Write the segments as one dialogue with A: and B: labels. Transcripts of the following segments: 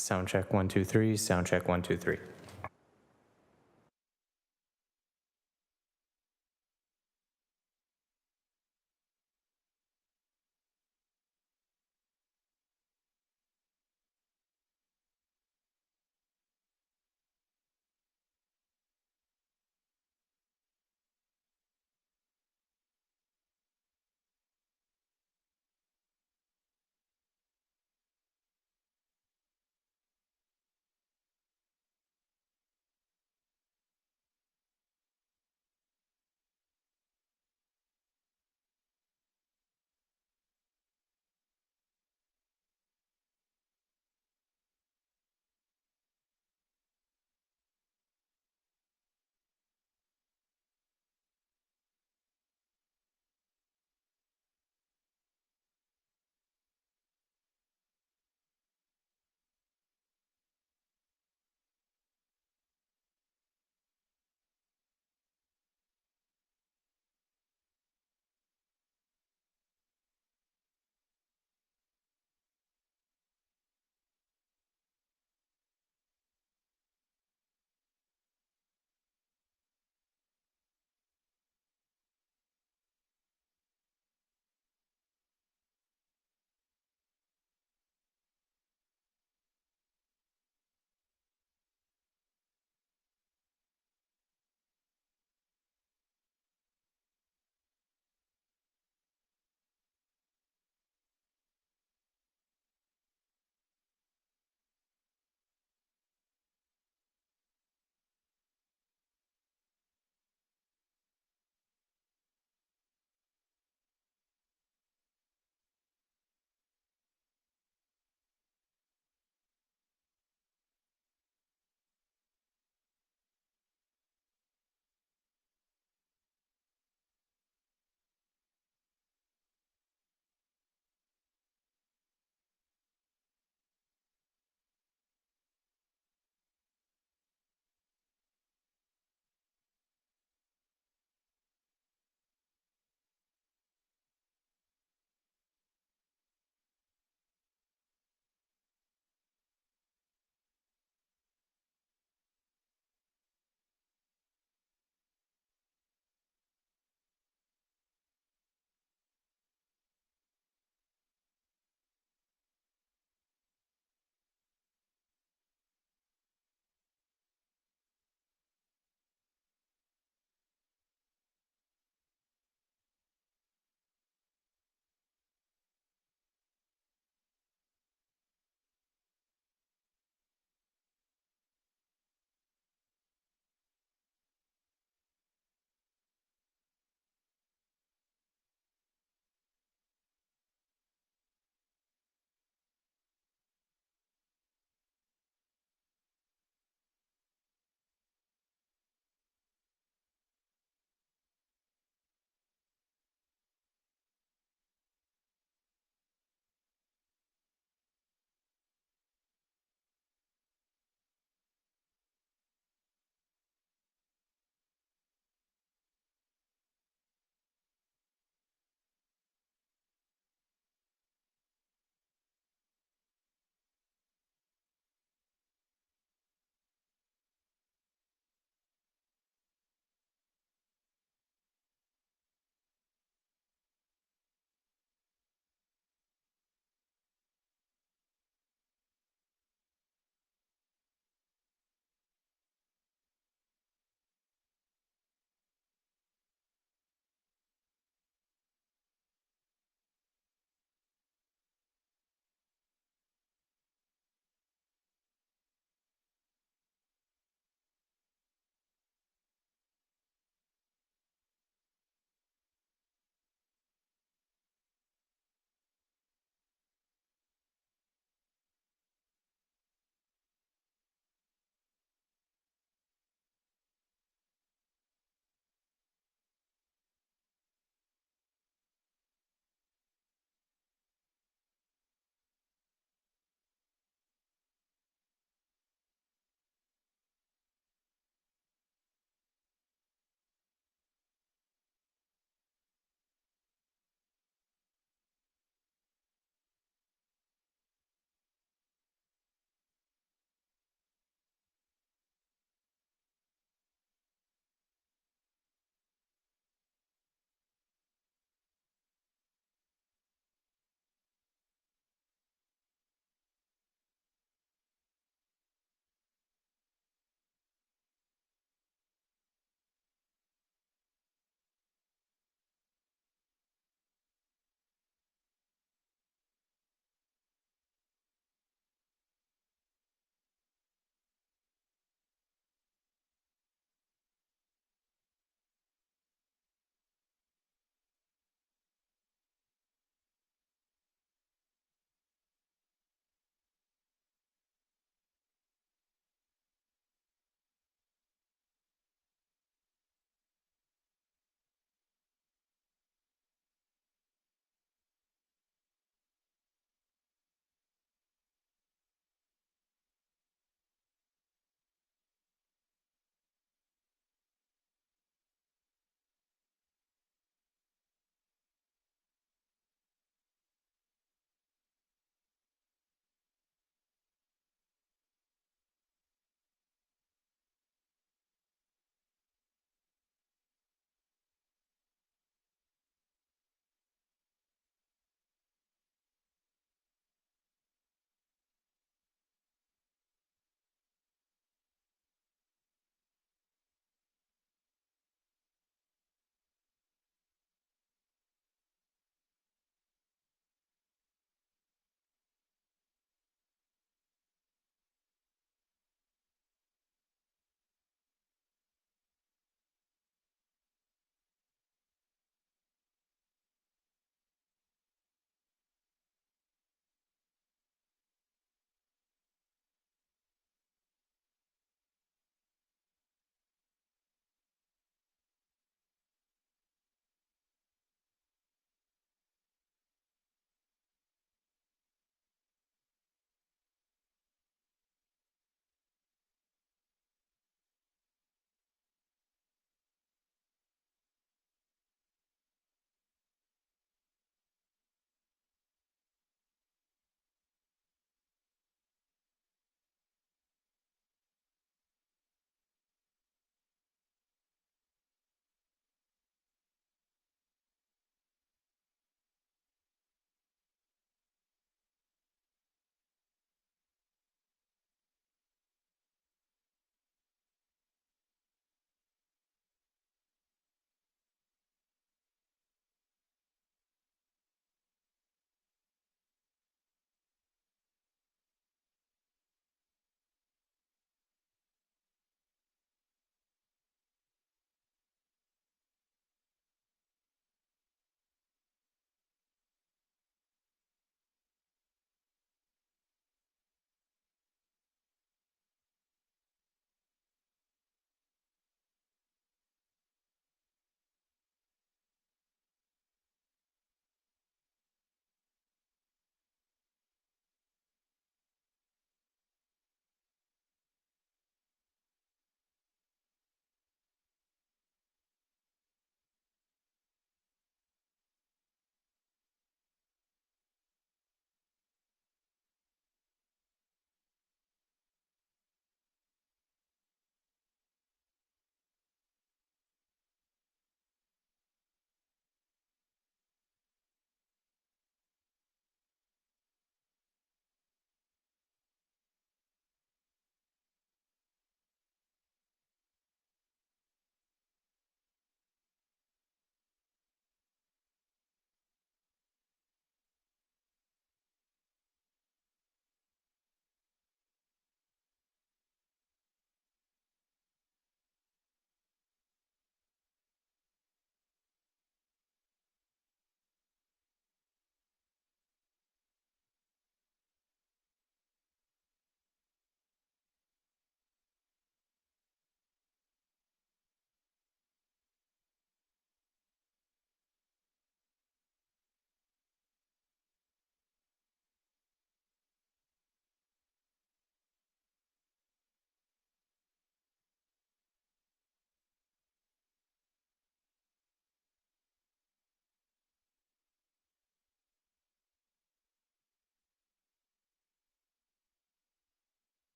A: Sound check 1 2 3. Sound check 1 2 3.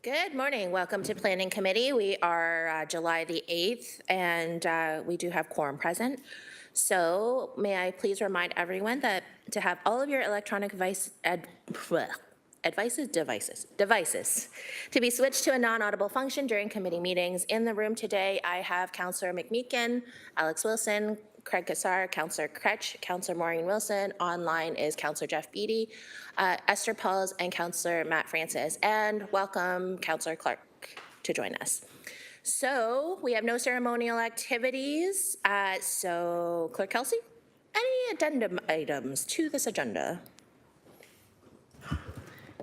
B: Good morning. Welcome to Planning Committee. We are July the 8th, and we do have quorum present. So may I please remind everyone that to have all of your electronic devices to be switched to a non-audible function during committee meetings. In the room today, I have Councillor McMeekin, Alex Wilson, Craig Kassar, Councillor Kretsch, Councillor Maureen Wilson. Online is Councillor Jeff Beattie, Esther Pauls, and Councillor Matt Francis. And welcome Councillor Clark to join us. So we have no ceremonial activities. So Clerk Kelsey, any addendum items to this agenda?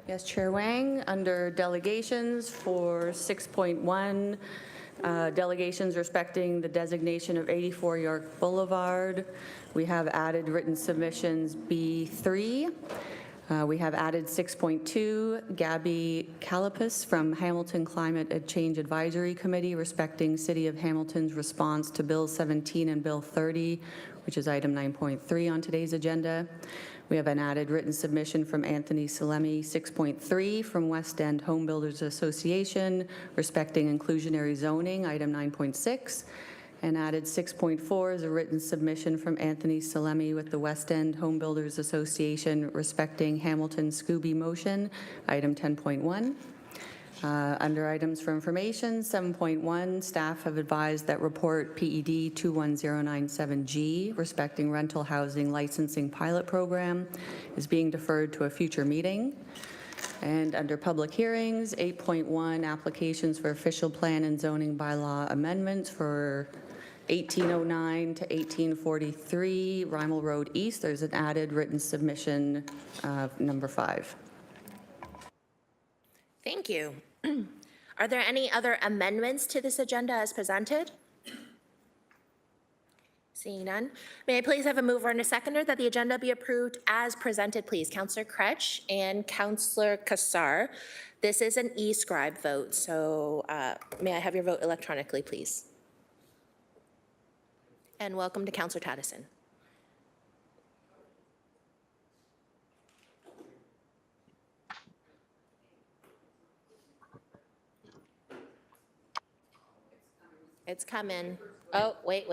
C: Yes, Chair Wang, under delegations for 6.1, delegations respecting the designation of 84 York Boulevard. We have added written submissions B3. We have added 6.2, Gabby Kalapis from Hamilton Climate Change Advisory Committee respecting City of Hamilton's response to Bill 17 and Bill 30, which is item 9.3 on today's agenda. We have an added written submission from Anthony Salemi, 6.3 from West End Home Builders Association respecting inclusionary zoning, item 9.6. And added 6.4 is a written submission from Anthony Salemi with the West End Home Builders Association respecting Hamilton Scooby motion, item 10.1. Under items for information, 7.1, staff have advised that report PED 21097G respecting rental housing licensing pilot program is being deferred to a future meeting. And under public hearings, 8.1, applications for official plan and zoning bylaw amendments for 1809 to 1843 Rhymal Road East. There's an added written submission, number 5.
B: Thank you. Are there any other amendments to this agenda as presented? Seeing none, may I please have a mover and a seconder that the agenda be approved as presented, please? Councillor Kretsch and Councillor Kassar. This is an e-scribe vote, so may I have your vote electronically, please? And welcome to Councillor Taddison. It's coming. Oh, wait.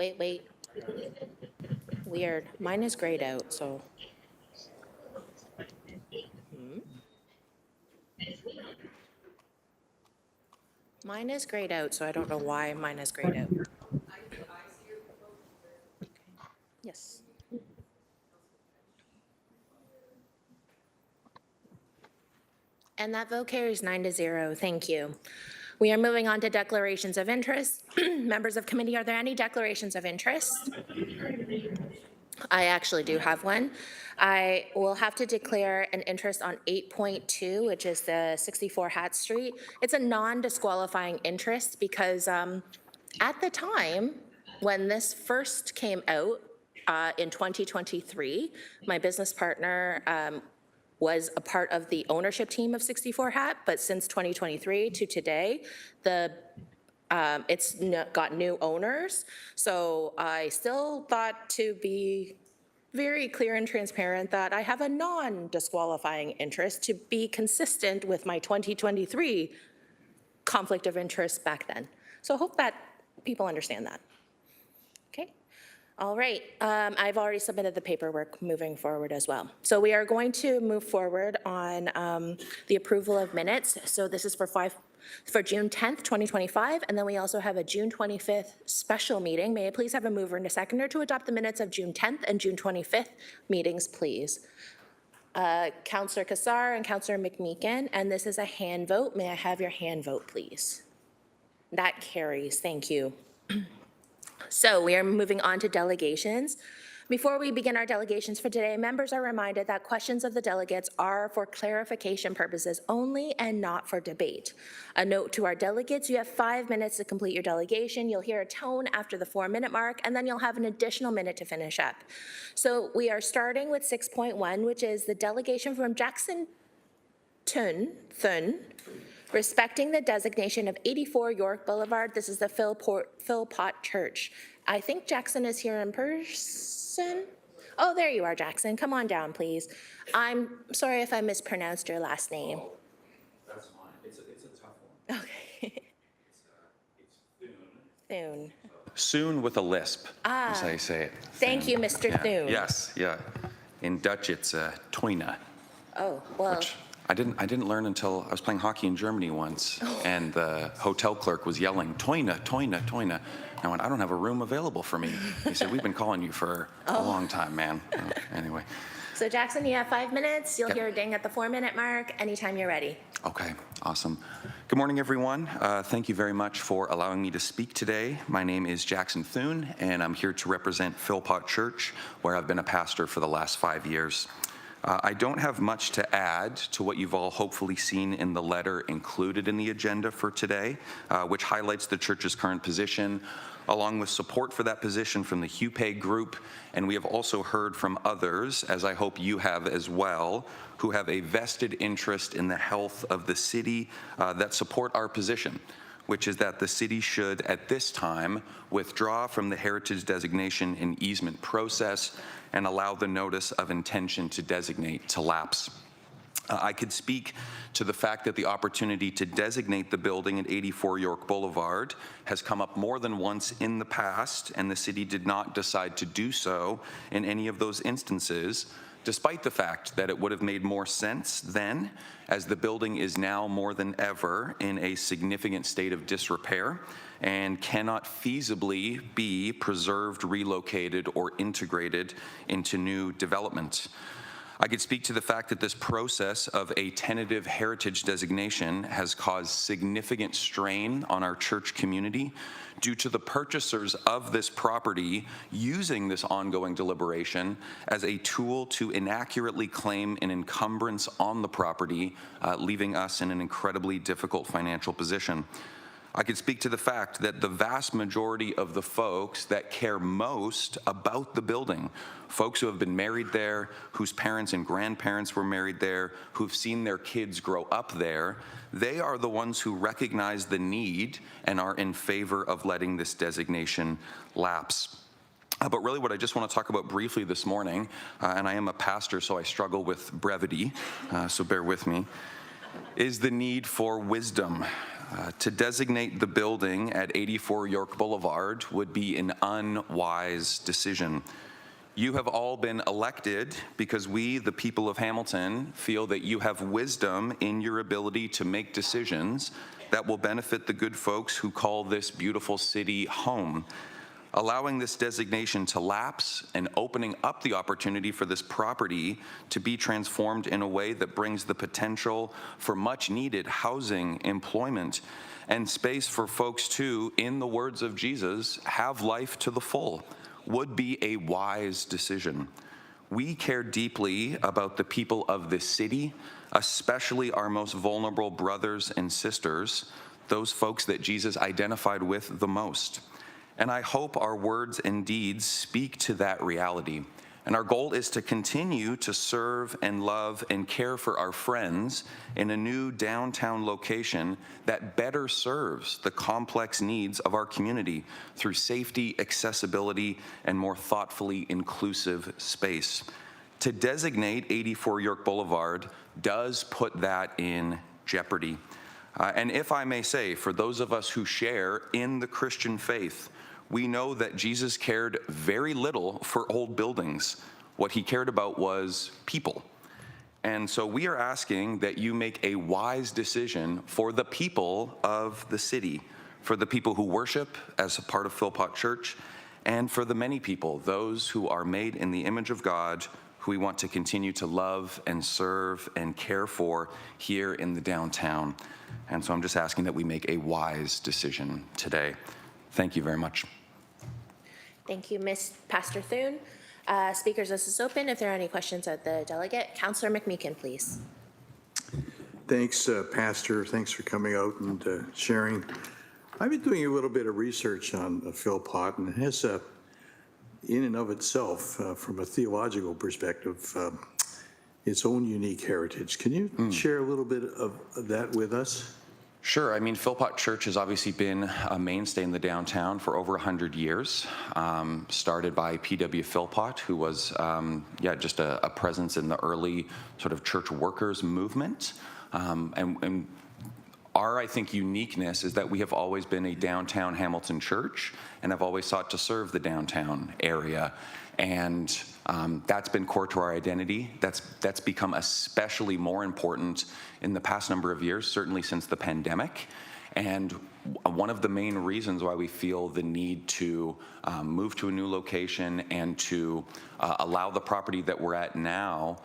B: Weird. Mine is grayed out, so. Mine is grayed out, so I don't know why mine is grayed out. Yes. And that vote carries 9-0. Thank you. We are moving on to declarations of interest. Members of committee, are there any declarations of interest? I actually do have one. I will have to declare an interest on 8.2, which is the 64 Hat Street. It's a non-disqualifying interest because at the time when this first came out in 2023, my business partner was a part of the ownership team of 64 Hat, but since 2023 to today, it's got new owners. So I still thought to be very clear and transparent that I have a non-disqualifying interest to be consistent with my 2023 conflict of interest back then. So I hope that people understand that. Okay. All right, I've already submitted the paperwork moving forward as well. So we are going to move forward on the approval of minutes. So this is for June 10th, 2025, and then we also have a June 25th special meeting. May I please have a mover and a seconder to adopt the minutes of June 10th and June 25th meetings, please? Councillor Kassar and Councillor McMeekin, and this is a hand vote. May I have your hand vote, please? That carries, thank you. So we are moving on to delegations. Before we begin our delegations for today, members are reminded that questions of the delegates are for clarification purposes only and not for debate. A note to our delegates, you have 5 minutes to complete your delegation. You'll hear a tone after the 4-minute mark, and then you'll have an additional minute to finish up. So we are starting with 6.1, which is the delegation from Jackson Thun, respecting the designation of 84 York Boulevard. This is the Philpott Church. I think Jackson is here in person. Oh, there you are, Jackson. Come on down, please. I'm sorry if I mispronounced your last name.
D: That's fine. It's a tough one.
B: Okay. Thune.
D: Soon with a lisp, as I say it.
B: Thank you, Mr.
D: Yeah.
B: Thune.
D: Yes, yeah. In Dutch, it's toina,
B: Oh, well,
D: which I didn't learn until I was playing hockey in Germany once, and the hotel clerk was yelling, toina, toina, toina. And I went, I don't have a room available for me. He said, we've been calling you for a long time, man. Anyway,
B: so Jackson, you have 5 minutes. You'll
D: Yep.
B: hear a ding at the 4-minute mark anytime you're ready.
D: okay, awesome. Good morning, everyone. Thank you very much for allowing me to speak today. My name is Jackson Thune, and I'm here to represent Philpott Church, where I've been a pastor for the last 5 years. I don't have much to add to what you've all hopefully seen in the letter included in the agenda for today, which highlights the church's current position, along with support for that position from the HUPE group. And we have also heard from others, as I hope you have as well, who have a vested interest in the health of the city that support our position, which is that the city should, at this time, withdraw from the heritage designation and easement process and allow the notice of intention to designate to lapse. I could speak to the fact that the opportunity to designate the building at 84 York Boulevard has come up more than once in the past, and the city did not decide to do so in any of those instances, despite the fact that it would have made more sense then, as the building is now more than ever in a significant state of disrepair and cannot feasibly be preserved, relocated, or integrated into new development. I could speak to the fact that this process of a tentative heritage designation has caused significant strain on our church community due to the purchasers of this property using this ongoing deliberation as a tool to inaccurately claim an encumbrance on the property, leaving us in an incredibly difficult financial position. I could speak to the fact that the vast majority of the folks that care most about the building, folks who have been married there, whose parents and grandparents were married there, who've seen their kids grow up there, they are the ones who recognize the need and are in favor of letting this designation lapse. But really what I just want to talk about briefly this morning, and I am a pastor, so I struggle with brevity, so bear with me, is the need for wisdom. To designate the building at 84 York Boulevard would be an unwise decision. You have all been elected because we, the people of Hamilton, feel that you have wisdom in your ability to make decisions that will benefit the good folks who call this beautiful city home. Allowing this designation to lapse and opening up the opportunity for this property to be transformed in a way that brings the potential for much needed housing, employment, and space for folks to, in the words of Jesus, have life to the full, would be a wise decision. We care deeply about the people of this city, especially our most vulnerable brothers and sisters, those folks that Jesus identified with the most. And I hope our words and deeds speak to that reality. And our goal is to continue to serve and love and care for our friends in a new downtown location that better serves the complex needs of our community through safety, accessibility, and more thoughtfully inclusive space. To designate 84 York Boulevard does put that in jeopardy. And if I may say, for those of us who share in the Christian faith, we know that Jesus cared very little for old buildings. What he cared about was people. And so we are asking that you make a wise decision for the people of the city, for the people who worship as a part of Philpott Church, and for the many people, those who are made in the image of God, who we want to continue to love and serve and care for here in the downtown. And so I'm just asking that we make a wise decision today. Thank you very much.
B: Thank you, Pastor Thune. Speakers, this is open. If there are any questions at the delegate, Councillor McMeekin, please.
E: Thanks, Pastor. Thanks for coming out and sharing. I've been doing a little bit of research on Philpott, and it has, in and of itself, from a theological perspective, its own unique heritage. Can you share a little bit of that with us?
D: Sure. I mean, Philpott Church has obviously been a mainstay in the downtown for over 100 years, started by P.W. Philpott, who was, just a presence in the early sort of church workers movement. And our, I think, uniqueness is that we have always been a downtown Hamilton church and have always sought to serve the downtown area. And that's been core to our identity. That's become especially more important in the past number of years, certainly since the pandemic. And one of the main reasons why we feel the need to move to a new location and to allow the property that we're at now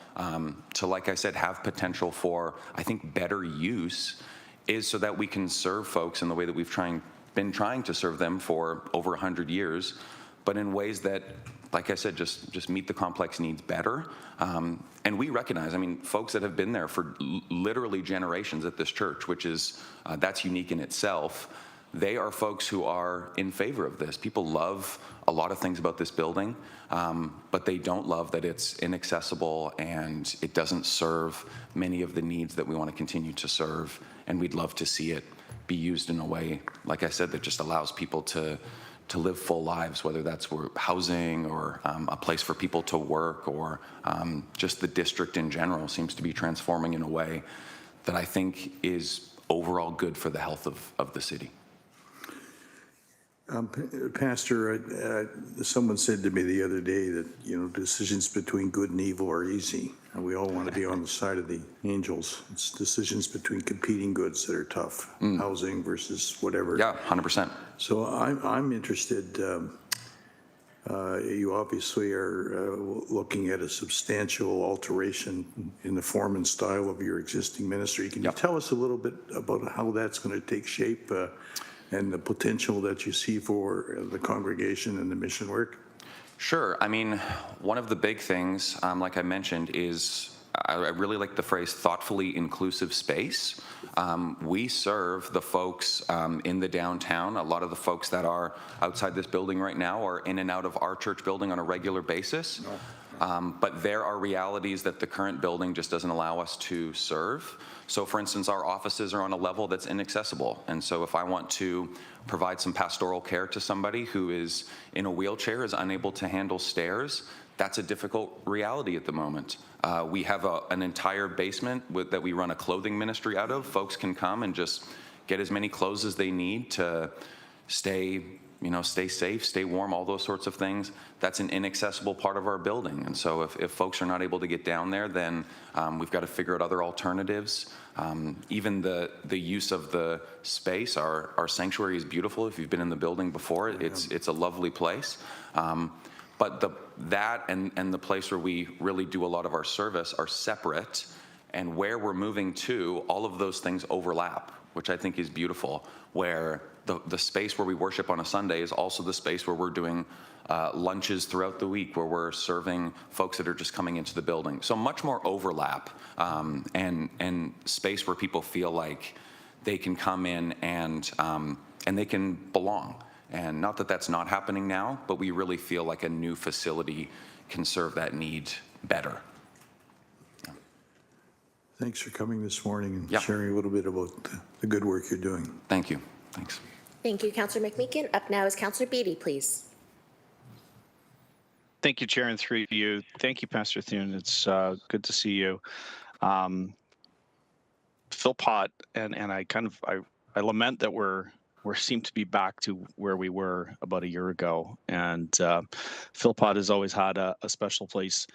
D: to, like I said, have potential for, I think, better use is so that we can serve folks in the way that we've been trying to serve them for over 100 years, but in ways that, like I said, just meet the complex needs better. And we recognize, I mean, folks that have been there for literally generations at this church, which is, that's unique in itself, they are folks who are in favor of this. People love a lot of things about this building, but they don't love that it's inaccessible and it doesn't serve many of the needs that we want to continue to serve. And we'd love to see it be used in a way, like I said, that just allows people to live full lives, whether that's housing or a place for people to work, or just the district in general seems to be transforming in a way that I think is overall good for the health of the city.
E: Pastor, someone said to me the other day that, decisions between good and evil are easy, and we all want to be on the side of the angels. It's decisions between competing goods that are tough, housing versus whatever.
D: Yeah, 100%.
E: So I'm interested, you obviously are looking at a substantial alteration in the form and style of your existing ministry. Can you tell us a little bit about how that's going to take shape and the potential that you see for the congregation and the mission work?
D: Sure. I mean, one of the big things, like I mentioned, is I really like the phrase thoughtfully inclusive space. We serve the folks in the downtown. A lot of the folks that are outside this building right now are in and out of our church building on a regular basis. But there are realities that the current building just doesn't allow us to serve. So for instance, our offices are on a level that's inaccessible. And so if I want to provide some pastoral care to somebody who is in a wheelchair, is unable to handle stairs, that's a difficult reality at the moment. We have an entire basement that we run a clothing ministry out of. Folks can come and just get as many clothes as they need to stay safe, stay warm, all those sorts of things. That's an inaccessible part of our building. And so if folks are not able to get down there, then we've got to figure out other alternatives. Even the use of the space, our sanctuary is beautiful. If you've been in the building before, it's a lovely place. But that and the place where we really do a lot of our service are separate, and where we're moving to, all of those things overlap, which I think is beautiful, where the space where we worship on a Sunday is also the space where we're doing lunches throughout the week, where we're serving folks that are just coming into the building. So much more overlap and space where people feel like they can come in and they can belong. And not that that's not happening now, but we really feel like a new facility can serve that need better.
E: Thanks for coming this morning and sharing a little bit about the good work you're doing.
D: Thank you. Thanks.
B: Thank you, Councillor McMeekin. Up now is Councillor Beatty, please.
F: Thank you, Chair, and through you. Thank you, Pastor Thune. It's good to see you. Philpott, and I lament that we seem to be back to where we were about a year ago. And Philpott has always had a special place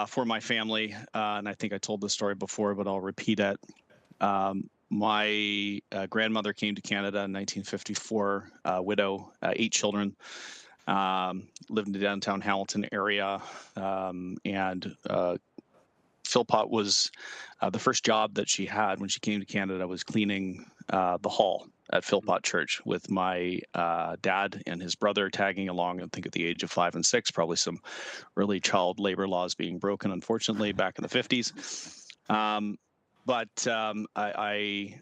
F: for my family. And I think I told this story before, but I'll repeat it. My grandmother came to Canada in 1954, widow, 8 children, lived in the downtown Hamilton area. And Philpott was the first job that she had when she came to Canada was cleaning the hall at Philpott Church with my dad and his brother tagging along, I think at the age of 5 and 6, probably some early child labor laws being broken, unfortunately, back in the 50s. But I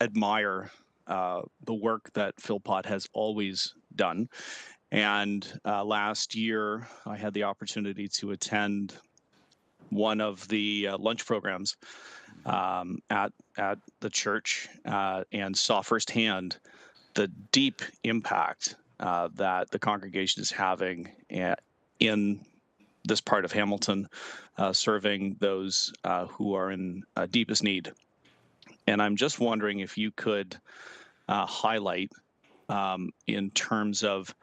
F: admire the work that Philpott has always done. And last year, I had the opportunity to attend one of the lunch programs at the church and saw firsthand the deep impact that the congregation is having in this part of Hamilton, serving those who are in deepest need. And I'm just wondering if you could highlight in terms of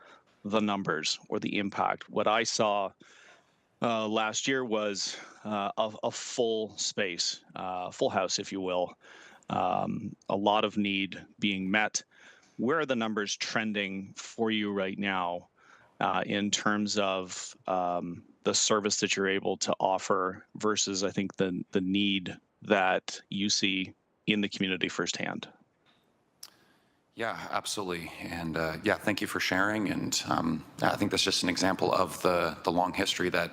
F: the numbers or the impact. What I saw last year was a full space, full house, if you will, a lot of need being met. Where are the numbers trending for you right now in terms of the service that you're able to offer versus, I think, the need that you see in the community firsthand?
D: Yeah, absolutely. And yeah, thank you for sharing. And I think that's just an example of the long history that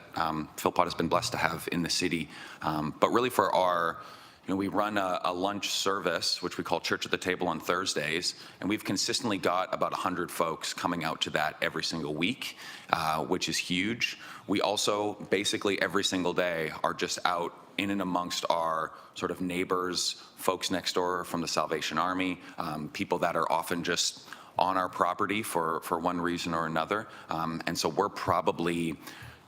D: Philpott has been blessed to have in the city. But really for our, we run a lunch service, which we call Church at the Table on Thursdays, and we've consistently got about 100 folks coming out to that every single week, which is huge. We also basically every single day are just out in and amongst our sort of neighbors, folks next door from the Salvation Army, people that are often just on our property for one reason or another. And so we're probably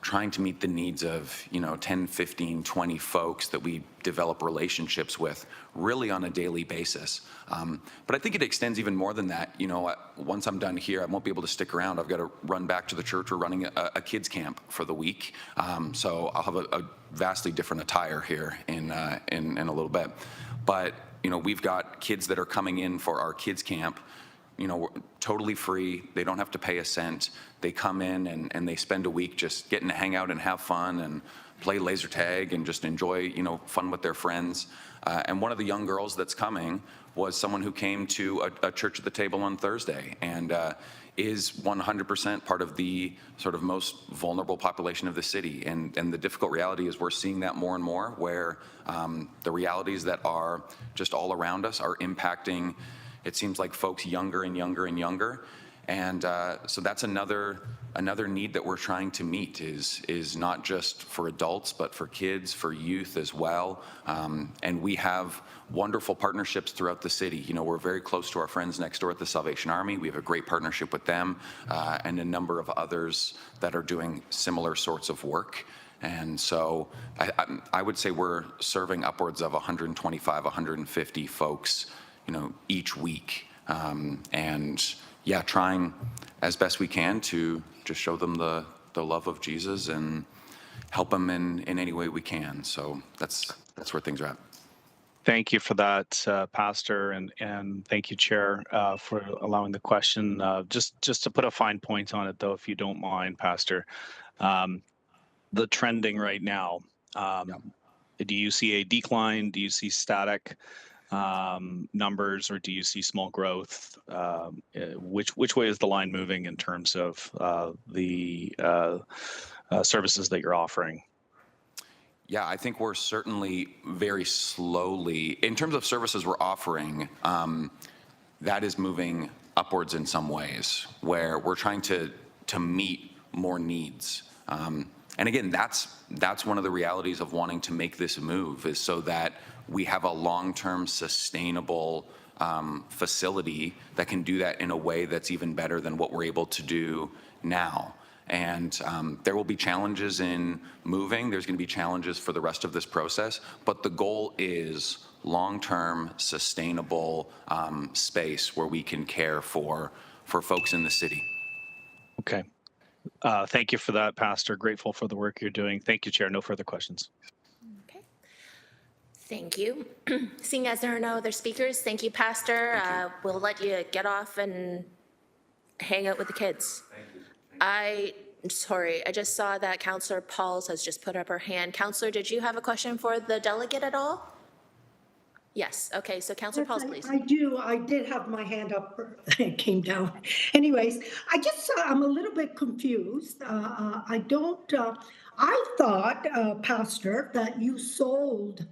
D: trying to meet the needs of 10, 15, 20 folks that we develop relationships with really on a daily basis. But I think it extends even more than that. Once I'm done here, I won't be able to stick around. I've got to run back to the church. We're running a kids camp for the week. So I'll have a vastly different attire here in a little bit. But we've got kids that are coming in for our kids camp, totally free. They don't have to pay a cent. They come in and they spend a week just getting to hang out and have fun and play laser tag and just enjoy, fun with their friends. And one of the young girls that's coming was someone who came to a Church at the Table on Thursday and is 100% part of the sort of most vulnerable population of the city. And the difficult reality is we're seeing that more and more, where the realities that are just all around us are impacting, it seems like, folks younger and younger and younger. And so that's another need that we're trying to meet is not just for adults, but for kids, for youth as well. And we have wonderful partnerships throughout the city. We're very close to our friends next door at the Salvation Army. We have a great partnership with them and a number of others that are doing similar sorts of work. And so I would say we're serving upwards of 125, 150 folks, each week. And yeah, trying as best we can to just show them the love of Jesus and help them in any way we can. So that's where things are at.
F: Thank you for that, Pastor, and thank you, Chair, for allowing the question. Just to put a fine point on it, though, if you don't mind, Pastor, the trending right now, do you see a decline? Do you see static numbers, or do you see small growth? Which way is the line moving in terms of the services that you're offering?
D: Yeah, I think we're certainly very slowly, in terms of services we're offering, that is moving upwards in some ways, where we're trying to meet more needs. And again, that's one of the realities of wanting to make this move, is so that we have a long-term sustainable facility that can do that in a way that's even better than what we're able to do now. And there will be challenges in moving. There's going to be challenges for the rest of this process. But the goal is long-term, sustainable space where we can care for folks in the city.
F: Okay. Thank you for that, Pastor. Grateful for the work you're doing. Thank you, Chair. No further questions.
B: Okay. Thank you. Seeing as there are no other speakers, thank you, Pastor. We'll let you get off and hang out with the kids. Thank you. Sorry, I just saw that Councillor Pauls has just put up her hand. Councillor, did you have a question for the delegate at all? Yes, okay, so Councillor Pauls, please.
G: I do. I did have my hand up. It came down. Anyways, I'm a little bit confused. I thought, Pastor, that you sold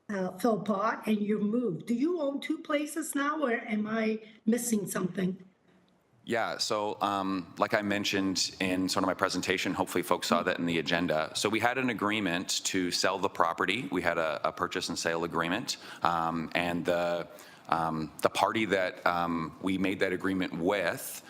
G: Philpott and you moved. Do you own two places now, or am I missing something?
D: Yeah, so like I mentioned in sort of my presentation, hopefully folks saw that in the agenda. So we had an agreement to sell the property. We had a purchase and sale agreement. And the party that we made that agreement with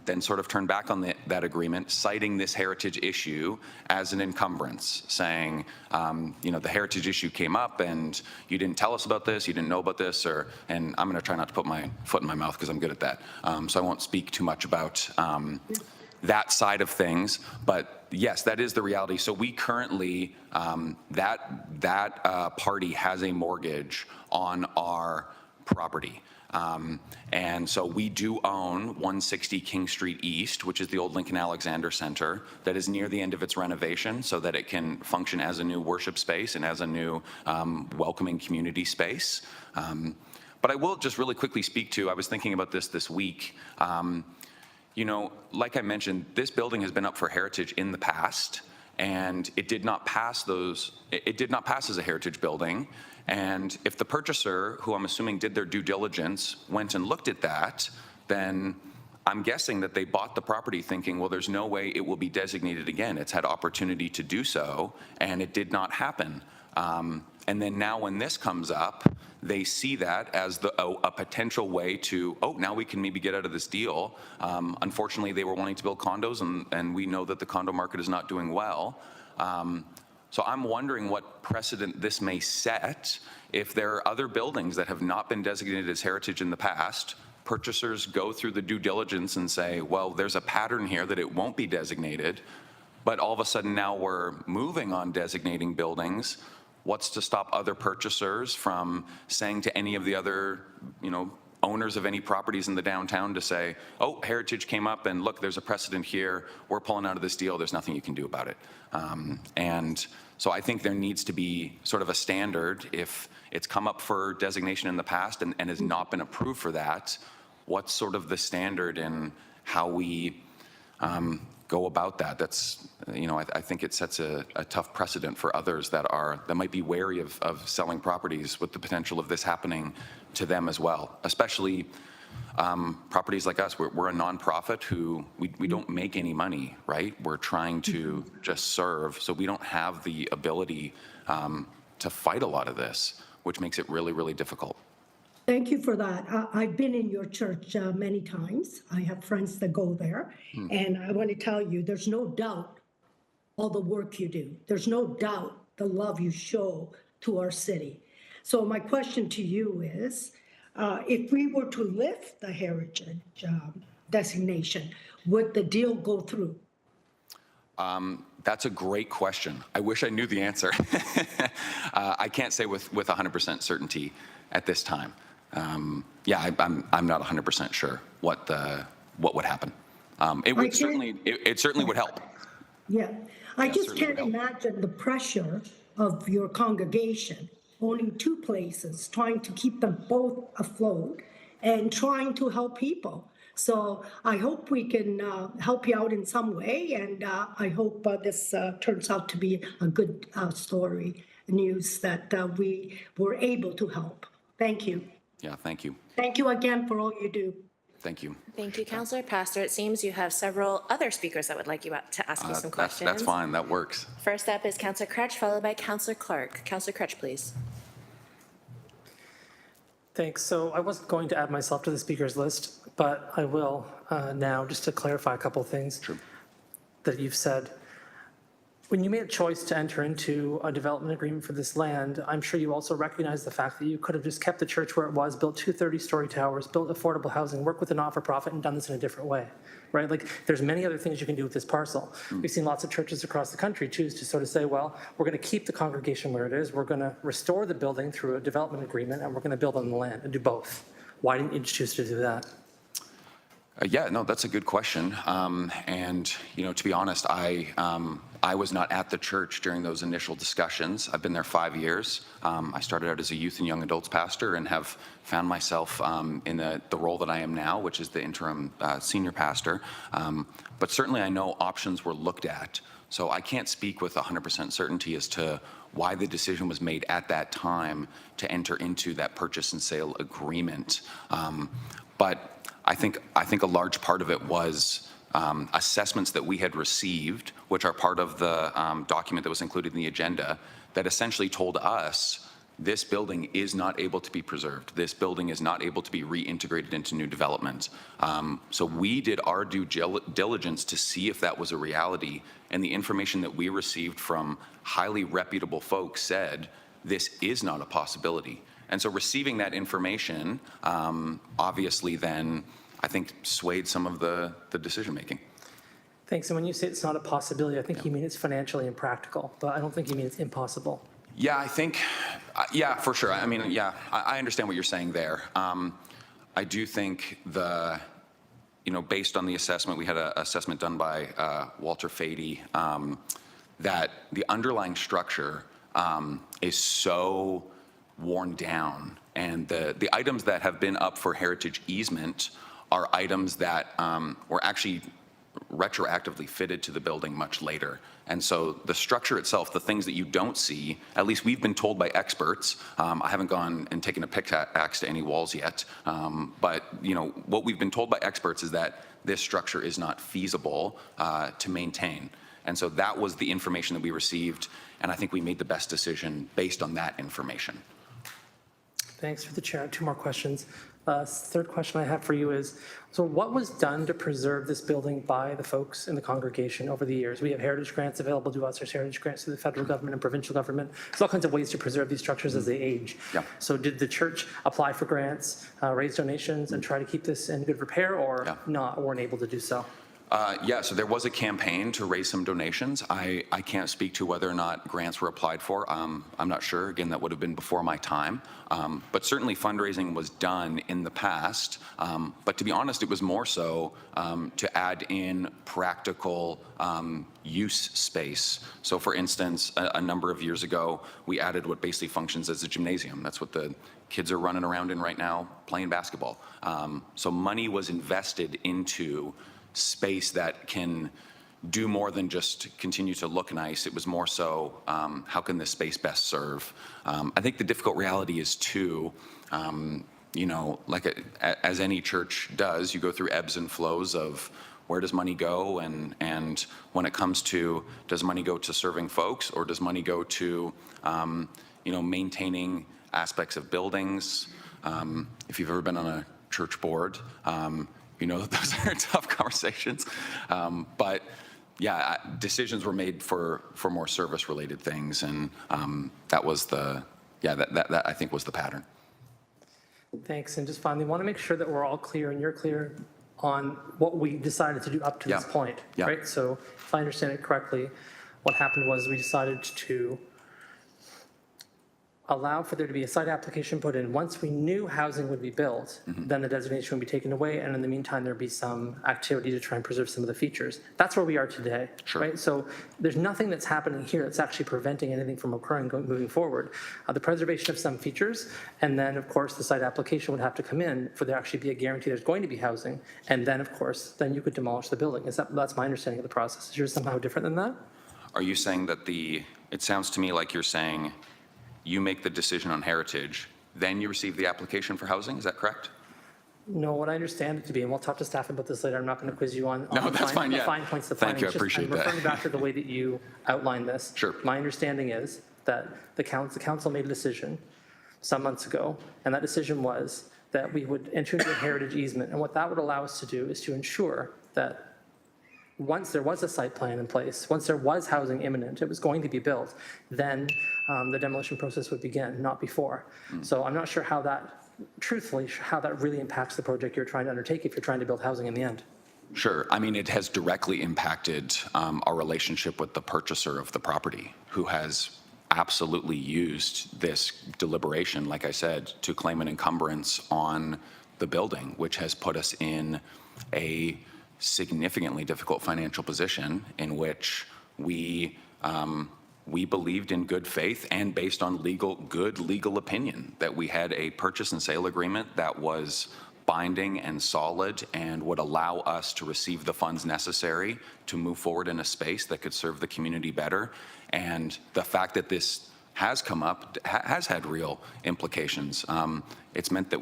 D: then sort of turned back on that agreement, citing this heritage issue as an encumbrance, saying, the heritage issue came up and you didn't tell us about this, you didn't know about this, and I'm going to try not to put my foot in my mouth because I'm good at that. So I won't speak too much about that side of things, but yes, that is the reality. So we currently, that party has a mortgage on our property. And so we do own 160 King Street East, which is the old Lincoln Alexander Center, that is near the end of its renovation so that it can function as a new worship space and as a new welcoming community space. But I will just really quickly speak to, I was thinking about this week. Like I mentioned, this building has been up for heritage in the past, and it did not pass as a heritage building. And if the purchaser, who I'm assuming did their due diligence, went and looked at that, then I'm guessing that they bought the property thinking, well, there's no way it will be designated again. It's had opportunity to do so, and it did not happen. And then now when this comes up, they see that as a potential way to, now we can maybe get out of this deal. Unfortunately, they were wanting to build condos, and we know that the condo market is not doing well. So I'm wondering what precedent this may set if there are other buildings that have not been designated as heritage in the past. Purchasers go through the due diligence and say, well, there's a pattern here that it won't be designated, but all of a sudden now we're moving on designating buildings. What's to stop other purchasers from saying to any of the other, owners of any properties in the downtown to say, heritage came up and look, there's a precedent here. We're pulling out of this deal. There's nothing you can do about it. And so I think there needs to be sort of a standard. If it's come up for designation in the past and has not been approved for that, what's sort of the standard in how we go about that? That's, I think it sets a tough precedent for others that might be wary of selling properties with the potential of this happening to them as well, especially properties like us. We're a nonprofit who we don't make any money, right? We're trying to just serve, so we don't have the ability to fight a lot of this, which makes it really, really difficult.
G: Thank you for that. I've been in your church many times. I have friends that go there. And I want to tell you, there's no doubt all the work you do. There's no doubt the love you show to our city. So my question to you is, if we were to lift the heritage designation, would the deal go through?
D: That's a great question. I wish I knew the answer. I can't say with 100% certainty at this time. I'm not 100% sure what would happen. It certainly would help.
G: Yeah, I just can't imagine the pressure of your congregation owning two places, trying to keep them both afloat and trying to help people. So I hope we can help you out in some way, and I hope this turns out to be a good news that we were able to help. Thank you.
D: Yeah, thank you.
G: Thank you again for all you do.
D: Thank you.
B: Thank you, Councillor Pastor. It seems you have several other speakers that would like you to ask you some questions.
D: That's fine. That works.
B: First up is Councillor Crutch, followed by Councillor Clark. Councillor Crutch, please.
H: Thanks. So I wasn't going to add myself to the speakers list, but I will now, just to clarify a couple of things that you've said. When you made a choice to enter into a development agreement for this land, I'm sure you also recognize the fact that you could have just kept the church where it was, built 2 30-story towers, built affordable housing, worked with a not-for-profit, and done this in a different way, right? Like, there's many other things you can do with this parcel. We've seen lots of churches across the country choose to sort of say, well, we're going to keep the congregation where it is, we're going to restore the building through a development agreement, and we're going to build on the land and do both. Why didn't you choose to do that?
D: That's a good question. And, to be honest, I was not at the church during those initial discussions. I've been there 5 years. I started out as a youth and young adults pastor and have found myself in the role that I am now, which is the interim senior pastor. But certainly I know options were looked at. So I can't speak with 100% certainty as to why the decision was made at that time to enter into that purchase and sale agreement. But I think a large part of it was assessments that we had received, which are part of the document that was included in the agenda, that essentially told us this building is not able to be preserved. This building is not able to be reintegrated into new development. So we did our due diligence to see if that was a reality, and the information that we received from highly reputable folks said this is not a possibility. And so receiving that information, obviously then, I think swayed some of the decision-making.
H: Thanks. And when you say it's not a possibility, I think you mean it's financially impractical, but I don't think you mean it's impossible.
D: Yeah, I think, yeah, for sure. I mean, yeah, I understand what you're saying there. I do think based on the assessment, we had an assessment done by Walter Fady, that the underlying structure is so worn down, and the items that have been up for heritage easement are items that were actually retroactively fitted to the building much later. And so the structure itself, the things that you don't see, at least we've been told by experts, I haven't gone and taken a pickaxe to any walls yet, but what we've been told by experts is that this structure is not feasible to maintain. And so that was the information that we received, and I think we made the best decision based on that information.
H: Thanks for the chair. 2 more questions. Third question I have for you is, so what was done to preserve this building by the folks in the congregation over the years? We have heritage grants available to us. There's heritage grants to the federal government and provincial government. There's all kinds of ways to preserve these structures as they age.
D: Yeah.
H: So did the church apply for grants, raise donations, and try to keep this in good repair, or not, weren't able to do so?
D: Yeah, so there was a campaign to raise some donations. I can't speak to whether or not grants were applied for. I'm not sure. Again, that would have been before my time. But certainly fundraising was done in the past. But to be honest, it was more so to add in practical use space. So for instance, a number of years ago, we added what basically functions as a gymnasium. That's what the kids are running around in right now, playing basketball. So money was invested into space that can do more than just continue to look nice. It was more so, how can this space best serve? I think the difficult reality is too, as any church does, you go through ebbs and flows of where does money go, and when it comes to, does money go to serving folks, or does money go to, maintaining aspects of buildings? If you've ever been on a church board, those are tough conversations. But yeah, decisions were made for more service-related things, and that was that I think was the pattern.
H: Thanks. And just finally, want to make sure that we're all clear and you're clear on what we decided to do up to this point, right? So if I understand it correctly, what happened was we decided to allow for there to be a site application put in. Once we knew housing would be built, then the designation would be taken away, and in the meantime, there'd be some activity to try and preserve some of the features. That's where we are today, right? So there's nothing that's happening here that's actually preventing anything from occurring moving forward. The preservation of some features, and then, of course, the site application would have to come in for there actually be a guarantee there's going to be housing, and then, of course, then you could demolish the building. That's my understanding of the process. Is yours somehow different than that?
D: Are you saying that it sounds to me like you're saying you make the decision on heritage, then you receive the application for housing, is that correct?
H: No, what I understand it to be, and we'll talk to staff about this later, I'm not going to quiz you on
D: No, that's fine,
H: the
D: yeah.
H: fine points of
D: Thank you, I
H: planning.
D: appreciate that.
H: I'm referring back to the way that you outlined this.
D: Sure.
H: My understanding is that the council made a decision some months ago, and that decision was that we would enter into a heritage easement, and what that would allow us to do is to ensure that once there was a site plan in place, once there was housing imminent, it was going to be built, then the demolition process would begin, not before. So I'm not sure how that, truthfully, how that really impacts the project you're trying to undertake if you're trying to build housing in the end.
D: Sure. I mean, it has directly impacted our relationship with the purchaser of the property, who has absolutely used this deliberation, like I said, to claim an encumbrance on the building, which has put us in a significantly difficult financial position in which we believed in good faith and based on good legal opinion that we had a purchase and sale agreement that was binding and solid and would allow us to receive the funds necessary to move forward in a space that could serve the community better. And the fact that this has come up has had real implications. It's meant that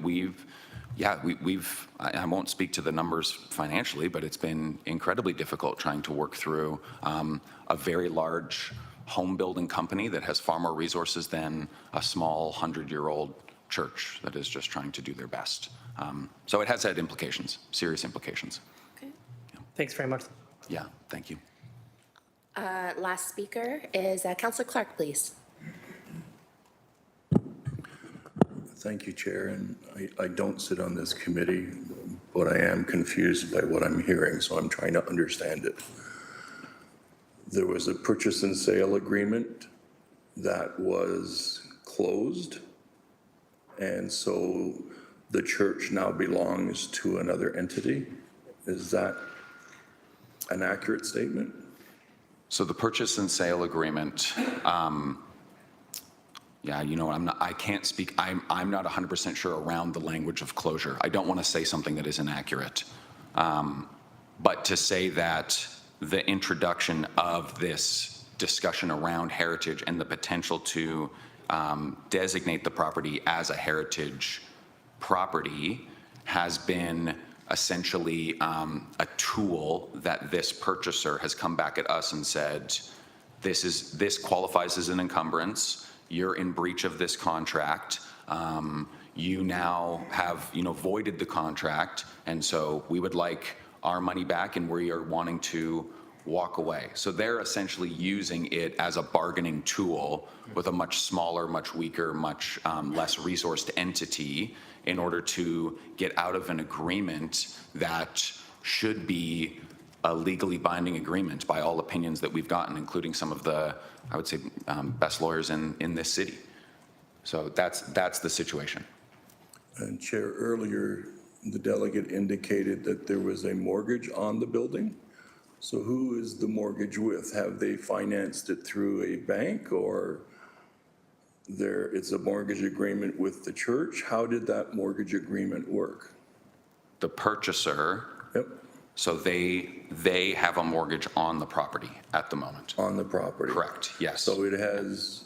D: I won't speak to the numbers financially, but it's been incredibly difficult trying to work through a very large home building company that has far more resources than a small 100-year-old church that is just trying to do their best. So it has had implications, serious implications.
H: Thanks very much.
D: Yeah, thank you.
B: Last speaker is Councillor Clark, please.
I: Thank you, Chair, and I don't sit on this committee, but I am confused by what I'm hearing, so I'm trying to understand it. There was a purchase and sale agreement that was closed, and so the church now belongs to another entity. Is that an accurate statement?
D: So the purchase and sale agreement, yeah, you know, I can't speak, I'm not 100% sure around the language of closure. I don't want to say something that is inaccurate. But to say that the introduction of this discussion around heritage and the potential to designate the property as a heritage property has been essentially a tool that this purchaser has come back at us and said, this qualifies as an encumbrance. You're in breach of this contract. You now have, voided the contract, and so we would like our money back, and we are wanting to walk away. So they're essentially using it as a bargaining tool with a much smaller, much weaker, much less resourced entity in order to get out of an agreement that should be a legally binding agreement by all opinions that we've gotten, including some of the, I would say, best lawyers in this city. So that's the situation.
I: And Chair, earlier, the delegate indicated that there was a mortgage on the building. So who is the mortgage with? Have they financed it through a bank, or it's a mortgage agreement with the church? How did that mortgage agreement work?
D: The purchaser,
I: Yep,
D: so they have a mortgage on the property at the moment.
I: on the property.
D: Correct, yes.
I: So it has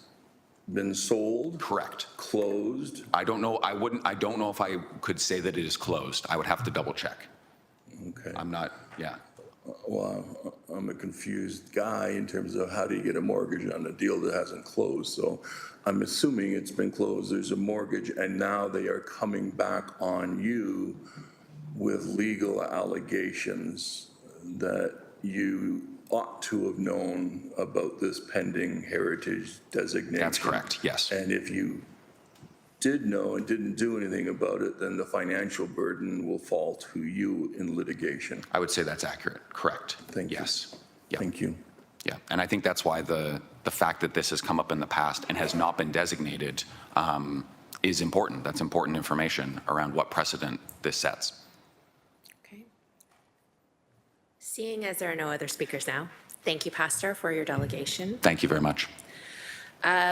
I: been sold,
D: Correct.
I: closed.
D: I don't know if I could say that it is closed. I would have to double check.
I: Okay.
D: I'm not, yeah.
I: Well, I'm a confused guy in terms of how do you get a mortgage on a deal that hasn't closed. So I'm assuming it's been closed, there's a mortgage, and now they are coming back on you with legal allegations that you ought to have known about this pending heritage designation.
D: That's correct, yes.
I: And if you did know and didn't do anything about it, then the financial burden will fall to you in litigation.
D: I would say that's accurate, correct.
I: Thank you.
D: Yes. Yeah.
I: Thank you.
D: Yeah, and I think that's why the fact that this has come up in the past and has not been designated is important. That's important information around what precedent this sets.
B: Okay. Seeing as there are no other speakers now, thank you, Pastor, for your delegation.
D: Thank you very much.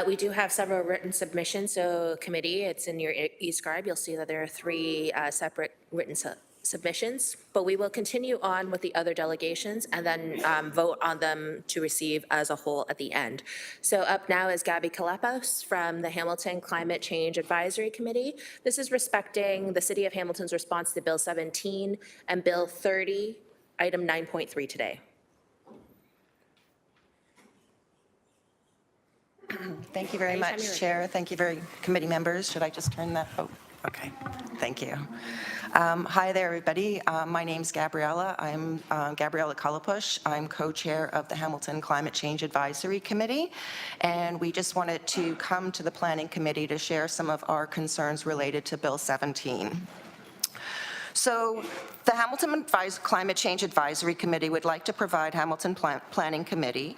B: We do have several written submissions, so committee, it's in your e-scribe. You'll see that there are 3 separate written submissions, but we will continue on with the other delegations and then vote on them to receive as a whole at the end. So up now is Gabby Kalapos from the Hamilton Climate Change Advisory Committee. This is respecting the City of Hamilton's response to Bill 17 and Bill 30, item 9.3 today.
J: Thank you very much, Chair. Thank you very committee members. Should I just turn that? Oh, okay. Thank you. Hi there, everybody. My name's Gabriella. I'm Gabriella Kalapush. I'm co-chair of the Hamilton Climate Change Advisory Committee, and we just wanted to come to the Planning Committee to share some of our concerns related to Bill 17. So the Hamilton Climate Change Advisory Committee would like to provide Hamilton Planning Committee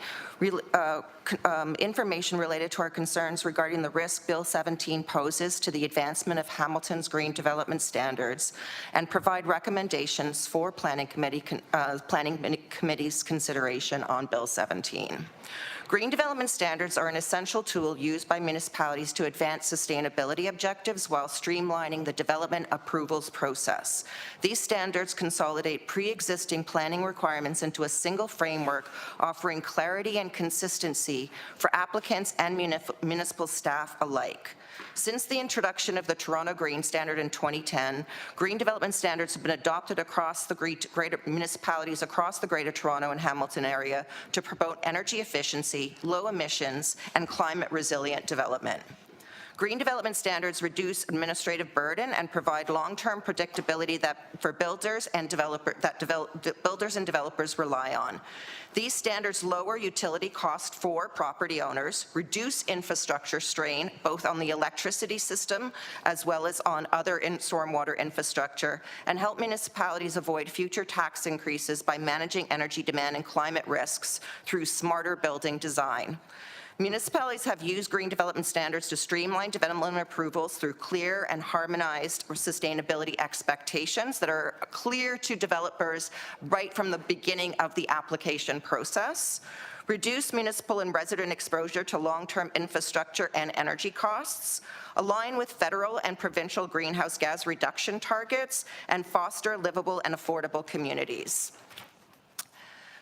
J: information related to our concerns regarding the risk Bill 17 poses to the advancement of Hamilton's green development standards and provide recommendations for Planning Committee's consideration on Bill 17. Green development standards are an essential tool used by municipalities to advance sustainability objectives while streamlining the development approvals process. These standards consolidate pre-existing planning requirements into a single framework, offering clarity and consistency for applicants and municipal staff alike. Since the introduction of the Toronto Green Standard in 2010, green development standards have been adopted across the greater municipalities across the Greater Toronto and Hamilton area to promote energy efficiency efficiency, low emissions, and climate-resilient development. Green development standards reduce administrative burden and provide long-term predictability for builders and developers rely on. These standards lower utility cost for property owners, reduce infrastructure strain, both on the electricity system as well as on other stormwater infrastructure, and help municipalities avoid future tax increases by managing energy demand and climate risks through smarter building design. Municipalities have used green development standards to streamline development approvals through clear and harmonized sustainability expectations that are clear to developers right from the beginning of the application process, reduce municipal and resident exposure to long-term infrastructure and energy costs, align with federal and provincial greenhouse gas reduction targets, and foster livable and affordable communities.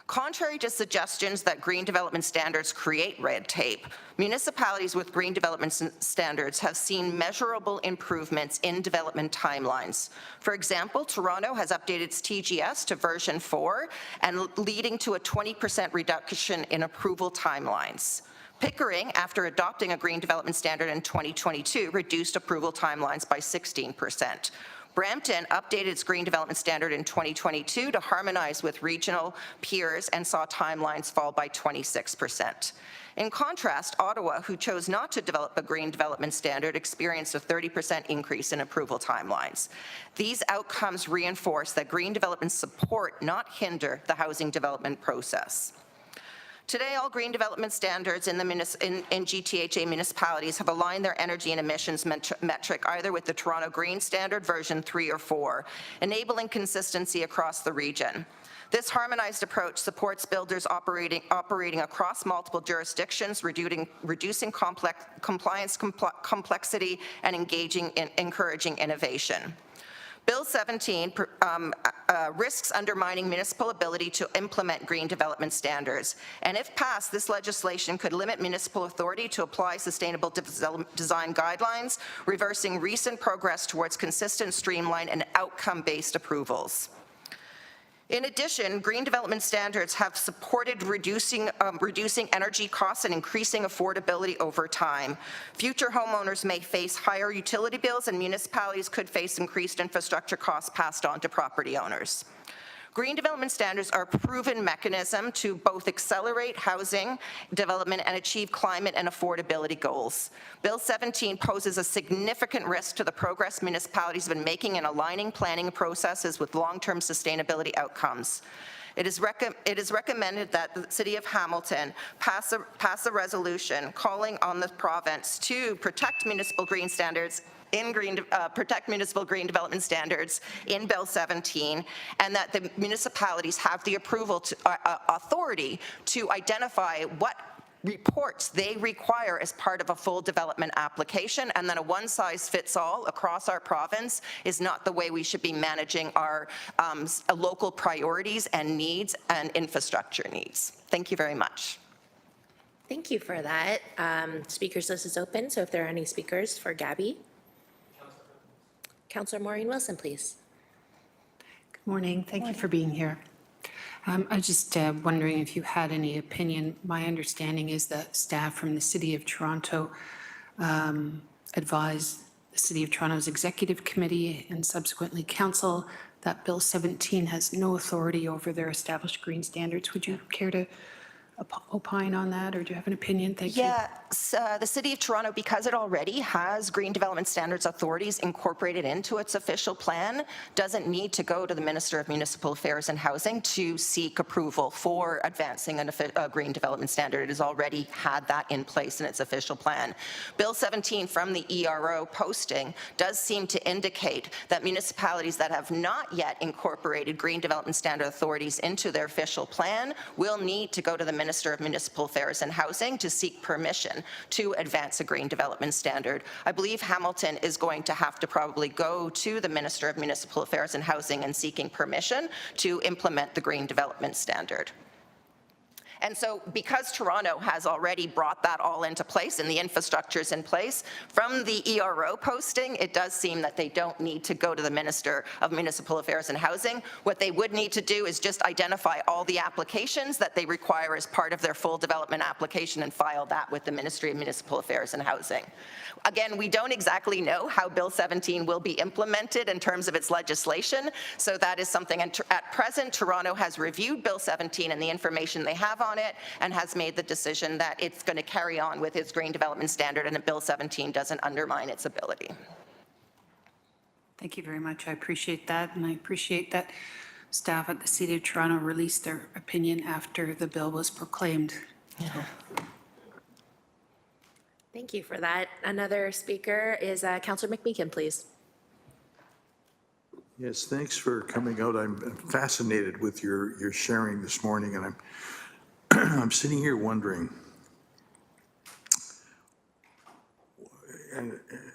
J: Contrary to suggestions that green development standards create red tape, municipalities with green development standards have seen measurable improvements in development timelines. For example, Toronto has updated its TGS to version 4 and leading to a 20% reduction in approval timelines. Pickering, after adopting a green development standard in 2022, reduced approval timelines by 16%. Brampton updated its green development standard in 2022 to harmonize with regional peers and saw timelines fall by 26%. In contrast, Ottawa, who chose not to develop a green development standard, experienced a 30% increase in approval timelines. These outcomes reinforce that green development support, not hinder, the housing development process. Today, all green development standards in GTHA municipalities have aligned their energy and emissions metric either with the Toronto Green Standard version 3 or 4, enabling consistency across the region. This harmonized approach supports builders operating across multiple jurisdictions, reducing compliance complexity and encouraging innovation. Bill 17 risks undermining municipal ability to implement green development standards, and if passed, this legislation could limit municipal authority to apply sustainable design guidelines, reversing recent progress towards consistent, streamlined, and outcome-based approvals. In addition, green development standards have supported reducing energy costs and increasing affordability over time. Future homeowners may face higher utility bills, and municipalities could face increased infrastructure costs passed on to property owners. Green development standards are a proven mechanism to both accelerate housing development and achieve climate and affordability goals. Bill 17 poses a significant risk to the progress municipalities have been making in aligning planning processes with long-term sustainability outcomes. It is recommended that the City of Hamilton pass a resolution calling on the province to protect municipal green standards protect municipal green development standards in Bill 17, and that the municipalities have the authority to identify what reports they require as part of a full development application, and then a one-size-fits-all across our province is not the way we should be managing our local priorities and needs and infrastructure needs. Thank you very much.
B: Thank you for that. Speakers list is open, so if there are any speakers for Gabby. Councillor Maureen Wilson, please.
K: Good morning. Thank you for being here. I was just wondering if you had any opinion. My understanding is that staff from the City of Toronto advised the City of Toronto's Executive Committee and subsequently Council that Bill 17 has no authority over their established green standards. Would you care to opine on that, or do you have an opinion? Thank you.
J: Yeah, the City of Toronto, because it already has green development standards authorities incorporated into its official plan, doesn't need to go to the Minister of Municipal Affairs and Housing to seek approval for advancing a green development standard. It has already had that in place in its official plan. Bill 17 from the ERO posting does seem to indicate that municipalities that have not yet incorporated green development standard authorities into their official plan will need to go to the Minister of Municipal Affairs and Housing to seek permission to advance a green development standard. I believe Hamilton is going to have to probably go to the Minister of Municipal Affairs and Housing and seeking permission to implement the green development standard. And so because Toronto has already brought that all into place and the infrastructure's in place, from the ERO posting, it does seem that they don't need to go to the Minister of Municipal Affairs and Housing. What they would need to do is just identify all the applications that they require as part of their full development application and file that with the Ministry of Municipal Affairs and Housing. Again, we don't exactly know how Bill 17 will be implemented in terms of its legislation, so that is something, and at present, Toronto has reviewed Bill 17 and the information they have on it and has made the decision that it's going to carry on with its green development standard and that Bill 17 doesn't undermine its ability.
K: Thank you very much. I appreciate that, and I appreciate that staff at the City of Toronto released their opinion after the bill was proclaimed.
B: Thank you for that. Another speaker is Councillor McMeekin, please.
E: Yes, thanks for coming out. I'm fascinated with your sharing this morning, and I'm sitting here wondering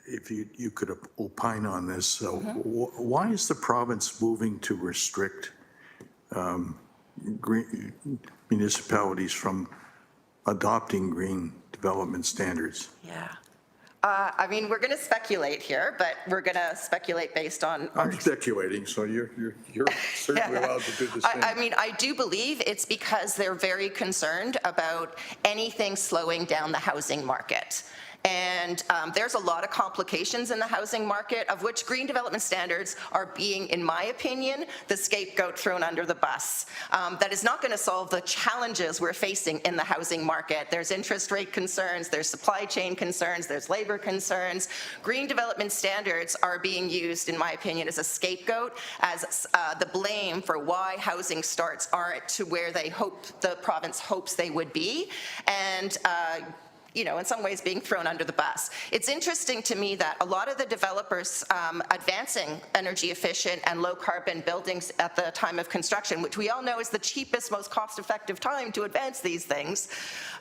E: if you could opine on this. Why is the province moving to restrict municipalities from adopting green development standards?
J: Yeah. I mean, we're going to speculate here, but we're going to speculate based on.
E: I'm speculating, so you're certainly allowed to do the same.
J: I mean, I do believe it's because they're very concerned about anything slowing down the housing market. And there's a lot of complications in the housing market, of which green development standards are being, in my opinion, the scapegoat thrown under the bus. That is not going to solve the challenges we're facing in the housing market. There's interest rate concerns, there's supply chain concerns, there's labor concerns. Green development standards are being used, in my opinion, as a scapegoat, as the blame for why housing starts aren't to where they hope, the province hopes they would be. And you know, in some ways being thrown under the bus. It's interesting to me that a lot of the developers advancing energy efficient and low carbon buildings at the time of construction, which we all know is the cheapest, most cost-effective time to advance these things,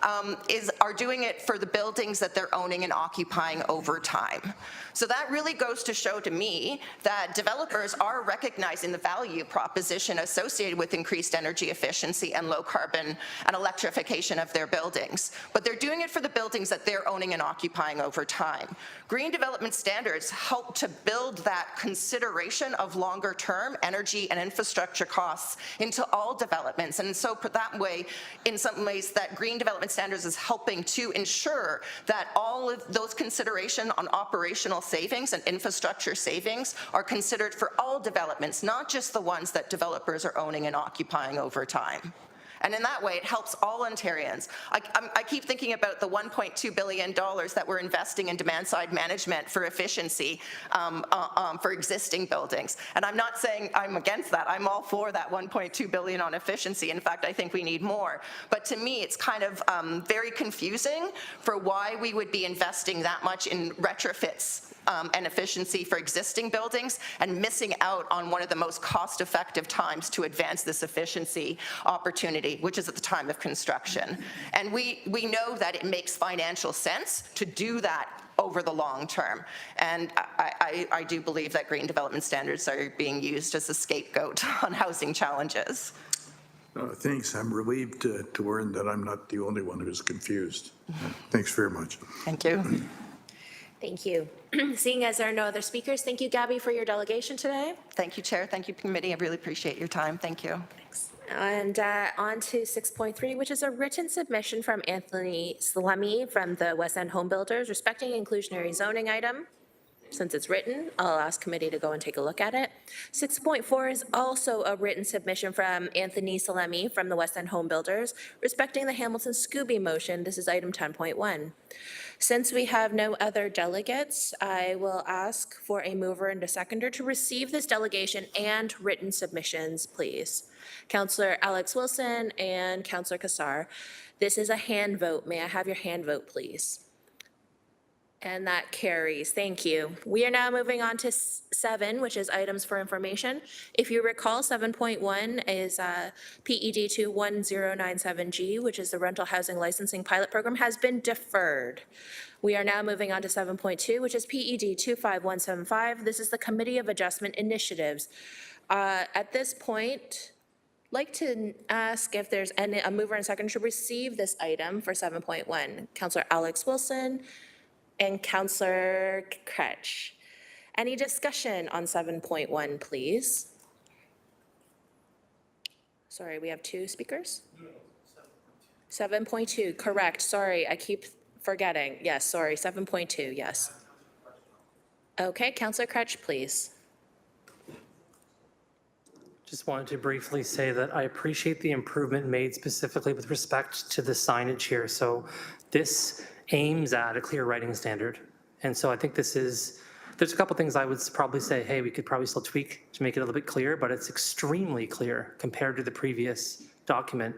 J: are doing it for the buildings that they're owning and occupying over time. So that really goes to show to me that developers are recognizing the value proposition associated with increased energy efficiency and low carbon and electrification of their buildings. But they're doing it for the buildings that they're owning and occupying over time. Green development standards help to build that consideration of longer term energy and infrastructure costs into all developments. And so that way, in some ways, that green development standards is helping to ensure that all of those consideration on operational savings and infrastructure savings are considered for all developments, not just the ones that developers are owning and occupying over time. And in that way, it helps all Ontarians. I keep thinking about the $1.2 billion that we're investing in demand-side management for efficiency for existing buildings. And I'm not saying I'm against that. I'm all for that $1.2 billion on efficiency. In fact, I think we need more. But to me, it's kind of very confusing for why we would be investing that much in retrofits and efficiency for existing buildings and missing out on one of the most cost-effective times to advance this efficiency opportunity, which is at the time of construction. And we know that it makes financial sense to do that over the long term. And I do believe that green development standards are being used as a scapegoat on housing challenges.
E: Thanks. I'm relieved to learn that I'm not the only one who's confused. Thanks very much.
J: Thank you.
B: Thank you. Seeing as there are no other speakers, thank you, Gabby, for your delegation today.
J: Thank you, Chair. Thank you, Committee. I really appreciate your time. Thank you.
B: Thanks. And on to 6.3, which is a written submission from Anthony Salemi from the West End Home Builders respecting inclusionary zoning item. Since it's written, I'll ask committee to go and take a look at it. 6.4 is also a written submission from Anthony Salemi from the West End Home Builders respecting the Hamilton Scooby motion. This is item 10.1. Since we have no other delegates, I will ask for a mover and a seconder to receive this delegation and written submissions, please. Councillor Alex Wilson and Councillor Kassar. This is a hand vote. May I have your hand vote, please? And that carries. Thank you. We are now moving on to 7, which is items for information. If you recall, 7.1 is PED 21097G, which is the rental housing licensing pilot program, has been deferred. We are now moving on to 7.2, which is PED 25175. This is the Committee of Adjustment Initiatives. At this point, like to ask if there's a mover and second to receive this item for 7.1. Counselor Alex Wilson and Counselor Kretsch. Any discussion on 7.1, please? Sorry, we have two speakers? 7.2, correct. Sorry, I keep forgetting. Yes, sorry, 7.2, yes. Okay, Counselor Kretsch, please.
H: Just wanted to briefly say that I appreciate the improvement made specifically with respect to the signage here. So this aims at a clear writing standard. And so I think there's a couple things I would probably say, hey, we could probably still tweak to make it a little bit clearer, but it's extremely clear compared to the previous document.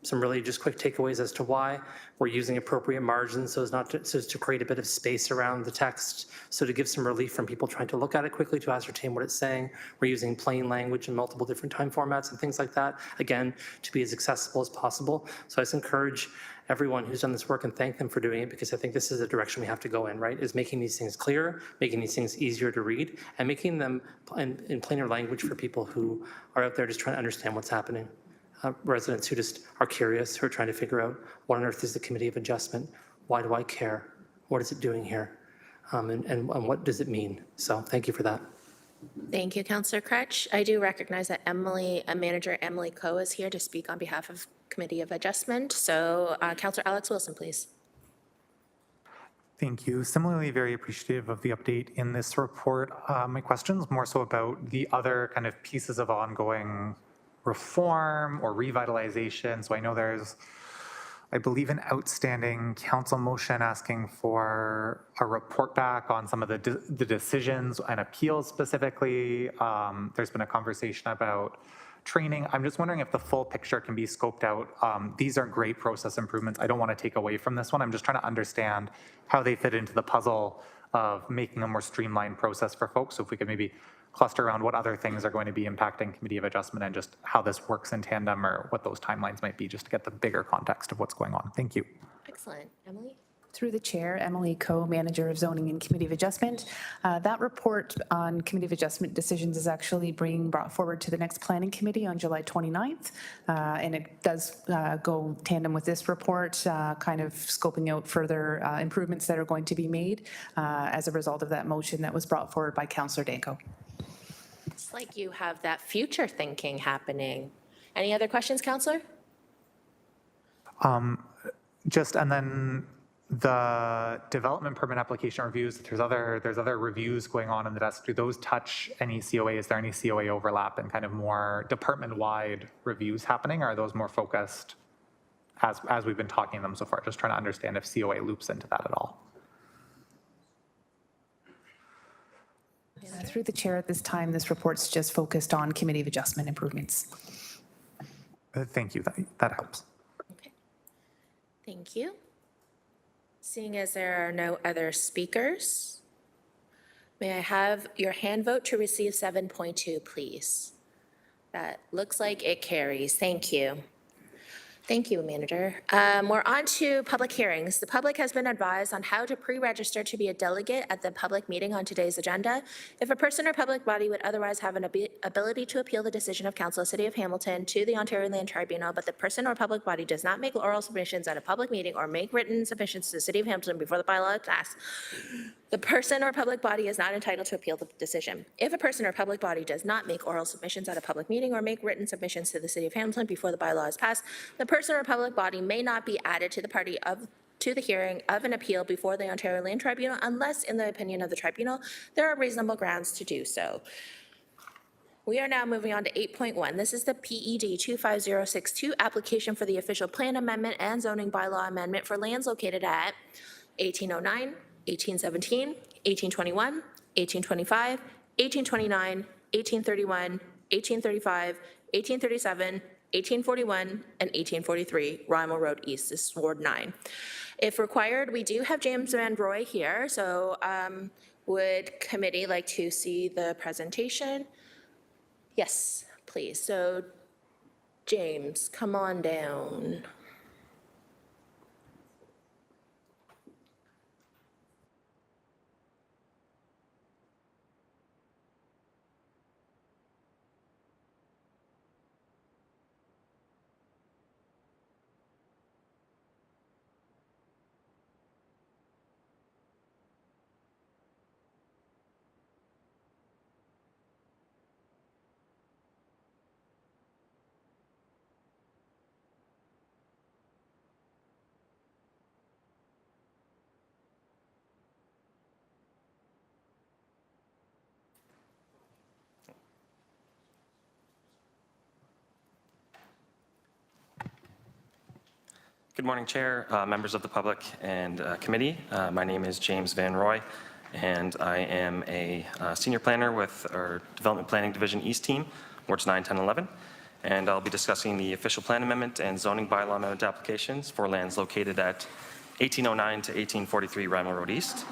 H: Some really just quick takeaways as to why we're using appropriate margins so as to create a bit of space around the text, so to give some relief from people trying to look at it quickly to ascertain what it's saying. We're using plain language in multiple different time formats and things like that, again, to be as accessible as possible. So I just encourage everyone who's done this work and thank them for doing it, because I think this is the direction we have to go in, right? Is making these things clearer, making these things easier to read, and making them in plainer language for people who are out there just trying to understand what's happening. Residents who just are curious, who are trying to figure out what on earth is the Committee of Adjustment? Why do I care? What is it doing here? And what does it mean? So thank you for that.
B: Thank you, Counselor Kretsch. I do recognize that Manager Emily Coe is here to speak on behalf of Committee of Adjustment. So Counselor Alex Wilson, please.
L: Thank you. Similarly, very appreciative of the update in this report. My question is more so about the other kind of pieces of ongoing reform or revitalization. So I know there's, I believe, an outstanding council motion asking for a report back on some of the decisions and appeals specifically. There's been a conversation about training. I'm just wondering if the full picture can be scoped out. These are great process improvements. I don't want to take away from this one. I'm just trying to understand how they fit into the puzzle of making a more streamlined process for folks. So if we could maybe cluster around what other things are going to be impacting Committee of Adjustment and just how this works in tandem, or what those timelines might be, just to get the bigger context of what's going on. Thank you.
B: Excellent. Emily?
M: Through the chair, Emily Coe, Manager of Zoning and Committee of Adjustment. That report on Committee of Adjustment decisions is actually being brought forward to the next Planning Committee on July 29th. And it does go tandem with this report, kind of scoping out further improvements that are going to be made as a result of that motion that was brought forward by Councillor Danko.
B: It's like you have that future thinking happening. Any other questions, Counselor?
L: And then the development permit application reviews, there's other reviews going on in the desk. Do those touch any COA? Is there any COA overlap and kind of more department-wide reviews happening? Or are those more focused as we've been talking them so far? Just trying to understand if COA loops into that at all.
M: Through the chair, at this time, this report's just focused on Committee of Adjustment improvements.
L: Thank you. That helps.
B: Okay. Thank you. Seeing as there are no other speakers, may I have your hand vote to receive 7.2, please? That looks like it carries. Thank you. Thank you, Manager. We're on to public hearings. The public has been advised on how to pre-register to be a delegate at the public meeting on today's agenda. If a person or public body would otherwise have an ability to appeal the decision of Council of City of Hamilton to the Ontario Land Tribunal, but the person or public body does not make oral submissions at a public meeting or make written submissions to the City of Hamilton before the bylaw is passed, the person or public body is not entitled to appeal the decision. If a person or public body does not make oral submissions at a public meeting or make written submissions to the City of Hamilton before the bylaw is passed, the person or public body may not be added to the hearing of an appeal before the Ontario Land Tribunal unless, in the opinion of the tribunal, there are reasonable grounds to do so. We are now moving on to 8.1. This is the PED 25062 application for the official plan amendment and zoning bylaw amendment for lands located at 1809, 1817, 1821, 1825, 1829, 1831, 1835, 1837, 1841, and 1843, Rhymal Road East. This is Ward 9. If required, we do have James Van Roy here, so would committee like to see the presentation? Yes, please. So James, come on down.
N: Good morning, Chair, members of the public, and committee. My name is James Van Roy, and I am a senior planner with our Development Planning Division East team, Wards 9, 10, 11. And I'll be discussing the official plan amendment and zoning bylaw amendment applications for lands located at 1809 to 1843 Rhymal Road East.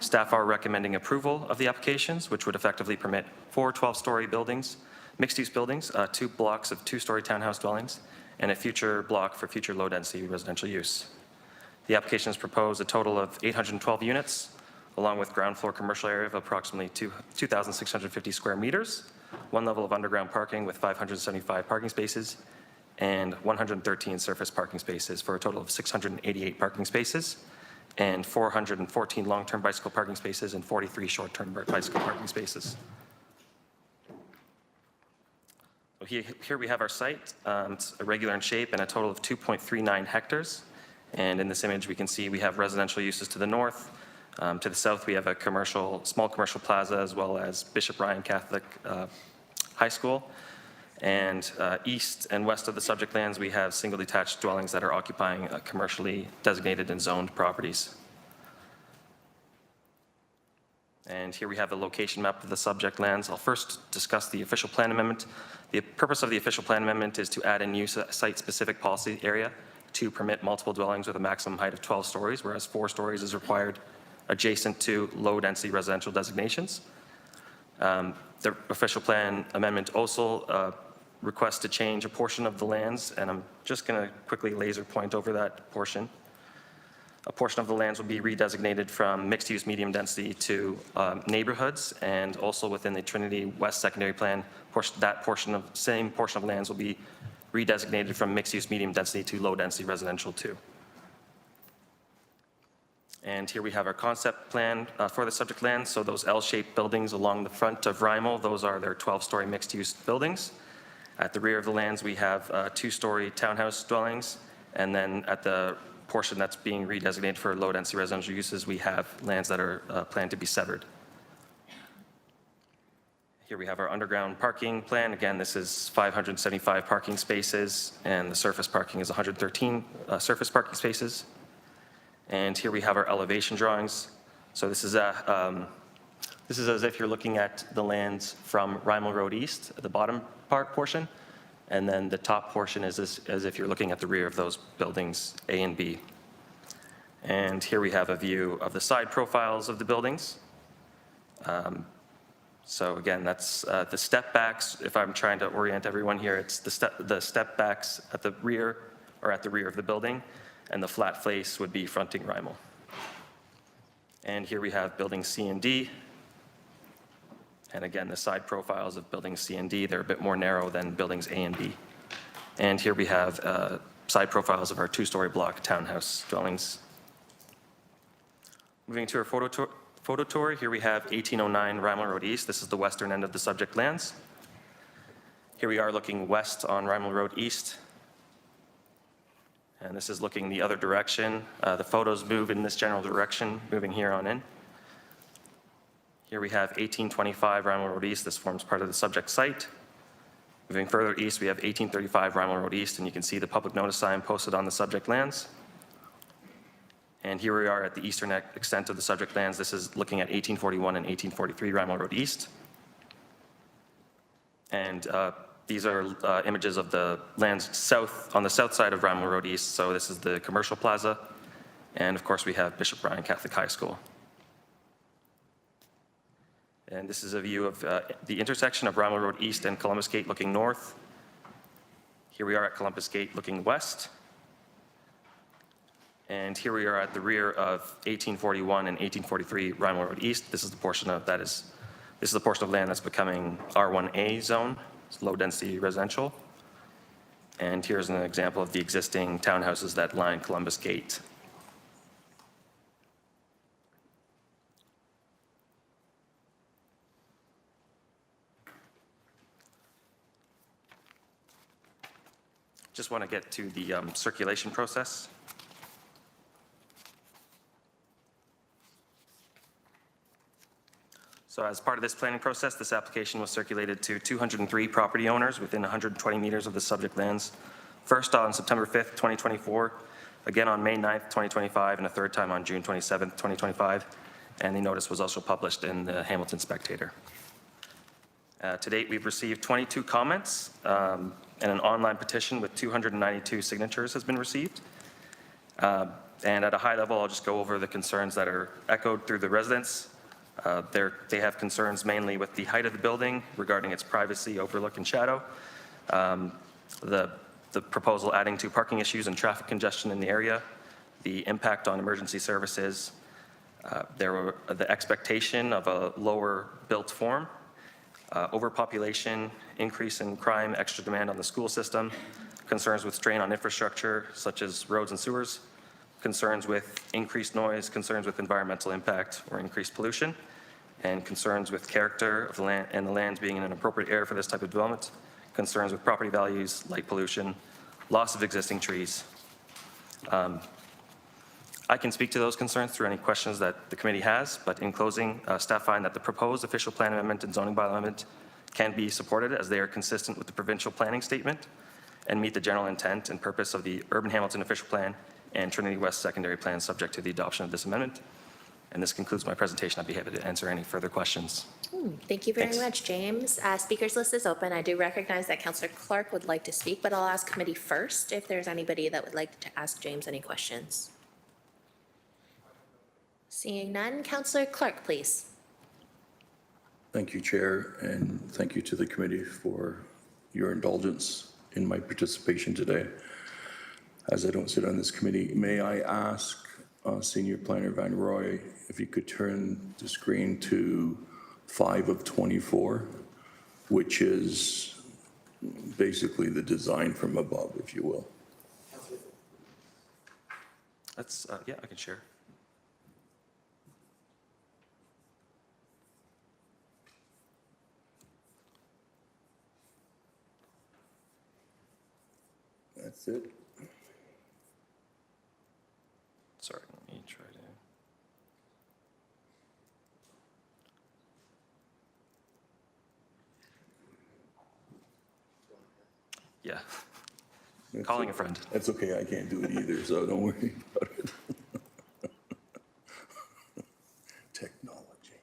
N: Staff are recommending approval of the applications, which would effectively permit 4 12-story buildings, mixed-use buildings, 2 blocks of 2-story townhouse dwellings, and a future block for future low-density residential use. The applications propose a total of 812 units, along with ground floor commercial area of approximately 2,650 square meters, 1 level of underground parking with 575 parking spaces, and 113 surface parking spaces for a total of 688 parking spaces, and 414 long-term bicycle parking spaces and 43 short-term bicycle parking spaces. So here we have our site. It's irregular in shape and a total of 2.39 hectares. And in this image, we can see we have residential uses to the north. To the south, we have a small commercial plaza, as well as Bishop Ryan Catholic High School. And east and west of the subject lands, we have single detached dwellings that are occupying commercially designated and zoned properties. And here we have the location map of the subject lands. I'll first discuss the official plan amendment. The purpose of the official plan amendment is to add a new site-specific policy area to permit multiple dwellings with a maximum height of 12 stories, whereas 4 stories is required adjacent to low-density residential designations. The official plan amendment also requests to change a portion of the lands, and I'm just going to quickly laser point over that portion. A portion of the lands will be redesignated from mixed-use medium density to neighborhoods, and also within the Trinity West Secondary Plan, same portion of lands will be redesignated from mixed-use medium density to low-density residential too. And here we have our concept plan for the subject lands. So those L-shaped buildings along the front of Rhymal, those are their 12-story mixed-use buildings. At the rear of the lands, we have 2-story townhouse dwellings, and then at the portion that's being redesignated for low-density residential uses, we have lands that are planned to be severed. Here we have our underground parking plan. Again, this is 575 parking spaces, and the surface parking is 113 surface parking spaces. And here we have our elevation drawings. So this is as if you're looking at the lands from Rhymal Road East, the bottom portion, and then the top portion is as if you're looking at the rear of those buildings, A and B. And here we have a view of the side profiles of the buildings. So again, that's the step backs. If I'm trying to orient everyone here, it's the step backs at the rear of the building, and the flat face would be fronting Rhymal. And here we have buildings C and D. And again, the side profiles of buildings C and D, they're a bit more narrow than buildings A and B. And here we have side profiles of our 2-story block townhouse dwellings. Moving to our photo tour, here we have 1809 Rhymal Road East. This is the western end of the subject lands. Here we are looking west on Rhymal Road East. And this is looking the other direction. The photos move in this general direction, moving here on in. Here we have 1825 Rhymal Road East. This forms part of the subject site. Moving further east, we have 1835 Rhymal Road East, and you can see the public notice sign posted on the subject lands. And here we are at the eastern extent of the subject lands. This is looking at 1841 and 1843 Rhymal Road East. And these are images of the lands on the south side of Rhymal Road East. So this is the commercial plaza. And of course, we have Bishop Ryan Catholic High School. And this is a view of the intersection of Rhymal Road East and Columbus Gate looking north. Here we are at Columbus Gate looking west. And here we are at the rear of 1841 and 1843 Rhymal Road East. This is the portion of land that's becoming R1A zone, it's low density residential. And here's an example of the existing townhouses that line Columbus Gate. Just want to get to the circulation process. So as part of this planning process, this application was circulated to 203 property owners within 120 meters of the subject lands. First on September 5th, 2024, again on May 9th, 2025, and a third time on June 27th, 2025. And the notice was also published in the Hamilton Spectator. To date, we've received 22 comments, and an online petition with 292 signatures has been received. And at a high level, I'll just go over the concerns that are echoed through the residents. They have concerns mainly with the height of the building regarding its privacy, overlook, and shadow. The proposal adding to parking issues and traffic congestion in the area, the impact on emergency services, the expectation of a lower built form, overpopulation, increase in crime, extra demand on the school system, concerns with strain on infrastructure such as roads and sewers, concerns with increased noise, concerns with environmental impact or increased pollution, and concerns with character of the land and the lands being in an appropriate area for this type of development, concerns with property values, light pollution, loss of existing trees. I can speak to those concerns through any questions that the committee has, but in closing, staff find that the proposed official plan amendment and zoning bylaw amendment can be supported as they are consistent with the provincial planning statement and meet the general intent and purpose of the Urban Hamilton official plan and Trinity West secondary plan subject to the adoption of this amendment. And this concludes my presentation. I'd be happy to answer any further questions.
B: Thank you very
N: Thanks.
B: much, James. Speakers list is open. I do recognize that Councillor Clark would like to speak, but I'll ask committee first if there's anybody that would like to ask James any questions. Seeing none, Councillor Clark, please.
I: Thank you, Chair, and thank you to the committee for your indulgence in my participation today. As I don't sit on this committee, may I ask Senior Planner Van Roy if you could turn the screen to 5 of 24, which is basically the design from above, if you will.
N: That's, yeah, I can share.
I: That's it.
N: Sorry, let me try to. Yeah, calling a friend.
I: That's okay, I can't do it either, so don't worry about it. Technology.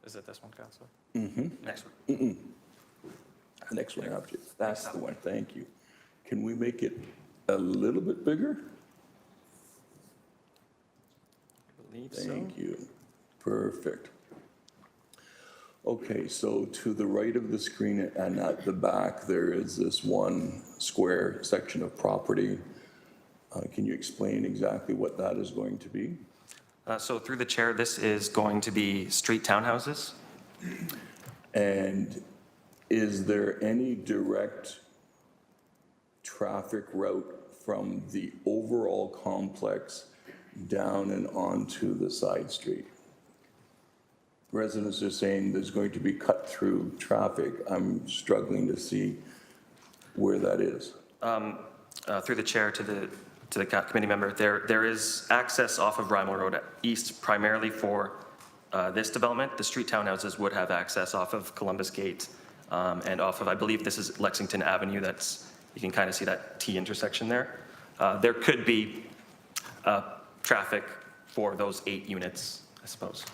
N: Is it this one, Councilor?
I: Mm-hmm.
N: Next one.
I: The next one after, that's the one, thank you. Can we make it a little bit bigger?
N: I believe so.
I: Thank you. Perfect. Okay, so to the right of the screen and at the back, there is this one square section of property. Can you explain exactly what that is going to be?
N: So through the chair, this is going to be street townhouses.
I: And is there any direct traffic route from the overall complex down and onto the side street? Residents are saying there's going to be cut-through traffic. I'm struggling to see where that is.
N: Through the chair to the committee member, there is access off of Rhymal Road east primarily for this development. The street townhouses would have access off of Columbus Gate and off of, I believe this is Lexington Avenue. That's, you can kind of see that T intersection there. There could be traffic for those 8 units, I suppose.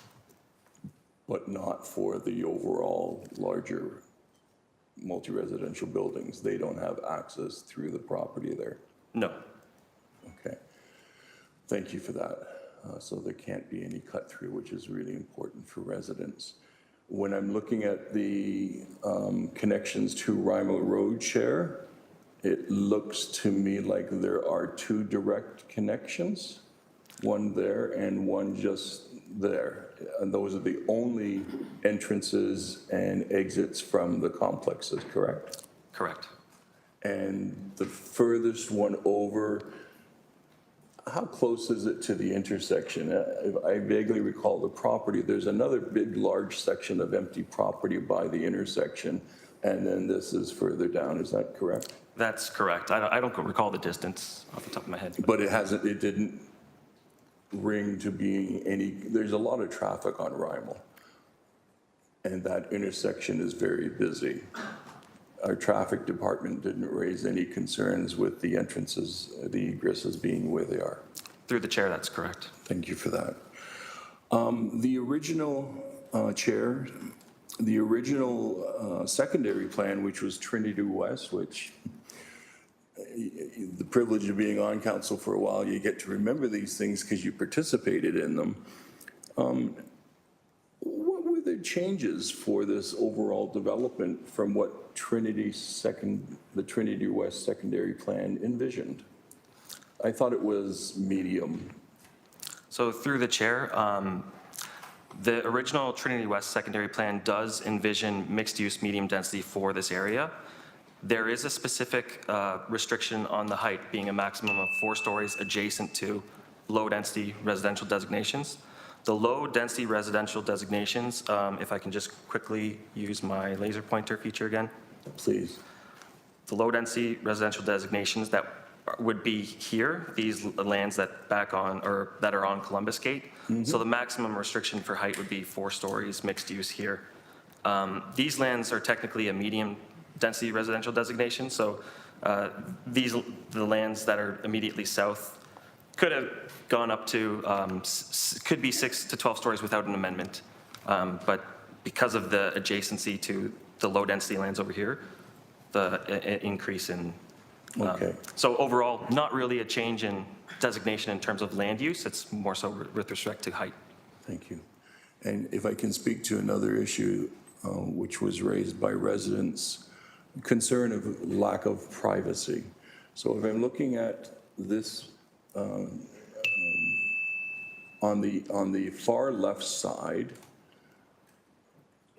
I: But not for the overall larger multi-residential buildings. They don't have access through the property there.
N: No.
I: Okay. Thank you for that. So there can't be any cut through, which is really important for residents. When I'm looking at the connections to Rhymal Road Share, it looks to me like there are 2 direct connections, one there and one just there. And those are the only entrances and exits from the complexes, correct?
N: Correct.
I: And the furthest one over, how close is it to the intersection? If I vaguely recall the property, there's another big, large section of empty property by the intersection, and then this is further down, is that correct?
N: That's correct. I don't recall the distance off the top of my head.
I: But it didn't ring to being any, there's a lot of traffic on Rhymal, and that intersection is very busy. our traffic department didn't raise any concerns with the entrances, the egresses being where they are.
N: Through the chair, that's correct.
I: Thank you for that. The original, Chair, the original secondary plan, which was Trinity West, which the privilege of being on council for a while, you get to remember these things because you participated in them. What were the changes for this overall development from what the Trinity West secondary plan envisioned? I thought it was medium.
N: So through the chair, the original Trinity West secondary plan does envision mixed-use medium density for this area. There is a specific restriction on the height being a maximum of 4 stories adjacent to low-density residential designations. The low-density residential designations, if I can just quickly use my laser pointer feature again.
I: Please.
N: The low-density residential designations that would be here, these lands that back on, or that are on Columbus Gate. So the maximum restriction for height would be 4 stories mixed use here. These lands are technically a medium density residential designation. So the lands that are immediately south could have gone up to, could be 6 to 12 stories without an amendment. But because of the adjacency to the low density lands over here, the increase in
I: Okay.
N: So overall, not really a change in designation in terms of land use. It's more so with respect to height.
I: Thank you. And if I can speak to another issue, which was raised by residents, concern of lack of privacy. So if I'm looking at this on the far left side,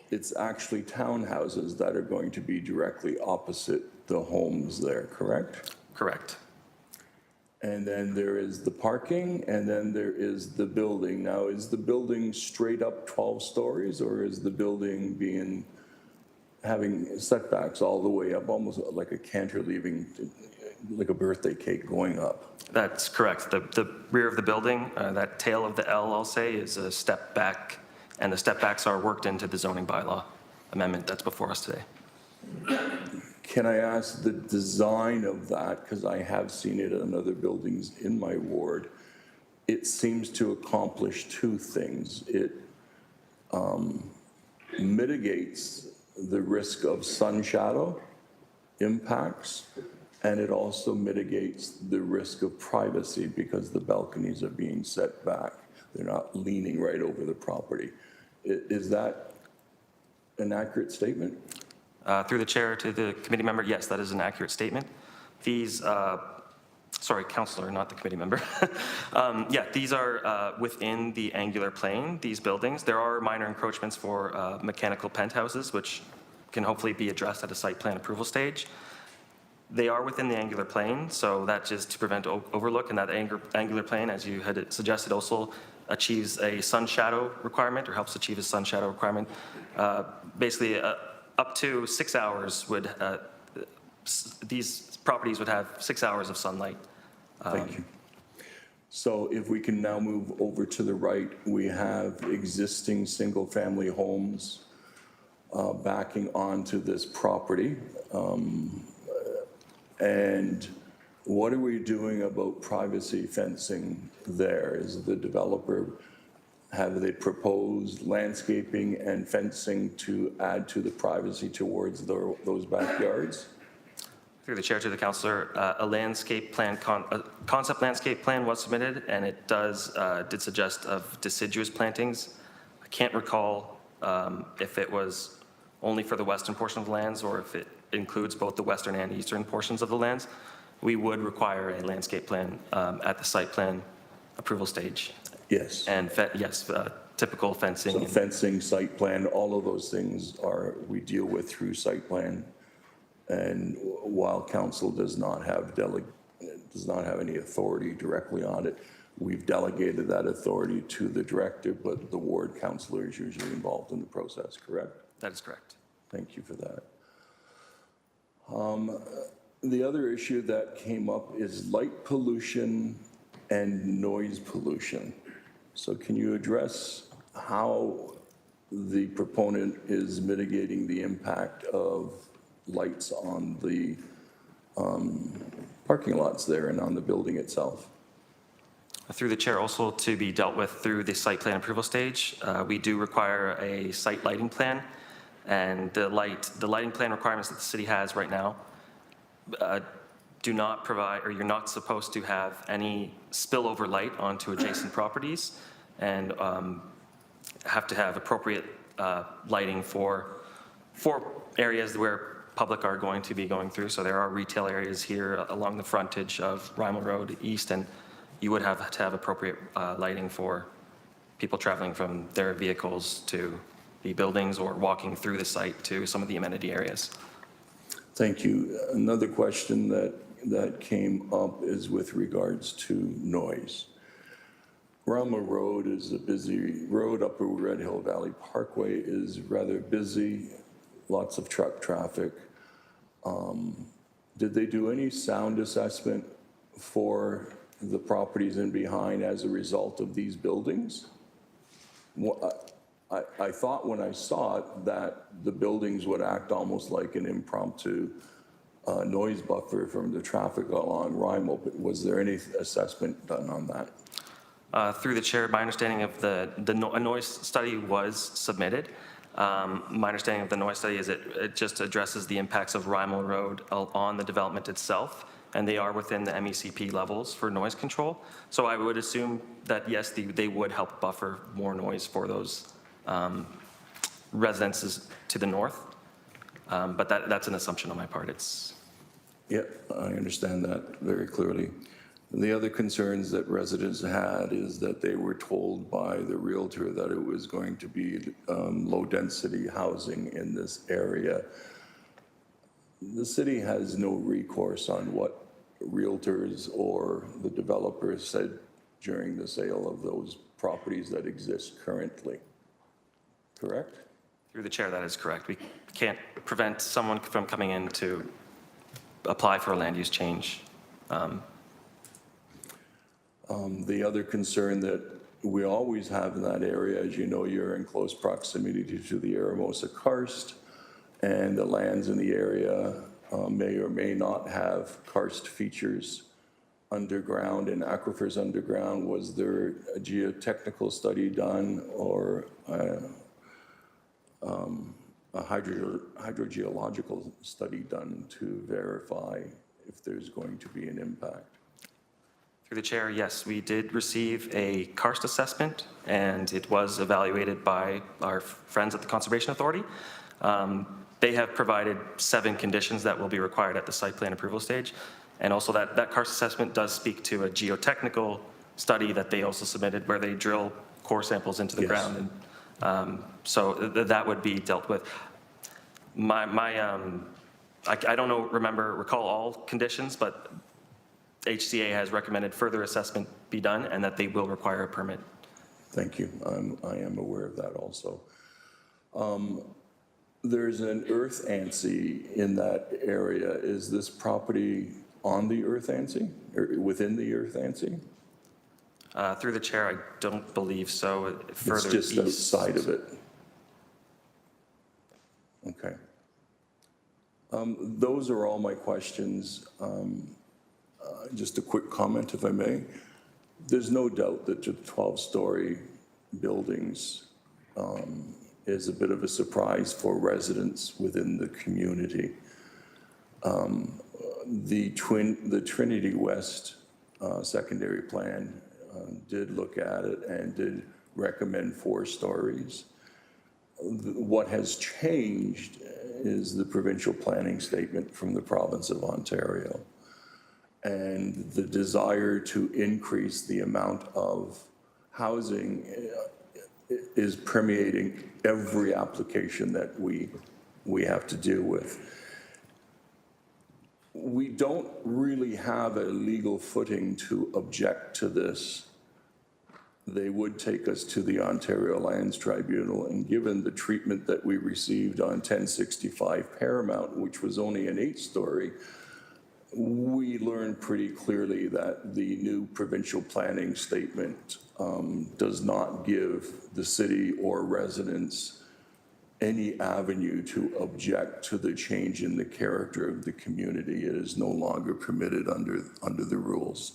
I: it's actually townhouses that are going to be directly opposite the homes there, correct?
N: Correct.
I: And then there is the parking, and then there is the building. Now, is the building straight up 12 stories, or is the building having setbacks all the way up, almost like a cantilever, like a birthday cake going up?
N: That's correct. The rear of the building, that tail of the L, I'll say, is a step back, and the step backs are worked into the zoning bylaw amendment that's before us today.
I: Can I ask the design of that, because I have seen it in other buildings in my ward. It seems to accomplish 2 things. It mitigates the risk of sun shadow impacts, and it also mitigates the risk of privacy because the balconies are being set back. They're not leaning right over the property. Is that an accurate statement?
N: Through the chair to the committee member, yes, that is an accurate statement. These, sorry, councillor, not the committee member. Yeah, these are within the angular plane, these buildings. There are minor encroachments for mechanical penthouses, which can hopefully be addressed at a site plan approval stage. They are within the angular plane, so that's just to prevent overlook, and that angular plane, as you had suggested, also achieves a sun shadow requirement, or helps achieve a sun shadow requirement. Basically, up to 6 hours would, these properties would have 6 hours of sunlight.
I: Thank you. So if we can now move over to the right, we have existing single-family homes backing onto this property. And what are we doing about privacy fencing there? Is the developer, have they proposed landscaping and fencing to add to the privacy towards those backyards?
N: Through the chair to the councillor, a landscape plan, a concept landscape plan was submitted, and it did suggest of deciduous plantings. I can't recall if it was only for the western portion of the lands or if it includes both the western and eastern portions of the lands. We would require a landscape plan at the site plan approval stage.
I: Yes.
N: And yes, typical fencing.
I: So fencing, site plan, all of those things we deal with through site plan. And while council does not have any authority directly on it, we've delegated that authority to the director, but the ward councillor is usually involved in the process, correct?
N: That is correct.
I: Thank you for that. The other issue that came up is light pollution and noise pollution. So can you address how the proponent is mitigating the impact of lights on the parking lots there and on the building itself?
N: Through the chair, also to be dealt with through the site plan approval stage, we do require a site lighting plan, and the lighting plan requirements that the city has right now do not provide, or you're not supposed to have any spillover light onto adjacent properties, and have to have appropriate lighting for areas where public are going to be going through. So there are retail areas here along the frontage of Rhymal Road East, and you would have to have appropriate lighting for people traveling from their vehicles to the buildings or walking through the site to some of the amenity areas.
I: Thank you. Another question that came up is with regards to noise. Rhymal Road is a busy road. Upper Red Hill Valley Parkway is rather busy, lots of truck traffic. Did they do any sound assessment for the properties in behind as a result of these buildings? I thought when I saw it that the buildings would act almost like an impromptu noise buffer from the traffic along Rhymal, but was there any assessment done on that?
N: Through the chair, my understanding of a noise study was submitted. My understanding of the noise study is it just addresses the impacts of Rhymal Road on the development itself, and they are within the MECP levels for noise control. So I would assume that, yes, they would help buffer more noise for those residences to the north. But that's an assumption on my part.
I: Yeah, I understand that very clearly. The other concerns that residents had is that they were told by the realtor that it was going to be low-density housing in this area. The city has no recourse on what realtors or the developers said during the sale of those properties that exist currently, correct?
N: Through the chair, that is correct. We can't prevent someone from coming in to apply for a land use change.
I: The other concern that we always have in that area, as you know, you're in close proximity to the Aramosa Karst, and the lands in the area may or may not have karst features underground and aquifers underground. Was there a geotechnical study done or a hydrogeological study done to verify if there's going to be an impact?
N: Through the chair, yes, we did receive a karst assessment, and it was evaluated by our friends at the Conservation Authority. They have provided 7 conditions that will be required at the site plan approval stage. And also that karst assessment does speak to a geotechnical study that they also submitted where they drill core samples into the ground. And so that would be dealt with. I don't recall all conditions, but HCA has recommended further assessment be done and that they will require a permit.
I: Thank you. I am aware of that also. There's an earth ANSI in that area. Is this property on the earth ANSI or within the earth ANSI?
N: Through the chair, I don't believe so. Further
I: it's just
N: east.
I: Outside of it. Okay. Those are all my questions. Just a quick comment, if I may. There's no doubt that the 12-story buildings is a bit of a surprise for residents within the community. The Trinity West secondary plan did look at it and did recommend 4 stories. What has changed is the provincial planning statement from the province of Ontario, and the desire to increase the amount of housing is permeating every application that we have to deal with. We don't really have a legal footing to object to this. They would take us to the Ontario Lands Tribunal, and given the treatment that we received on 1065 Paramount, which was only an 8-story, we learned pretty clearly that the new provincial planning statement does not give the city or residents any avenue to object to the change in the character of the community. It is no longer permitted under the rules.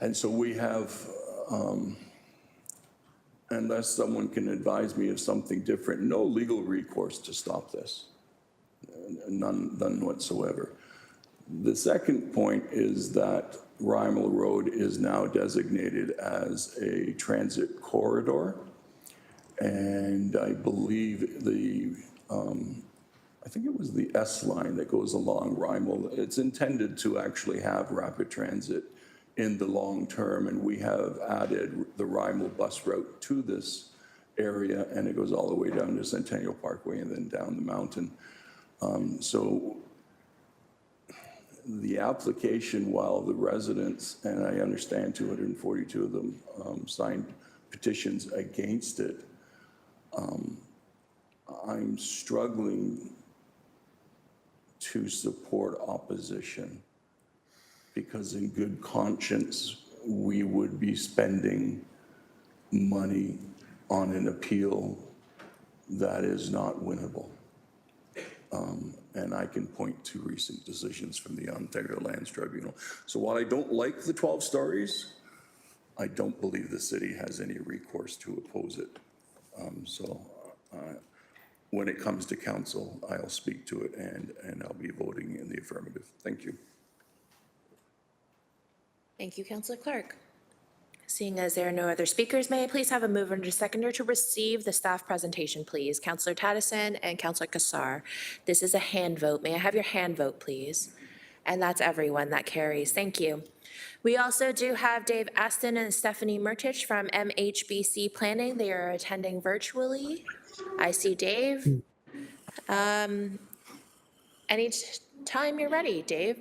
I: And so we have, unless someone can advise me of something different, no legal recourse to stop this. None whatsoever. The second point is that Rhymal Road is now designated as a transit corridor. And I believe I think it was the S line that goes along Rhymal. It's intended to actually have rapid transit in the long term, and we have added the Rhymal bus route to this area, and it goes all the way down to Centennial Parkway and then down the mountain. So the application, while the residents, and I understand 242 of them signed petitions against it, I'm struggling to support opposition because in good conscience, we would be spending money on an appeal that is not winnable. And I can point to recent decisions from the Ontario Lands Tribunal. So while I don't like the 12 stories, I don't believe the city has any recourse to oppose it. When it comes to council, I'll speak to it and I'll be voting in the affirmative. Thank you.
B: Thank you, Councillor Clark. Seeing as there are no other speakers, may I please have a mover and a seconder to receive the staff presentation, please? Councillor Taddison and Councillor Kassar. This is a hand vote. May I have your hand vote, please? And that's everyone. That carries. Thank you. We also do have Dave Aston and Stephanie Murtich from MHBC Planning. They are attending virtually. I see Dave. Anytime you're ready, Dave.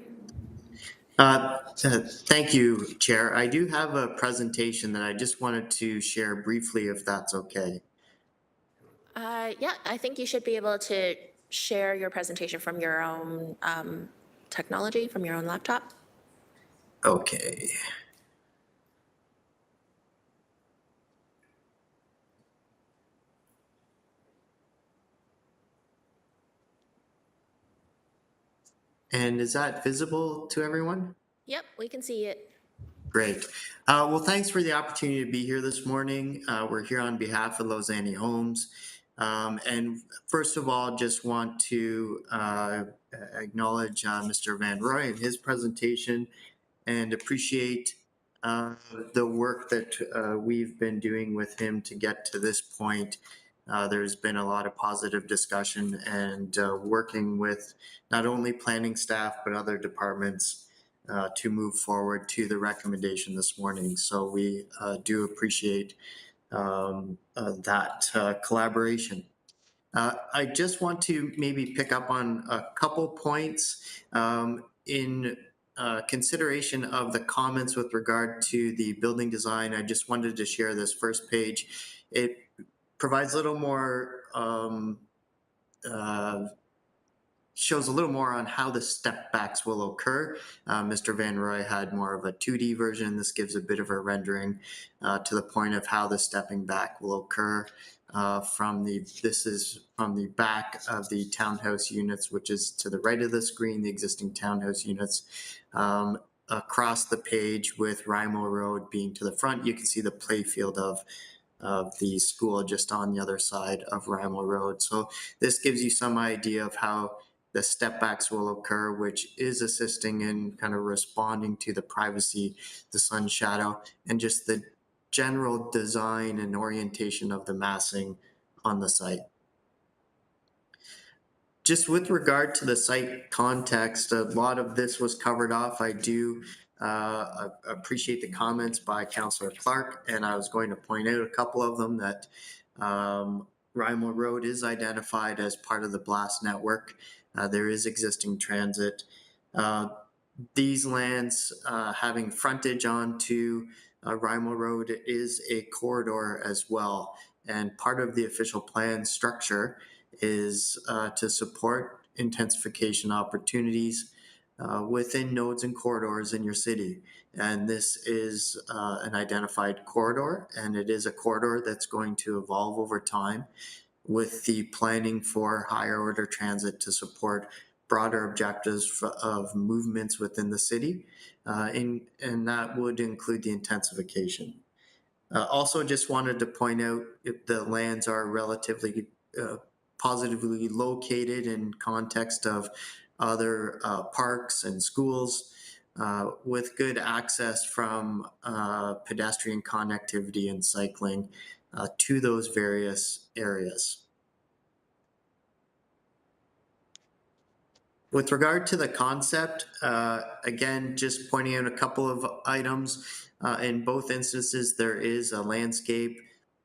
O: Thank you, Chair. I do have a presentation that I just wanted to share briefly, if that's okay.
B: Yeah, I think you should be able to share your presentation from your own technology, from your own laptop.
O: Okay. And is that visible to everyone?
B: Yep, we can see it.
O: Great. Well, thanks for the opportunity to be here this morning. We're here on behalf of Lausanne Homes. And first of all, just want to acknowledge Mr. Van Roy and his presentation and appreciate the work that we've been doing with him to get to this point. There's been a lot of positive discussion and working with not only planning staff, but other departments to move forward to the recommendation this morning. So we do appreciate that collaboration. I just want to maybe pick up on a couple points in consideration of the comments with regard to the building design. I just wanted to share this first page. It provides a little more, shows a little more on how the step backs will occur. Mr. Van Roy had more of a 2D version. This gives a bit of a rendering to the point of how the stepping back will occur. This is from the back of the townhouse units, which is to the right of the screen, the existing townhouse units. Across the page with Rhymal Road being to the front, you can see the playfield of the school just on the other side of Rhymal Road. So this gives you some idea of how the step backs will occur, which is assisting in kind of responding to the privacy, the sun shadow, and just the general design and orientation of the massing on the site. Just with regard to the site context, a lot of this was covered off. I do appreciate the comments by Councillor Clark, and I was going to point out a couple of them that Rhymal Road is identified as part of the blast network. There is existing transit. These lands having frontage onto Rhymal Road is a corridor as well. And part of the official plan structure is to support intensification opportunities within nodes and corridors in your city. And this is an identified corridor, and it is a corridor that's going to evolve over time. with the planning for higher order transit to support broader objectives of movements within the city, and that would include the intensification. Also, just wanted to point out if the lands are relatively positively located in context of other parks and schools, with good access from pedestrian connectivity and cycling to those various areas. With regard to the concept, again, just pointing out a couple of items. In both instances, there is a landscape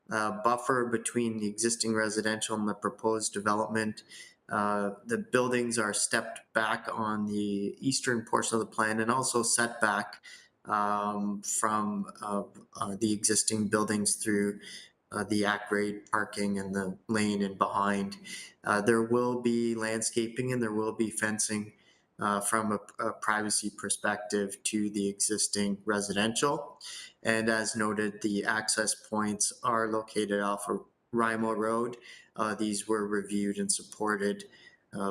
O: buffer between the existing residential and the proposed development. The buildings are stepped back on the eastern portion of the plan and also set back from the existing buildings through the at-grade parking and the lane and behind. There will be landscaping and there will be fencing from a privacy perspective to the existing residential. And as noted, the access points are located off of Rhymal Road. These were reviewed and supported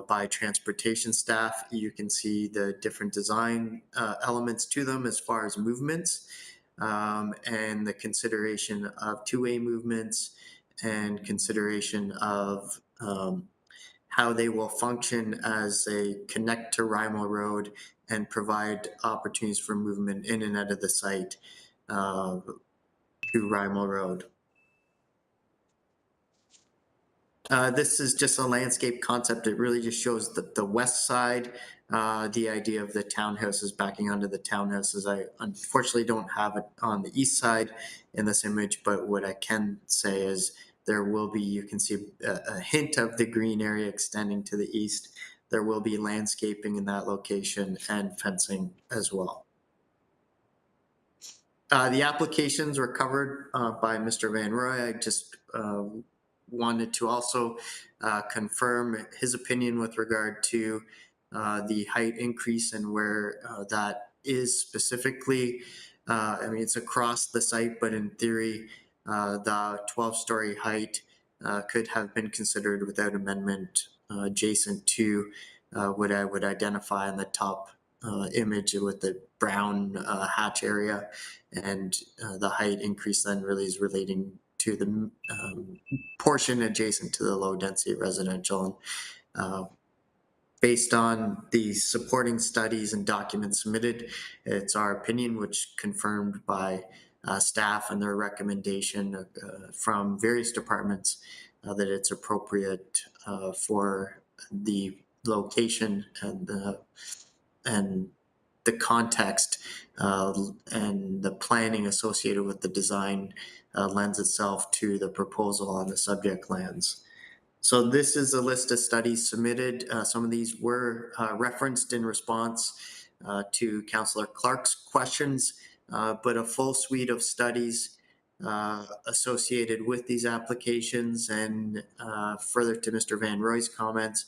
O: by transportation staff. You can see the different design elements to them as far as movements. And the consideration of two-way movements and consideration of how they will function as they connect to Rhymal Road and provide opportunities for movement in and out of the site to Rhymal Road. This is just a landscape concept. It really just shows the west side, the idea of the townhouses backing onto the townhouses. I unfortunately don't have it on the east side in this image, but what I can say is there will be, you can see a hint of the green area extending to the east. There will be landscaping in that location and fencing as well. The applications were covered by Mr. Van Roy. I just wanted to also confirm his opinion with regard to the height increase and where that is specifically. I mean, it's across the site, but in theory, the 12-story height could have been considered without amendment adjacent to what I would identify in the top image with the brown hatch area, and the height increase then really is relating to the portion adjacent to the low density residential. And based on the supporting studies and documents submitted, it's our opinion, which confirmed by staff and their recommendation from various departments, that it's appropriate for the location and the context and the planning associated with the design lends itself to the proposal on the subject lands. So this is a list of studies submitted. Some of these were referenced in response to Councillor Clark's questions, but a full suite of studies associated with these applications, and further to Mr. Van Roy's comments,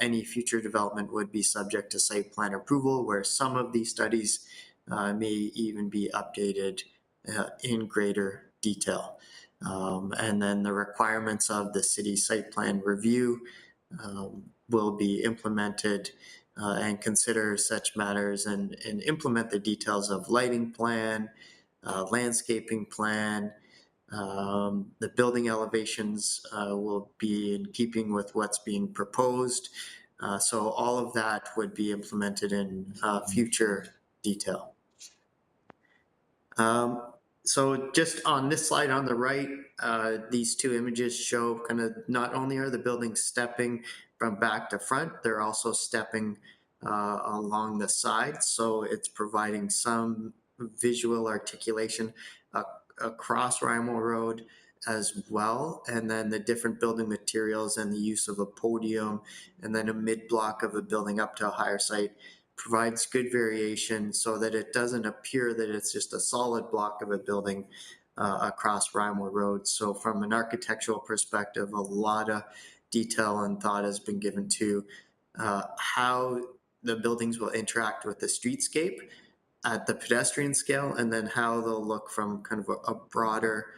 O: any future development would be subject to site plan approval, where some of these studies may even be updated in greater detail. And then the requirements of the city site plan review will be implemented and consider such matters and implement the details of lighting plan, landscaping plan. The building elevations will be in keeping with what's being proposed. So all of that would be implemented in future detail. So just on this slide on the right, these two images show kind of not only are the buildings stepping from back to front, they're also stepping along the sides. So it's providing some visual articulation across Rhymal Road as well. And then the different building materials and the use of a podium and then a mid-block of a building up to a higher site provides good variation so that it doesn't appear that it's just a solid block of a building across Rhymal Road. So from an architectural perspective, a lot of detail and thought has been given to how the buildings will interact with the streetscape at the pedestrian scale, and then how they'll look from kind of a broader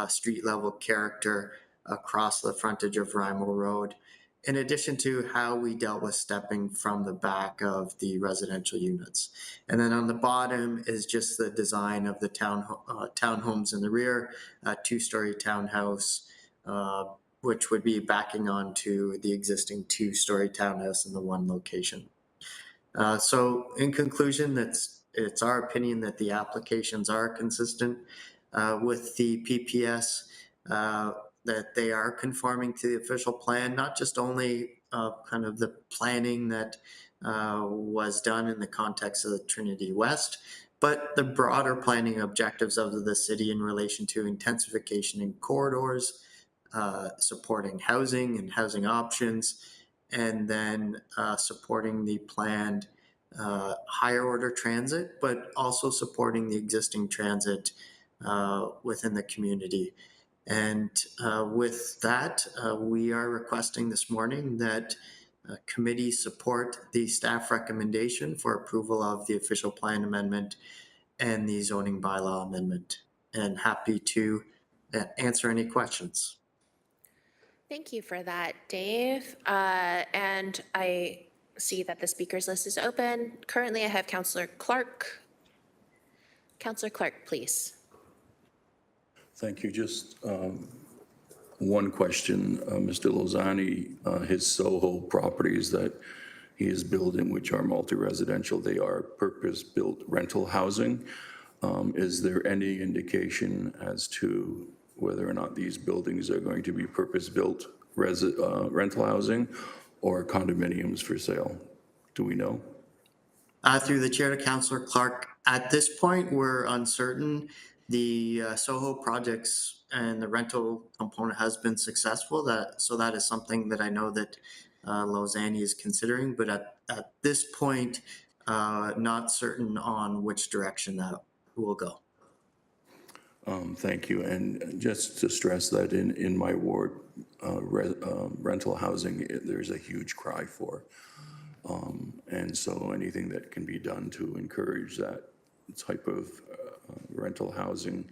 O: street level character across the frontage of Rhymal Road, in addition to how we dealt with stepping from the back of the residential units. And then on the bottom is just the design of the townhomes in the rear, a two-story townhouse, which would be backing onto the existing two-story townhouse in the one location. So in conclusion, it's our opinion that the applications are consistent with the PPS, that they are conforming to the official plan, not just only kind of the planning that was done in the context of the Trinity West, but the broader planning objectives of the city in relation to intensification in corridors, supporting housing and housing options, and then supporting the planned higher order transit, but also supporting the existing transit within the community. And with that, we are requesting this morning that committee support the staff recommendation for approval of the official plan amendment and the zoning bylaw amendment. And happy to answer any questions.
B: Thank you for that, Dave. And I see that the speakers list is open. Currently, I have Councillor Clark. Councillor Clark, please.
I: Thank you. Just one question. Mr. Lozani, his Soho properties that he is building, which are multi-residential, they are purpose-built rental housing. Is there any indication as to whether or not these buildings are going to be purpose-built rental housing or condominiums for sale? Do we know?
O: Through the chair to Councillor Clark, at this point, we're uncertain. The Soho projects and the rental component has been successful. So that is something that I know that Lozani is considering, but at this point, not certain on which direction that will go.
I: Thank you. And just to stress that in my ward, rental housing, there's a huge cry for. And so anything that can be done to encourage that type of rental housing.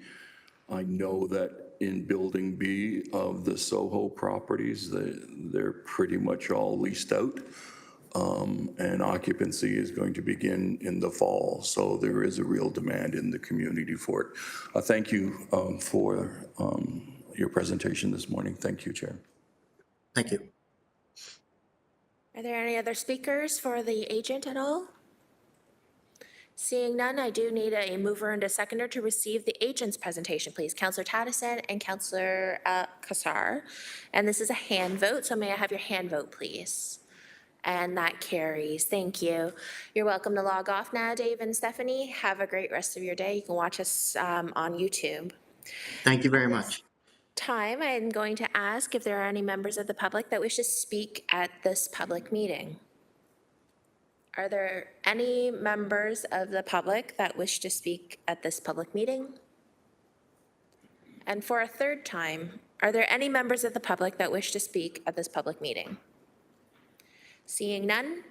I: I know that in Building B of the Soho properties, they're pretty much all leased out. And occupancy is going to begin in the fall. So there is a real demand in the community for it. Thank you for your presentation this morning. Thank you, Chair.
O: Thank you.
B: Are there any other speakers for the agent at all? Seeing none, I do need a mover and a seconder to receive the agent's presentation, please. Councillor Taddison and Councillor Kassar. And this is a hand vote, so may I have your hand vote, please? And that carries. Thank you. You're welcome to log off now, Dave and Stephanie. Have a great rest of your day. You can watch us on YouTube.
O: Thank you very much.
B: Time, I'm going to ask if there are any members of the public that wish to speak at this public meeting. Are there any members of the public that wish to speak at this public meeting? And for a third time, are there any members of the public that wish to speak at this public meeting? Seeing none,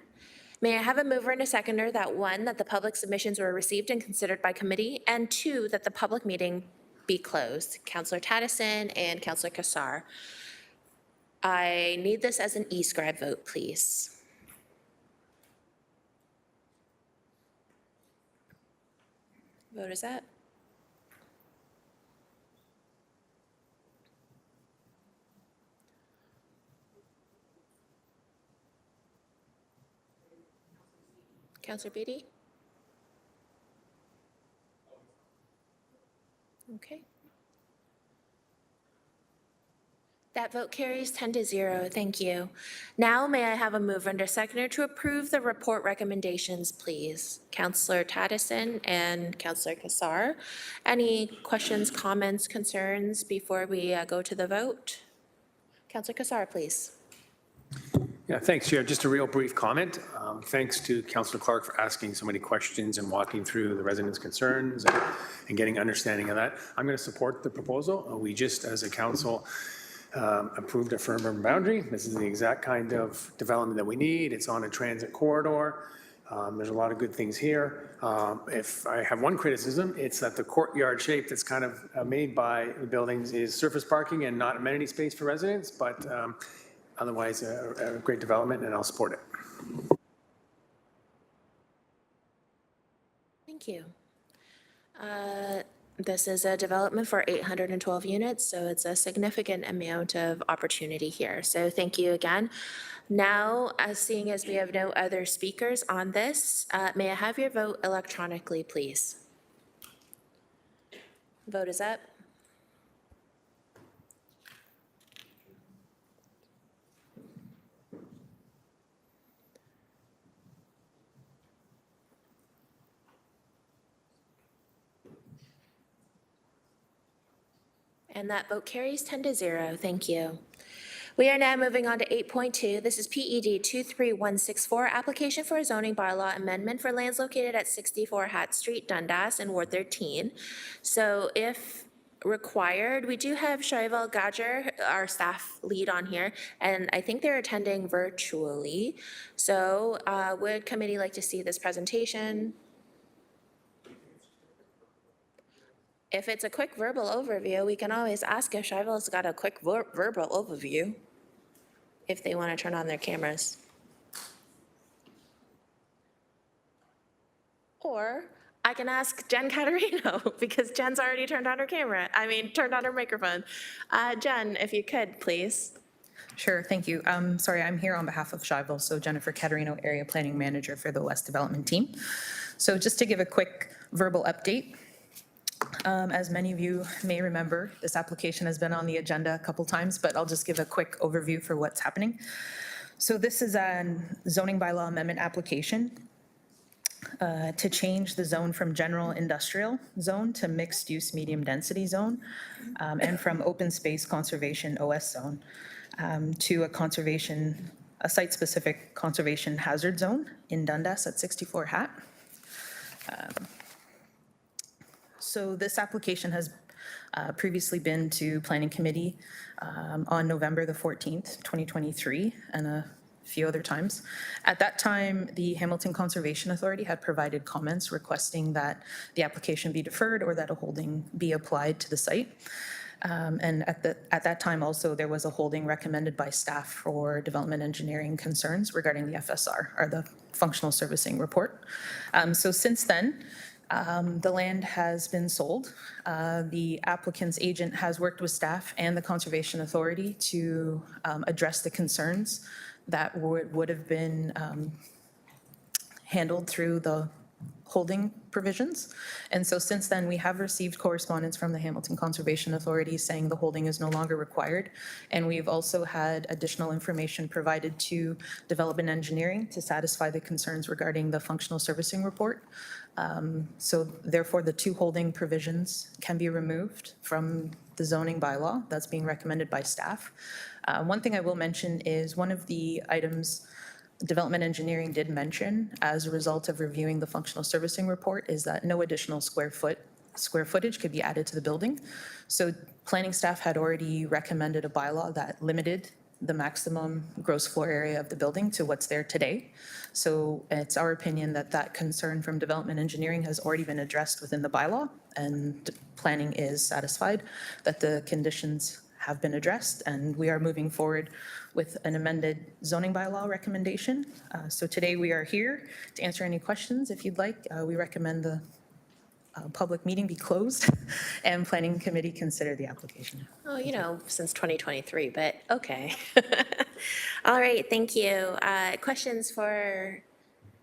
B: may I have a mover and a seconder that one, that the public submissions were received and considered by committee, and two, that the public meeting be closed. Councillor Taddison and Councillor Kassar. I need this as an e-scribe vote, please. Vote is up. Councillor Beatty? Okay. That vote carries 10-0. Thank you. Now may I have a mover and a seconder to approve the report recommendations, please? Councillor Taddison and Councillor Kassar. Any questions, comments, concerns before we go to the vote? Councillor Kassar, please.
P: Yeah, thanks, Chair. Just a real brief comment. Thanks to Councillor Clark for asking so many questions and walking through the residents' concerns and getting understanding of that. I'm going to support the proposal. We just, as a council, approved a firm urban boundary. This is the exact kind of development that we need. It's on a transit corridor. There's a lot of good things here. If I have one criticism, it's that the courtyard shape that's kind of made by the buildings is surface parking and not amenity space for residents, but otherwise a great development, and I'll support it.
B: Thank you. This is a development for 812 units, so it's a significant amount of opportunity here. So thank you again. Now, seeing as we have no other speakers on this, may I have your vote electronically, please? Vote is up. And that vote carries 10-0. Thank you. We are now moving on to 8.2. This is PED 23164, application for a zoning bylaw amendment for lands located at 64 Hat Street, Dundas, in Ward 13. So if required, we do have Shrival Gadger, our staff lead, on here, and I think they're attending virtually. So would committee like to see this presentation? If it's a quick verbal overview, we can always ask if Shrival's got a quick verbal overview, if they want to turn on their cameras. Or I can ask Jen Caterino, because Jen's already turned on her camera. Turned on her microphone. Jen, if you could, please.
Q: Sure, thank you. Sorry, I'm here on behalf of Shrival, so Jennifer Caterino, Area Planning Manager for the West Development Team. So just to give a quick verbal update, as many of you may remember, this application has been on the agenda a couple times, but I'll just give a quick overview for what's happening. So this is a zoning bylaw amendment application to change the zone from general industrial zone to mixed use medium density zone, and from open space conservation OS zone to a site specific conservation hazard zone in Dundas at 64 Hat. So this application has previously been to Planning Committee on November the 14th, 2023, and a few other times. At that time, the Hamilton Conservation Authority had provided comments requesting that the application be deferred or that a holding be applied to the site. And at that time also, there was a holding recommended by staff for development engineering concerns regarding the FSR, or the Functional Servicing Report. So since then, the land has been sold. The applicant's agent has worked with staff and the Conservation Authority to address the concerns that would have been handled through the holding provisions. And so since then, we have received correspondence from the Hamilton Conservation Authority saying the holding is no longer required. And we've also had additional information provided to development engineering to satisfy the concerns regarding the functional servicing report. So therefore, the two holding provisions can be removed from the zoning bylaw that's being recommended by staff. One thing I will mention is one of the items development engineering did mention as a result of reviewing the functional servicing report is that no additional square footage could be added to the building. So planning staff had already recommended a bylaw that limited the maximum gross floor area of the building to what's there today. So it's our opinion that that concern from development engineering has already been addressed within the bylaw, and planning is satisfied that the conditions have been addressed, and we are moving forward with an amended zoning bylaw recommendation. So today we are here to answer any questions if you'd like. We recommend the public meeting be closed and planning committee consider the application.
B: Oh, since 2023, but okay. All right, thank you. Questions for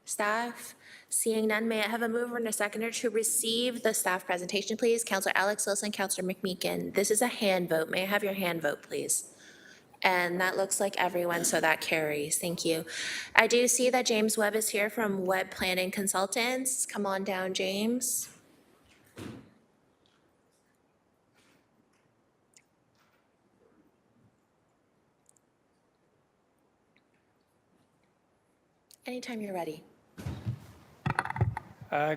B: staff? Seeing none, may I have a mover and a seconder to receive the staff presentation, please? Councillor Alex Wilson, Councillor McMeekin. This is a hand vote. May I have your hand vote, please? And that looks like everyone, so that carries. Thank you. I do see that James Webb is here from Webb Planning Consultants. Come on down, James. Anytime you're ready.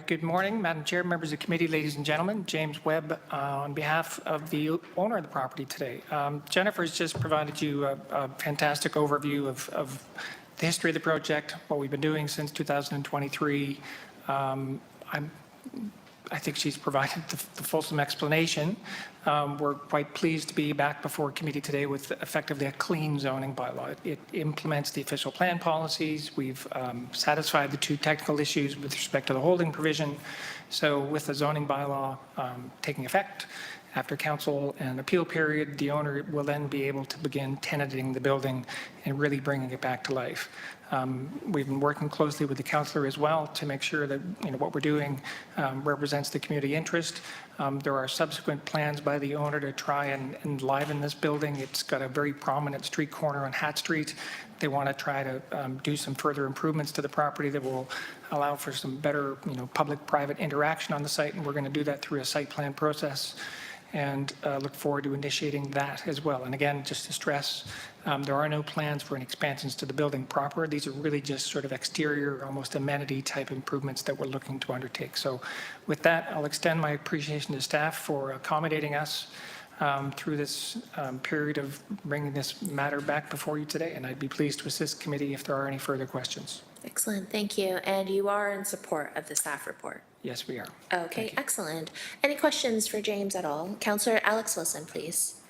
R: Good morning, Madam Chair, members of the committee, ladies and gentlemen. James Webb on behalf of the owner of the property today. Jennifer's just provided you a fantastic overview of the history of the project, what we've been doing since 2023. I think she's provided the fulsome explanation. We're quite pleased to be back before committee today with effectively a clean zoning bylaw. It implements the official plan policies. We've satisfied the 2 technical issues with respect to the holding provision. So with the zoning bylaw taking effect, after council and appeal period, the owner will then be able to begin tenanting the building and really bringing it back to life. We've been working closely with the councillor as well to make sure that what we're doing represents the community interest. There are subsequent plans by the owner to try and enliven this building. It's got a very prominent street corner on Hat Street. They want to try to do some further improvements to the property that will allow for some better public-private interaction on the site, and we're going to do that through a site plan process, and look forward to initiating that as well. And again, just to stress, there are no plans for any expansions to the building proper. These are really just sort of exterior, almost amenity type improvements that we're looking to undertake. So with that, I'll extend my appreciation to staff for accommodating us through this period of bringing this matter back before you today. And I'd be pleased to assist committee if there are any further questions.
B: Excellent, thank you. And you are in support of the staff report?
R: Yes, we are.
B: Okay, excellent. Any questions for James at all? Councillor Alex Wilson, please.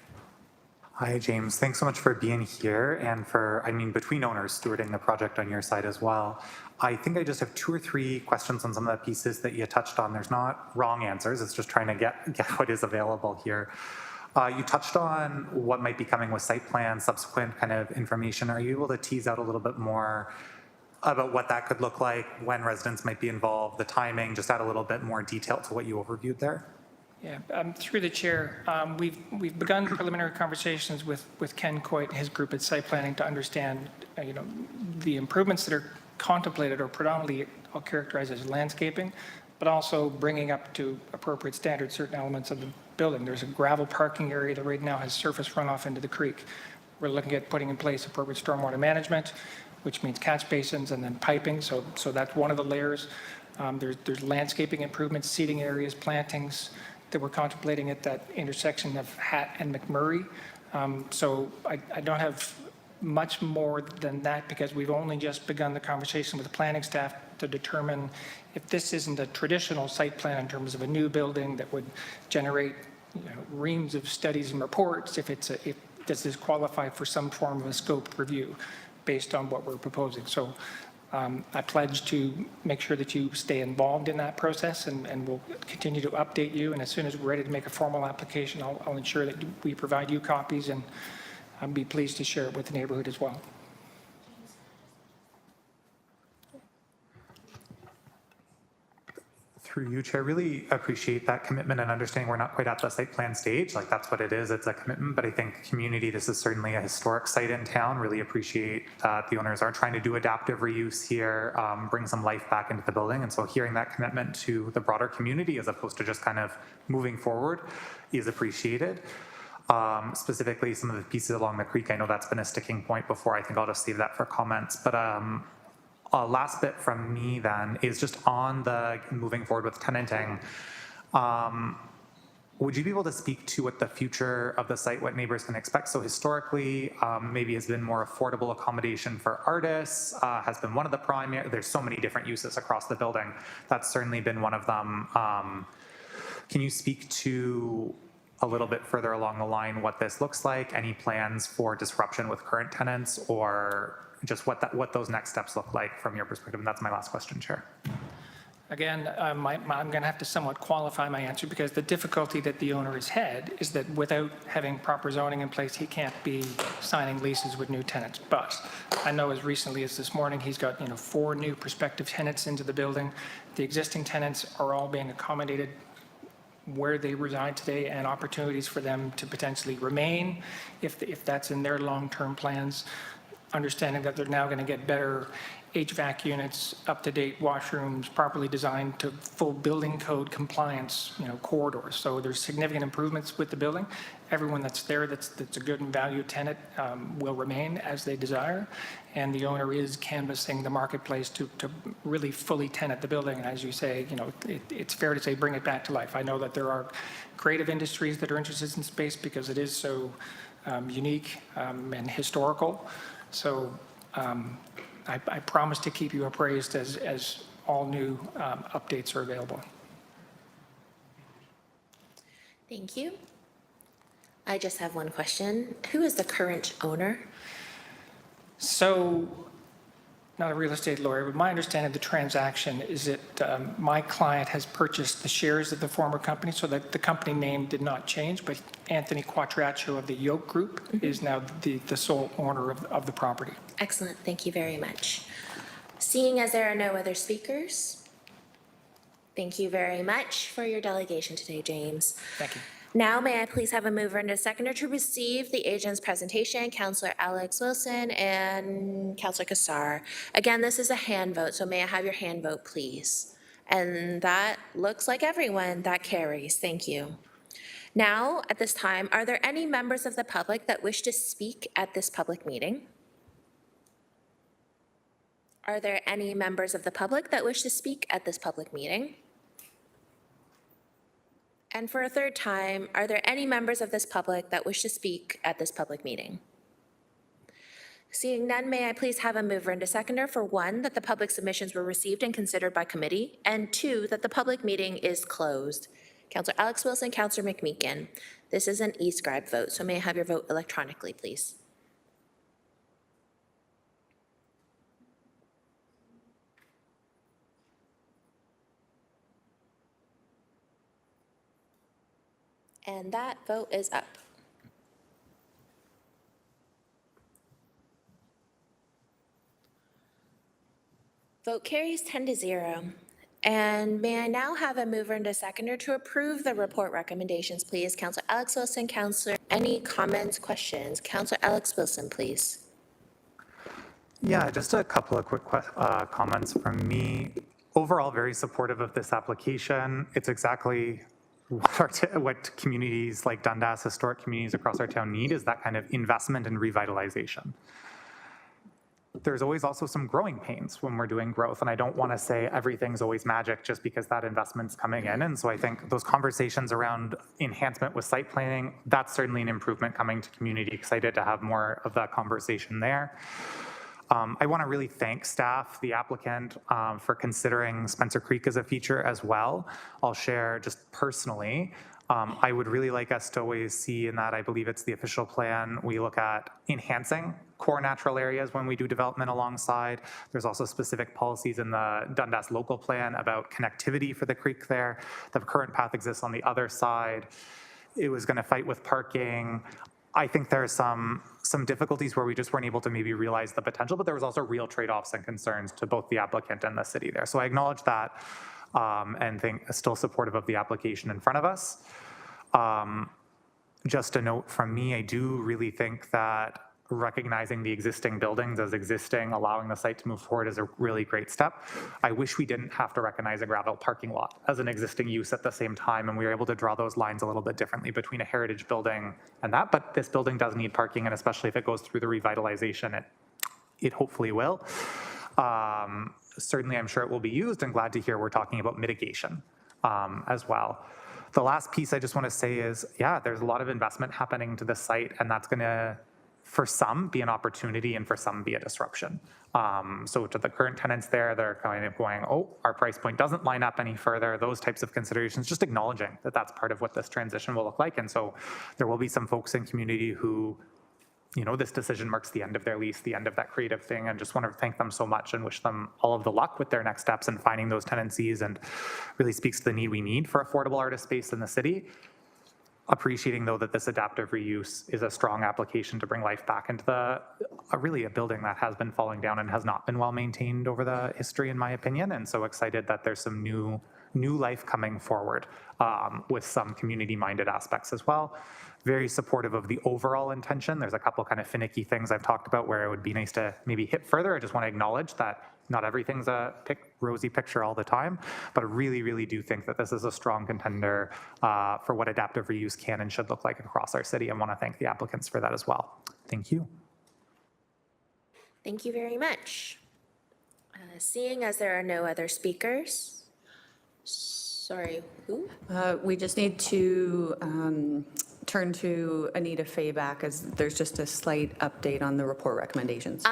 L: Hi, James. Thanks so much for being here and for, between owners, stewarding the project on your side as well. I think I just have 2 or 3 questions on some of the pieces that you touched on. There's not wrong answers. It's just trying to get what is available here. You touched on what might be coming with site plan, subsequent kind of information. Are you able to tease out a little bit more about what that could look like, when residents might be involved, the timing, just add a little bit more detail to what you overviewed there?
R: Yeah, through the chair, we've begun preliminary conversations with Ken Coit and his group at site planning to understand, the improvements that are contemplated are predominantly, I'll characterize as landscaping, but also bringing up to appropriate standards certain elements of the building. There's a gravel parking area that right now has surface runoff into the creek. We're looking at putting in place appropriate stormwater management, which means catch basins and then piping. So that's one of the layers. There's landscaping improvements, seating areas, plantings that we're contemplating at that intersection of Hat and McMurray. So I don't have much more than that because we've only just begun the conversation with the planning staff to determine if this isn't a traditional site plan in terms of a new building that would generate reams of studies and reports, if does this qualify for some form of a scoped review based on what we're proposing. So I pledge to make sure that you stay involved in that process, and we'll continue to update you. And as soon as we're ready to make a formal application, I'll ensure that we provide you copies, and I'll be pleased to share it with the neighborhood as well.
L: Through you, Chair, really appreciate that commitment and understanding we're not quite at the site plan stage. Like, that's what it is. It's a commitment, but I think community, this is certainly a historic site in town. Really appreciate that the owners are trying to do adaptive reuse here, bring some life back into the building. And so hearing that commitment to the broader community as opposed to just kind of moving forward is appreciated. Specifically, some of the pieces along the creek, I know that's been a sticking point before. I think I'll just save that for comments. But last bit from me then is just on the moving forward with tenanting. Would you be able to speak to what the future of the site, what neighbors can expect? So historically, maybe has been more affordable accommodation for artists, has been one of the primary, there's so many different uses across the building. That's certainly been one of them. Can you speak to a little bit further along the line what this looks like? Any plans for disruption with current tenants, or just what those next steps look like from your perspective? And that's my last question, Chair.
R: Again, I'm going to have to somewhat qualify my answer because the difficulty that the owner has had is that without having proper zoning in place, he can't be signing leases with new tenants. But I know as recently as this morning, he's got 4 new prospective tenants into the building. The existing tenants are all being accommodated where they reside today, and opportunities for them to potentially remain if that's in their long-term plans. Understanding that they're now going to get better HVAC units, up-to-date washrooms, properly designed to full building code compliance, corridors. So there's significant improvements with the building. Everyone that's there that's a good and valued tenant will remain as they desire. And the owner is canvassing the marketplace to really fully tenant the building. And as you say, it's fair to say bring it back to life. I know that there are creative industries that are interested in space because it is so unique and historical. So I promise to keep you appraised as all new updates are available.
B: Thank you. I just have one question. Who is the current owner?
R: So, not a real estate lawyer, but my understanding of the transaction is that my client has purchased the shares of the former company, so that the company name did not change, but Anthony Quattraccio of the York Group is now the sole owner of the property.
B: Excellent, thank you very much. Seeing as there are no other speakers, thank you very much for your delegation today, James.
R: Thank you.
B: Now, may I please have a mover and a seconder to receive the agent's presentation, Councillor Alex Wilson and Councillor Kassar. Again, this is a hand vote, so may I have your hand vote, please? And that looks like everyone. That carries. Thank you. Now, at this time, are there any members of the public that wish to speak at this public meeting? Are there any members of the public that wish to speak at this public meeting? And for a third time, are there any members of this public that wish to speak at this public meeting? Seeing none, may I please have a mover and a seconder for one, that the public submissions were received and considered by committee, and two, that the public meeting is closed. Councillor Alex Wilson, Councillor McMeekin. This is an e-scribe vote, so may I have your vote electronically, please? And that vote is up. Vote carries 10-0. And may I now have a mover and a seconder to approve the report recommendations, please? Councillor Alex Wilson, Councillor, any comments, questions? Councillor Alex Wilson, please.
L: Yeah, just a couple of quick comments from me. Overall, very supportive of this application. It's exactly what communities like Dundas, historic communities across our town need, is that kind of investment and revitalization. There's always also some growing pains when we're doing growth, and I don't want to say everything's always magic just because that investment's coming in. And so I think those conversations around enhancement with site planning, that's certainly an improvement coming to community. Excited to have more of that conversation there. I want to really thank staff, the applicant, for considering Spencer Creek as a feature as well. I'll share just personally, I would really like us to always see in that, I believe it's the official plan, we look at enhancing core natural areas when we do development alongside. There's also specific policies in the Dundas local plan about connectivity for the creek there. The current path exists on the other side. It was going to fight with parking. I think there's some difficulties where we just weren't able to maybe realize the potential, but there was also real trade-offs and concerns to both the applicant and the city there. So I acknowledge that and think still supportive of the application in front of us. Just a note from me, I do really think that recognizing the existing buildings as existing, allowing the site to move forward is a really great step. I wish we didn't have to recognize a gravel parking lot as an existing use at the same time, and we were able to draw those lines a little bit differently between a heritage building and that, but this building does need parking, and especially if it goes through the revitalization, it hopefully will. Certainly, I'm sure it will be used, and glad to hear we're talking about mitigation as well. The last piece I just want to say is, yeah, there's a lot of investment happening to this site, and that's going to, for some, be an opportunity, and for some, be a disruption. So to the current tenants there, they're kind of going, oh, our price point doesn't line up any further, those types of considerations, just acknowledging that that's part of what this transition will look like. And so there will be some folks in community who, you know, this decision marks the end of their lease, the end of that creative thing, and just want to thank them so much and wish them all of the luck with their next steps in finding those tenancies, and really speaks to the need we need for affordable artist space in the city. Appreciating, though, that this adaptive reuse is a strong application to bring life back into really a building that has been falling down and has not been well maintained over the history, in my opinion. And so excited that there's some new life coming forward with some community-minded aspects as well. Very supportive of the overall intention. There's a couple kind of finicky things I've talked about where it would be nice to maybe hit further. I just want to acknowledge that not everything's a rosy picture all the time, but I really, really do think that this is a strong contender for what adaptive reuse can and should look like across our city, and want to thank the applicants for that as well. Thank you.
B: Thank you very much. Seeing as there are no other speakers, sorry, who?
C: We just need to turn to Anita Fayback as there's just a slight update on the report recommendations.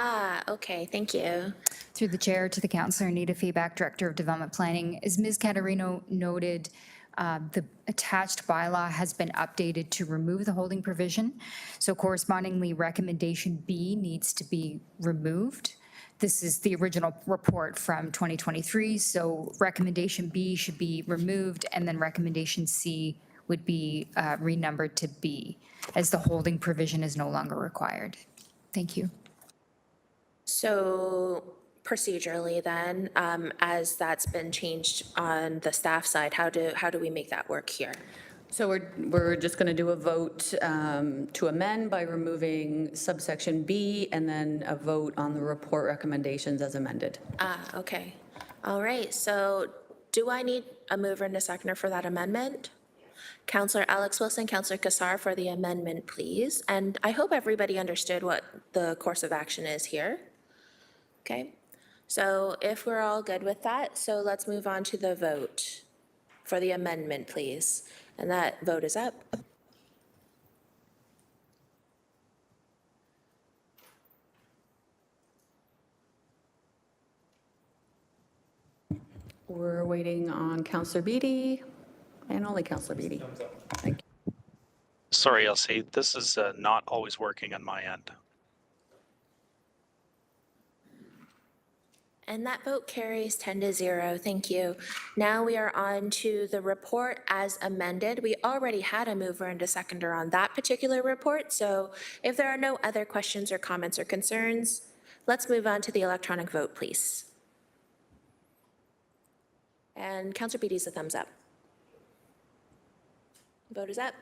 S: Okay, thank you.
T: Through the chair to the councillor, Anita Feedback, Director of Development Planning. As Ms. Caterino noted, the attached bylaw has been updated to remove the holding provision. So correspondingly, recommendation B needs to be removed. This is the original report from 2023, so recommendation B should be removed, and then recommendation C would be renumbered to B, as the holding provision is no longer required. Thank you.
S: So procedurally then, as that's been changed on the staff side, how do we make that work here?
C: So we're just going to do a vote to amend by removing subsection B, and then a vote on the report recommendations as amended.
S: Okay. All right, so do I need a mover and a seconder for that amendment? Councillor Alex Wilson, Councillor Kassar for the amendment, please. And I hope everybody understood what the course of action is here. Okay, so if we're all good with that, so let's move on to the vote for the amendment, please. And that vote is up.
C: We're waiting on Councillor Beatty, and only Councillor Beatty. Thank you.
F: Sorry, Elsie, this is not always working on my end.
S: And that vote carries 10-0. Thank you. Now we are on to the report as amended. We already had a mover and a seconder on that particular report. So if there are no other questions or comments or concerns, let's move on to the electronic vote, please. And Councillor Beatty's a thumbs up. Vote is up.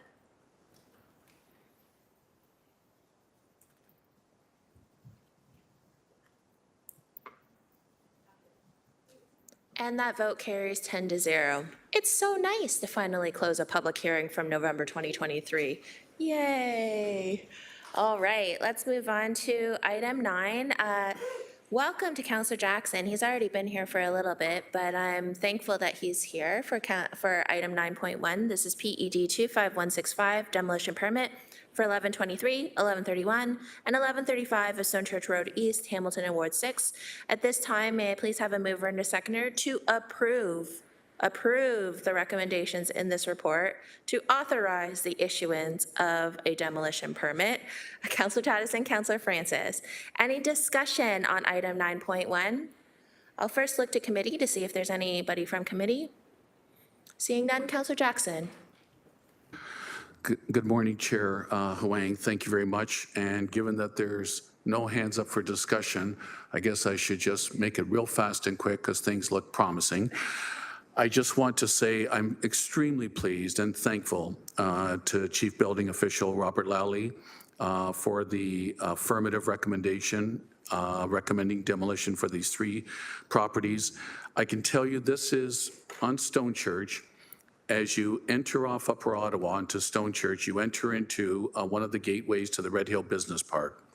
S: And that vote carries 10-0. It's so nice to finally close a public hearing from November 2023. Yay. All right, let's move on to item 9. Welcome to Councillor Jackson. He's already been here for a little bit, but I'm thankful that he's here for item 9.1. This is PED 25165, demolition permit for 1123, 1131, and 1135 of Stone Church Road East, Hamilton and Ward 6. At this time, may I please have a mover and a seconder to approve the recommendations in this report to authorize the issuance of a demolition permit. Councillor Taddison, Councillor Francis. Any discussion on item 9.1? I'll first look to committee to see if there's anybody from committee. Seeing none, Councillor Jackson.
U: Good morning, Chair Huang. Thank you very much. And given that there's no hands up for discussion, I guess I should just make it real fast and quick because things look promising. I just want to say I'm extremely pleased and thankful to Chief Building Official Robert Lally for the affirmative recommendation recommending demolition for these 3 properties. I can tell you this is on Stone Church. As you enter off Upper Ottawa into Stone Church, you enter into one of the gateways to the Red Hill Business Park.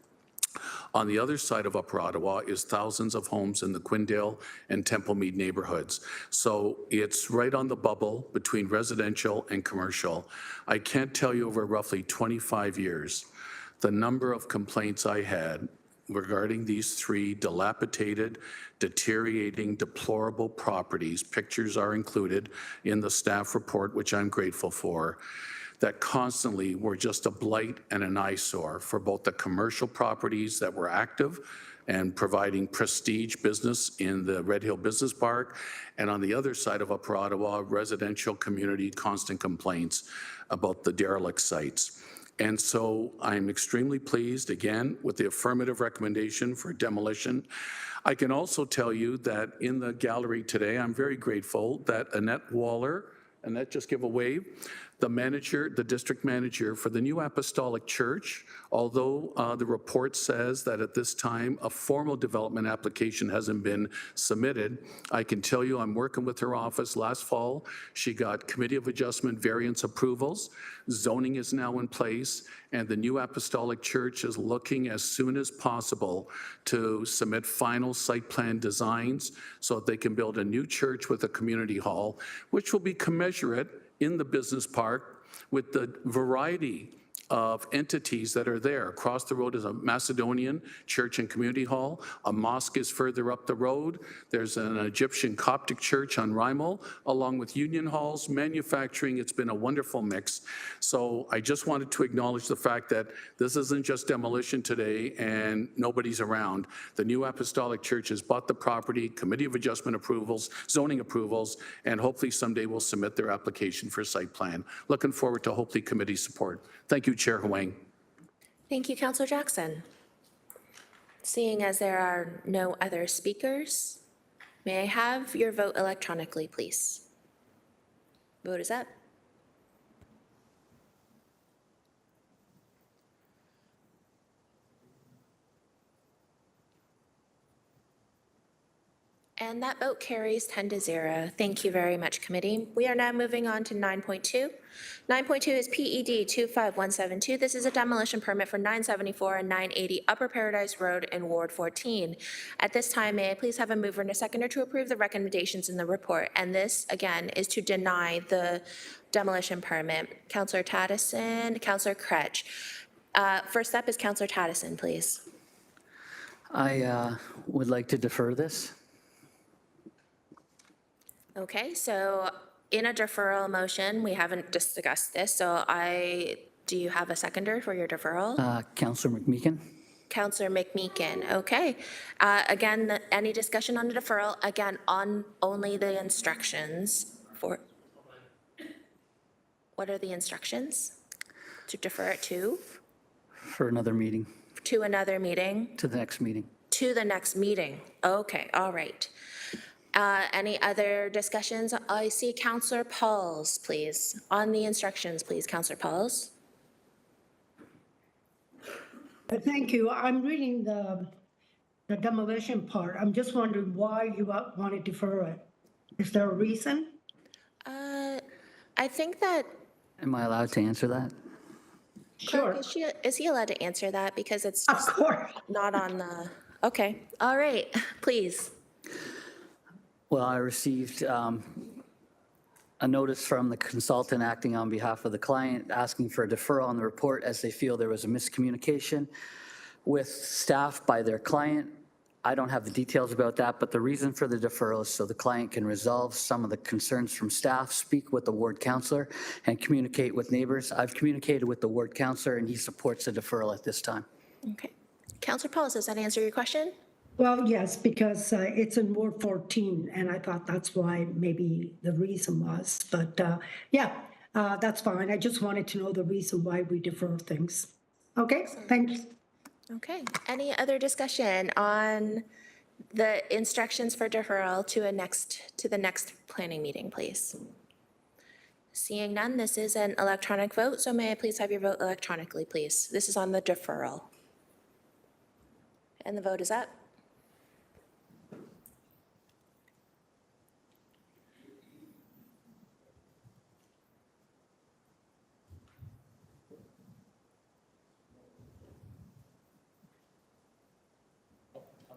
U: On the other side of Upper Ottawa is thousands of homes in the Quindale and Templemead neighborhoods. So it's right on the bubble between residential and commercial. I can't tell you over roughly 25 years the number of complaints I had regarding these 3 dilapidated, deteriorating, deplorable properties. Pictures are included in the staff report, which I'm grateful for, that constantly were just a blight and an eyesore for both the commercial properties that were active and providing prestige business in the Red Hill Business Park, and on the other side of Upper Ottawa, residential community constant complaints about the derelict sites. And so I'm extremely pleased, again, with the affirmative recommendation for demolition. I can also tell you that in the gallery today, I'm very grateful that Annette Waller, Annette, just give a wave, the district manager for the New Apostolic Church, although the report says that at this time a formal development application hasn't been submitted, I can tell you I'm working with her office. Last fall, she got Committee of Adjustment variance approvals. Zoning is now in place, and the New Apostolic Church is looking as soon as possible to submit final site plan designs so that they can build a new church with a community hall, which will be commensurate in the business park with the variety of entities that are there. Across the road is a Macedonian church and community hall. A mosque is further up the road. There's an Egyptian Coptic church on Rhymal, along with union halls, manufacturing. It's been a wonderful mix. So I just wanted to acknowledge the fact that this isn't just demolition today and nobody's around. The New Apostolic Church has bought the property, Committee of Adjustment approvals, zoning approvals, and hopefully someday will submit their application for site plan. Looking forward to hopefully committee support. Thank you, Chair Huang.
S: Thank you, Councillor Jackson. Seeing as there are no other speakers, may I have your vote electronically, please? Vote is up. And that vote carries 10-0. Thank you very much, committee. We are now moving on to 9.2. 9.2 is PED 25172. This is a demolition permit for 974 and 980 Upper Paradise Road in Ward 14. At this time, may I please have a mover and a seconder to approve the recommendations in the report? And this, again, is to deny the demolition permit. Councillor Taddison, Councillor Kretsch. First up is Councillor Taddison, please.
A: I would like to defer this.
S: Okay, so in a deferral motion, we haven't discussed this, so do you have a seconder for your deferral?
A: Councillor McMeekin.
S: Councillor McMeekin, okay. Again, any discussion on the deferral? Again, on only the instructions for, what are the instructions? To defer it to?
A: For another meeting,
S: To another meeting?
A: to the next meeting.
S: To the next meeting, okay, all right. Any other discussions? I see Councillor Pauls, please. On the instructions, please, Councillor Pauls.
G: Thank you. I'm reading the demolition part. I'm just wondering why you want to defer it. Is there a reason?
S: I think that,
A: Am I allowed to answer that?
S: Clerk, is he allowed to answer that? Because it's
G: Of
S: just
G: course.
S: not on the, okay, all right, please.
A: Well, I received a notice from the consultant acting on behalf of the client asking for a deferral on the report as they feel there was a miscommunication with staff by their client. I don't have the details about that, but the reason for the deferral is so the client can resolve some of the concerns from staff, speak with the ward councillor, and communicate with neighbors. I've communicated with the ward councillor, and he supports the deferral at this time.
S: Okay. Councillor Pauls, does that answer your question?
G: Well, yes, because it's in Ward 14, and I thought that's why maybe the reason was. But yeah, that's fine. I just wanted to know the reason why we defer things. Okay, thanks.
S: Okay. Any other discussion on the instructions for deferral to the next planning meeting, please? Seeing none, this is an electronic vote, so may I please have your vote electronically, please? This is on the deferral. And the vote is up.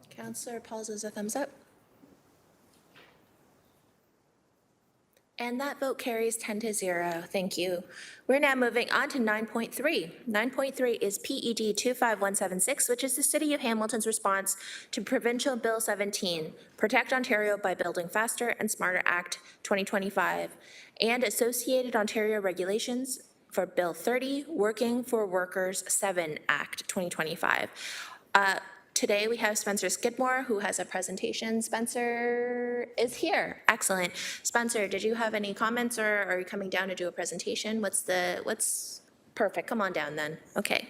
S: Councillor Pauls is a thumbs up. And that vote carries 10-0. Thank you. We're now moving on to 9.3. 9.3 is PED 25176, which is the City of Hamilton's response to Provincial Bill 17, Protect Ontario by Building Faster and Smarter Act 2025, and associated Ontario regulations for Bill 30, Working for Workers 7 Act 2025. Today, we have Spencer Skidmore, who has a presentation. Spencer is here. Excellent. Spencer, did you have any comments, or are you coming down to do a presentation? What's perfect? Come on down then. Okay.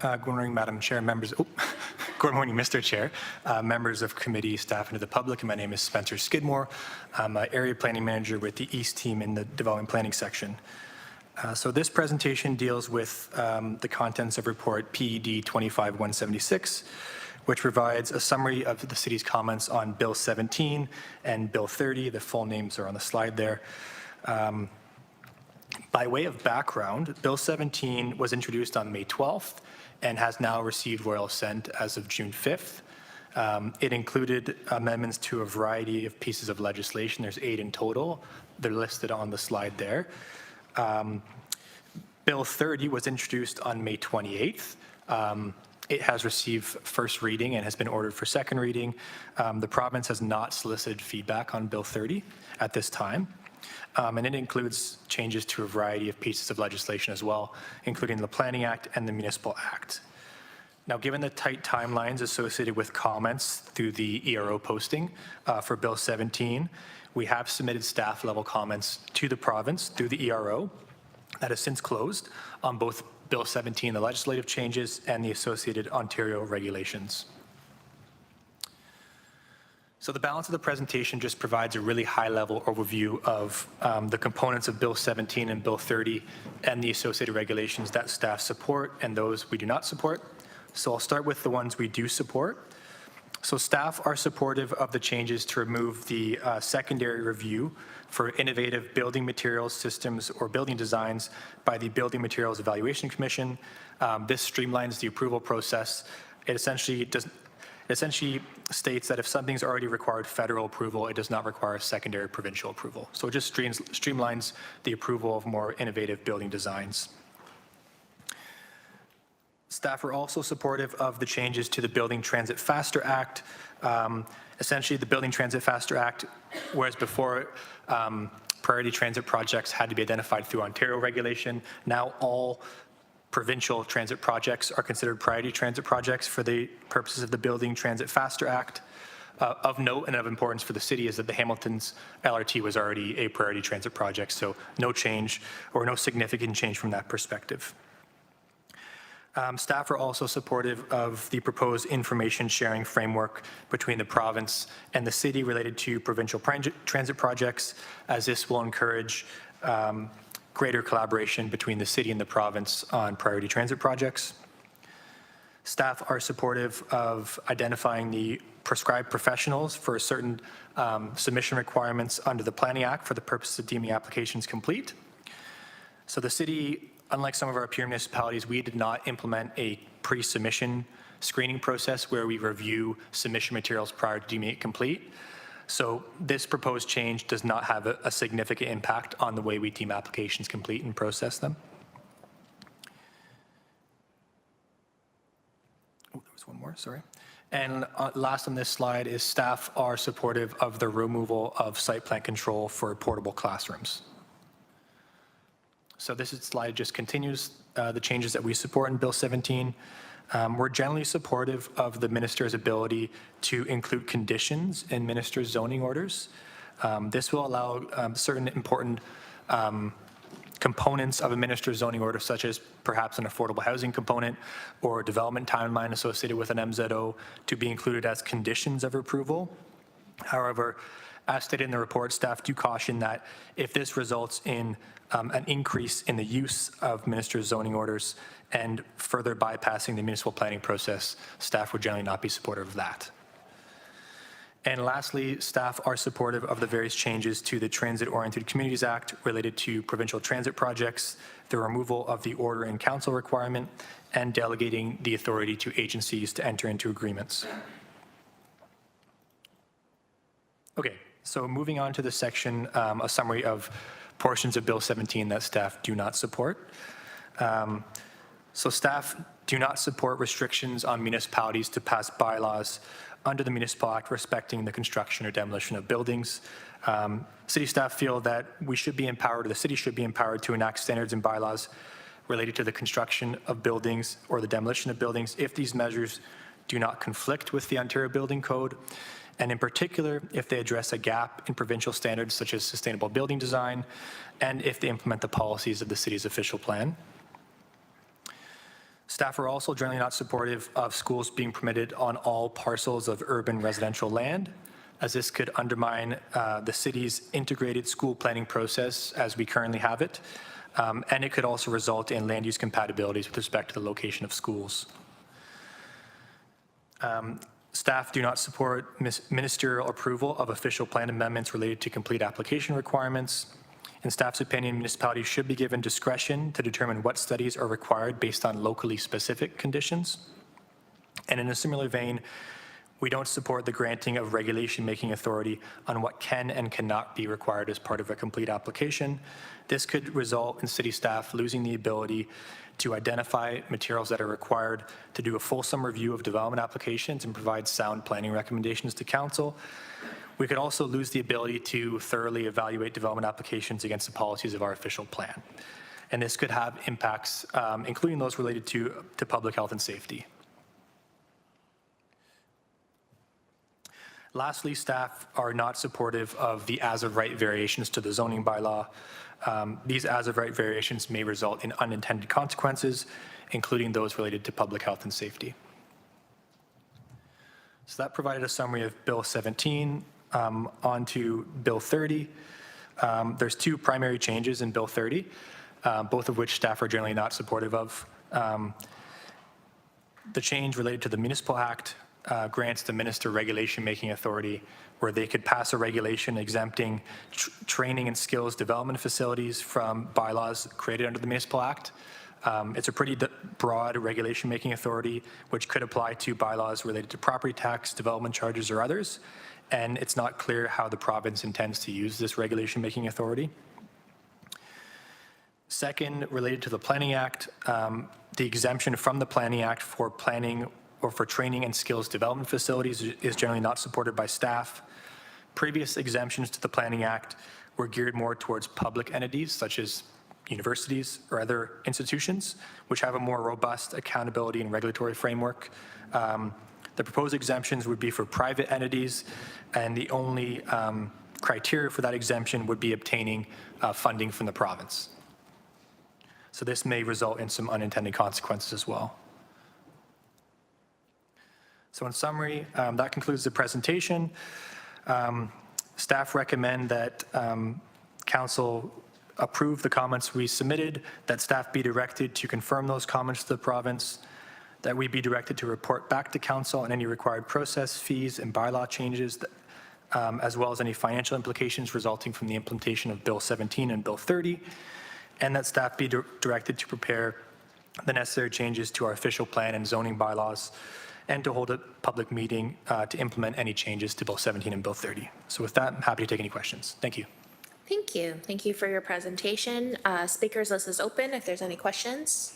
D: Good morning, Madam Chair, members. Good morning, Mr. Chair, members of committee, staff, and to the public. My name is Spencer Skidmore. I'm an area planning manager with the East team in the development planning section. So this presentation deals with the contents of report PED 25-176, which provides a summary of the city's comments on Bill 17 and Bill 30. The full names are on the slide there. By way of background, Bill 17 was introduced on May 12th and has now received royal assent as of June 5th. It included amendments to a variety of pieces of legislation. There's 8 in total. They're listed on the slide there. Bill 30 was introduced on May 28th. It has received first reading and has been ordered for second reading. The province has not solicited feedback on Bill 30 at this time. And it includes changes to a variety of pieces of legislation as well, including the Planning Act and the Municipal Act. Now, given the tight timelines associated with comments through the ERO posting for Bill 17, we have submitted staff level comments to the province through the ERO that has since closed on both Bill 17, the legislative changes, and the associated Ontario regulations. So the balance of the presentation just provides a really high-level overview of the components of Bill 17 and Bill 30 and the associated regulations that staff support and those we do not support. So I'll start with the ones we do support. So staff are supportive of the changes to remove the secondary review for innovative building materials, systems, or building designs by the Building Materials Evaluation Commission. This streamlines the approval process. It essentially states that if something's already required federal approval, it does not require secondary provincial approval. So it just streamlines the approval of more innovative building designs. Staff are also supportive of the changes to the Building Transit Faster Act. Essentially, the Building Transit Faster Act, whereas before priority transit projects had to be identified through Ontario regulation, now all provincial transit projects are considered priority transit projects for the purposes of the Building Transit Faster Act. Of note and of importance for the city is that the Hamilton's LRT was already a priority transit project, so no change or no significant change from that perspective. Staff are also supportive of the proposed information sharing framework between the province and the city related to provincial transit projects, as this will encourage greater collaboration between the city and the province on priority transit projects. Staff are supportive of identifying the prescribed professionals for certain submission requirements under the Planning Act for the purpose of deeming applications complete. So the city, unlike some of our peer municipalities, we did not implement a pre-submission screening process where we review submission materials prior to deeming it complete. So this proposed change does not have a significant impact on the way we deem applications complete and process them. Oh, there was one more, sorry. And last on this slide is staff are supportive of the removal of site plan control for portable classrooms. So this slide just continues the changes that we support in Bill 17. We're generally supportive of the minister's ability to include conditions in minister's zoning orders. This will allow certain important components of a minister's zoning order, such as perhaps an affordable housing component or a development timeline associated with an MZO, to be included as conditions of approval. However, as stated in the report, staff do caution that if this results in an increase in the use of minister's zoning orders and further bypassing the municipal planning process, staff would generally not be supportive of that. And lastly, staff are supportive of the various changes to the Transit-Oriented Communities Act related to provincial transit projects, the removal of the order in council requirement, and delegating the authority to agencies to enter into agreements. Okay, so moving on to the section, a summary of portions of Bill 17 that staff do not support. So staff do not support restrictions on municipalities to pass bylaws under the Municipal Act respecting the construction or demolition of buildings. City staff feel that we should be empowered, or the city should be empowered to enact standards and bylaws related to the construction of buildings or the demolition of buildings if these measures do not conflict with the Ontario Building Code, and in particular, if they address a gap in provincial standards such as sustainable building design, and if they implement the policies of the city's official plan. Staff are also generally not supportive of schools being permitted on all parcels of urban residential land, as this could undermine the city's integrated school planning process as we currently have it, and it could also result in land use compatibilities with respect to the location of schools. Staff do not support ministerial approval of official plan amendments related to complete application requirements. In staff's opinion, municipalities should be given discretion to determine what studies are required based on locally specific conditions. And in a similar vein, we don't support the granting of regulation-making authority on what can and cannot be required as part of a complete application. This could result in city staff losing the ability to identify materials that are required to do a fulsome review of development applications and provide sound planning recommendations to council. We could also lose the ability to thoroughly evaluate development applications against the policies of our official plan. And this could have impacts, including those related to public health and safety. Lastly, staff are not supportive of the as-of-right variations to the zoning bylaw. These as-of-right variations may result in unintended consequences, including those related to public health and safety. So that provided a summary of Bill 17. On to Bill 30. There's two primary changes in Bill 30, both of which staff are generally not supportive of. The change related to the Municipal Act grants the minister regulation-making authority where they could pass a regulation exempting training and skills development facilities from bylaws created under the Municipal Act. It's a pretty broad regulation-making authority, which could apply to bylaws related to property tax, development charges, or others. And it's not clear how the province intends to use this regulation-making authority. Second, related to the Planning Act, the exemption from the Planning Act for planning or for training and skills development facilities is generally not supported by staff. Previous exemptions to the Planning Act were geared more towards public entities such as universities or other institutions, which have a more robust accountability and regulatory framework. The proposed exemptions would be for private entities, and the only criteria for that exemption would be obtaining funding from the province. So this may result in some unintended consequences as well. So in summary, that concludes the presentation. Staff recommend that council approve the comments we submitted, that staff be directed to confirm those comments to the province, that we be directed to report back to council on any required process, fees, and bylaw changes, that, as well as any financial implications resulting from the implementation of Bill 17 and Bill 30, and that staff be directed to prepare the necessary changes to our official plan and zoning bylaws, and to hold a public meeting to implement any changes to Bill 17 and Bill 30. So with that, I'm happy to take any questions. Thank you.
S: Thank you. Thank you for your presentation. Speakers list is open if there's any questions.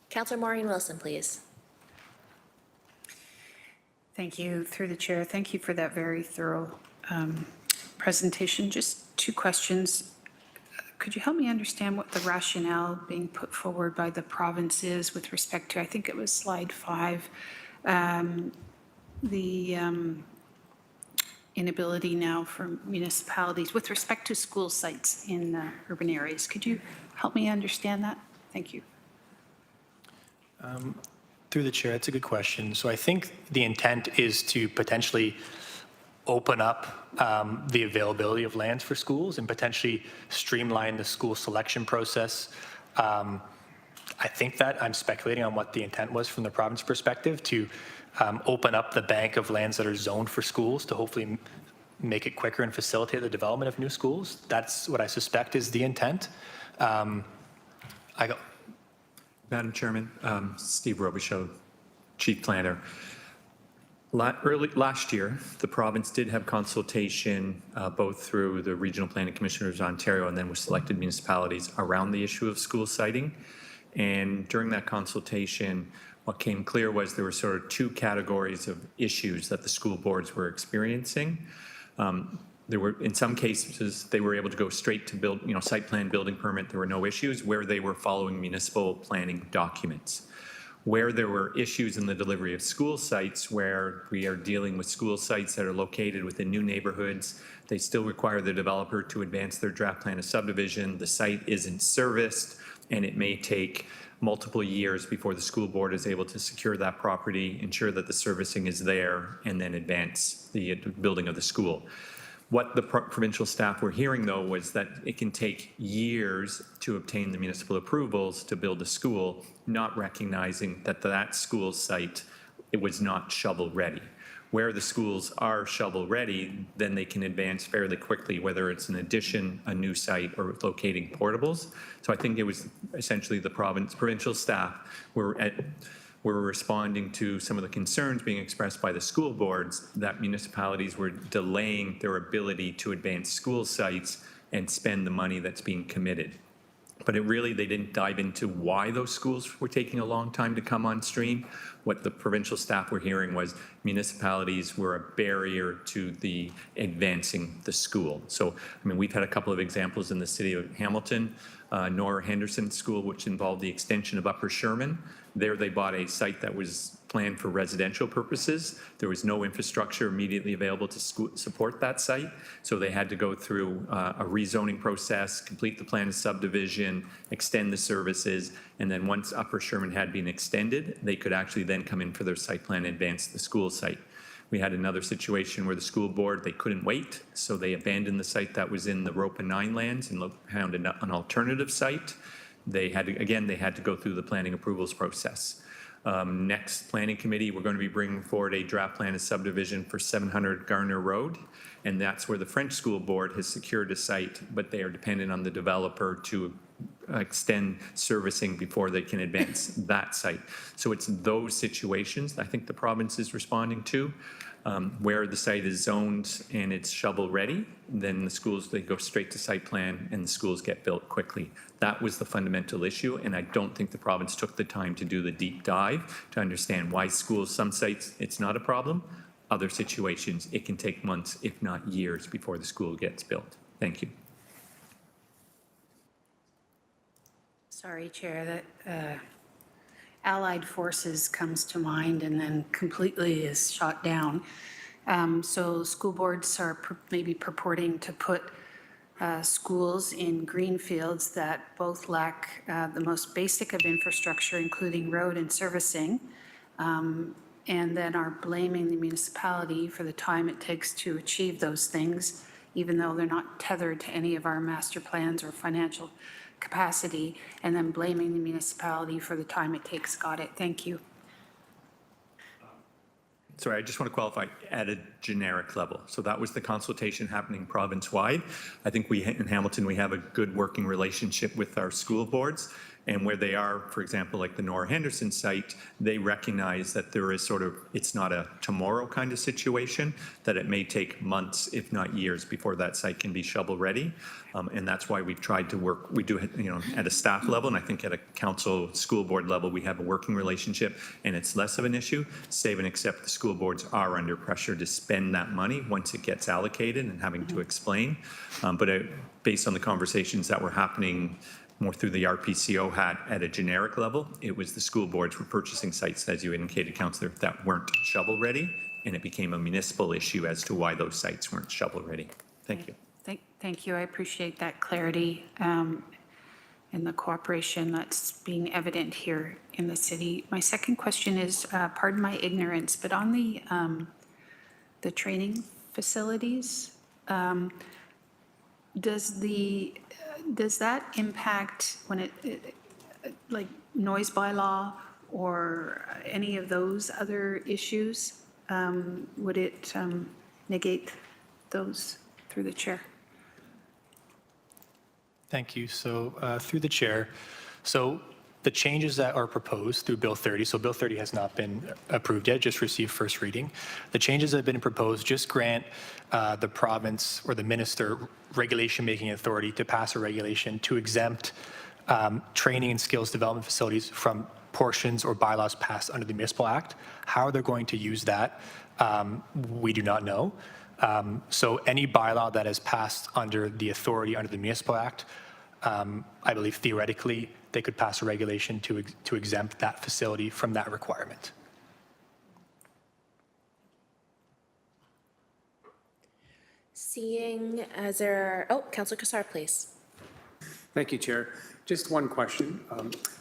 S: Councillor Maureen Wilson, please.
K: Thank you, through the chair. Thank you for that very thorough presentation. Just two questions. Could you help me understand what the rationale being put forward by the province is with respect to, I think it was slide 5, the inability now for municipalities with respect to school sites in urban areas? Could you help me understand that? Thank you.
D: Through the chair, it's a good question. So I think the intent is to potentially open up the availability of lands for schools and potentially streamline the school selection process. I think that I'm speculating on what the intent was from the province perspective to open up the bank of lands that are zoned for schools to hopefully make it quicker and facilitate the development of new schools. That's what I suspect is the intent.
V: Madam Chairman, Steve Robichaud, Chief Planner. Last year, the province did have consultation both through the Regional Planning Commissioners of Ontario and then with selected municipalities around the issue of school siting. And during that consultation, what came clear was there were sort of two categories of issues that the school boards were experiencing. There were, in some cases, they were able to go straight to build, site plan, building permit. There were no issues where they were following municipal planning documents. Where there were issues in the delivery of school sites, where we are dealing with school sites that are located within new neighborhoods, they still require the developer to advance their draft plan of subdivision. The site isn't serviced, and it may take multiple years before the school board is able to secure that property, ensure that the servicing is there, and then advance the building of the school. What the provincial staff were hearing, though, was that it can take years to obtain the municipal approvals to build a school, not recognizing that that school site, it was not shovel-ready. Where the schools are shovel-ready, then they can advance fairly quickly, whether it's an addition, a new site, or locating portables. So I think it was essentially the provincial staff were responding to some of the concerns being expressed by the school boards that municipalities were delaying their ability to advance school sites and spend the money that's being committed. But they didn't dive into why those schools were taking a long time to come on stream. What the provincial staff were hearing was municipalities were a barrier to the advancing the school. So, I mean, we've had a couple of examples in the city of Hamilton, Nora Henderson School, which involved the extension of Upper Sherman. There they bought a site that was planned for residential purposes. There was no infrastructure immediately available to support that site. So they had to go through a rezoning process, complete the plan of subdivision, extend the services, and then once Upper Sherman had been extended, they could actually then come in for their site plan and advance the school site. We had another situation where the school board, they couldn't wait, so they abandoned the site that was in the Ropa 9 lands and found an alternative site. They had to go through the planning approvals process. Next planning committee, we're going to be bringing forward a draft plan of subdivision for 700 Garner Road, and that's where the French school board has secured a site, but they are dependent on the developer to extend servicing before they can advance that site. So it's those situations I think the province is responding to. Where the site is zoned and it's shovel ready, then the schools, they go straight to site plan and the schools get built quickly. That was the fundamental issue, and I don't think the province took the time to do the deep dive to understand why schools, some sites, it's not a problem. Other situations, it can take months, if not years, before the school gets built. Thank you.
K: Sorry, Chair, that Allied Forces comes to mind and then completely is shot down. So school boards are maybe purporting to put schools in green fields that both lack the most basic of infrastructure, including road and servicing, and then are blaming the municipality for the time it takes to achieve those things, even though they're not tethered to any of our master plans or financial capacity, and then blaming the municipality for the time it takes. Got it. Thank you.
V: Sorry, I just want to qualify at a generic level. So that was the consultation happening province-wide. I think in Hamilton, we have a good working relationship with our school boards. And where they are, for example, like the Nora Henderson site, they recognize that there is it's not a tomorrow kind of situation, that it may take months, if not years, before that site can be shovel ready. And that's why we've tried to work, we do, at a staff level, and I think at a council school board level, we have a working relationship, and it's less of an issue, save and except the school boards are under pressure to spend that money once it gets allocated and having to explain. But based on the conversations that were happening more through the RPCO hat at a generic level, it was the school boards were purchasing sites, as you indicated, Councillor, that weren't shovel ready, and it became a municipal issue as to why those sites weren't shovel ready. Thank you.
K: Thank you. I appreciate that clarity and the cooperation that's being evident here in the city. My second question is, pardon my ignorance, but on the training facilities, does that impact when it like noise bylaw or any of those other issues? Would it negate those through the chair?
D: Thank you. So through the chair, so the changes that are proposed through Bill 30, so Bill 30 has not been approved yet, just received first reading. The changes that have been proposed just grant the province or the minister regulation-making authority to pass a regulation to exempt training and skills development facilities from portions or bylaws passed under the Municipal Act. How they're going to use that, we do not know. So any bylaw that is passed under the authority under the Municipal Act, I believe theoretically they could pass a regulation to exempt that facility from that requirement.
S: Seeing as there are, Councillor Cassar, please.
P: Thank you, Chair. Just one question.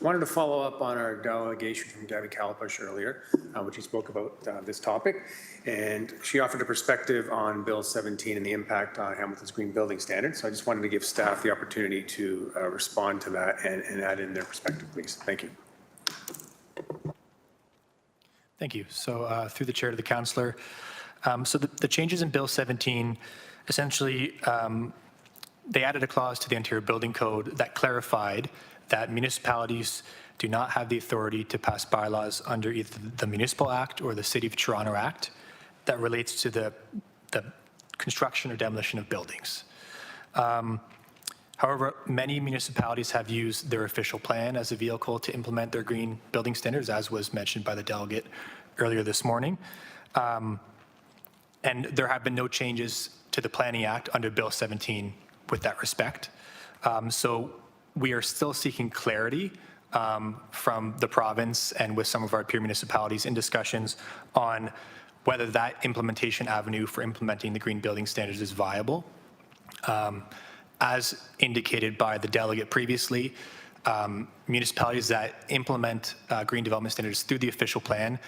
P: Wanted to follow up on our delegation from Gabby Calapush earlier, when she spoke about this topic. And she offered a perspective on Bill 17 and the impact on Hamilton's green building standards. So I just wanted to give staff the opportunity to respond to that and add in their perspective, please. Thank you.
D: Thank you. So through the chair to the councillor. So the changes in Bill 17, essentially, they added a clause to the Ontario Building Code that clarified that municipalities do not have the authority to pass bylaws under either the Municipal Act or the City of Toronto Act that relates to the construction or demolition of buildings. However, many municipalities have used their official plan as a vehicle to implement their green building standards, as was mentioned by the delegate earlier this morning. And there have been no changes to the Planning Act under Bill 17 with that respect. So we are still seeking clarity from the province and with some of our peer municipalities in discussions on whether that implementation avenue for implementing the green building standards is viable. As indicated by the delegate previously, municipalities that implement green development standards through the official plan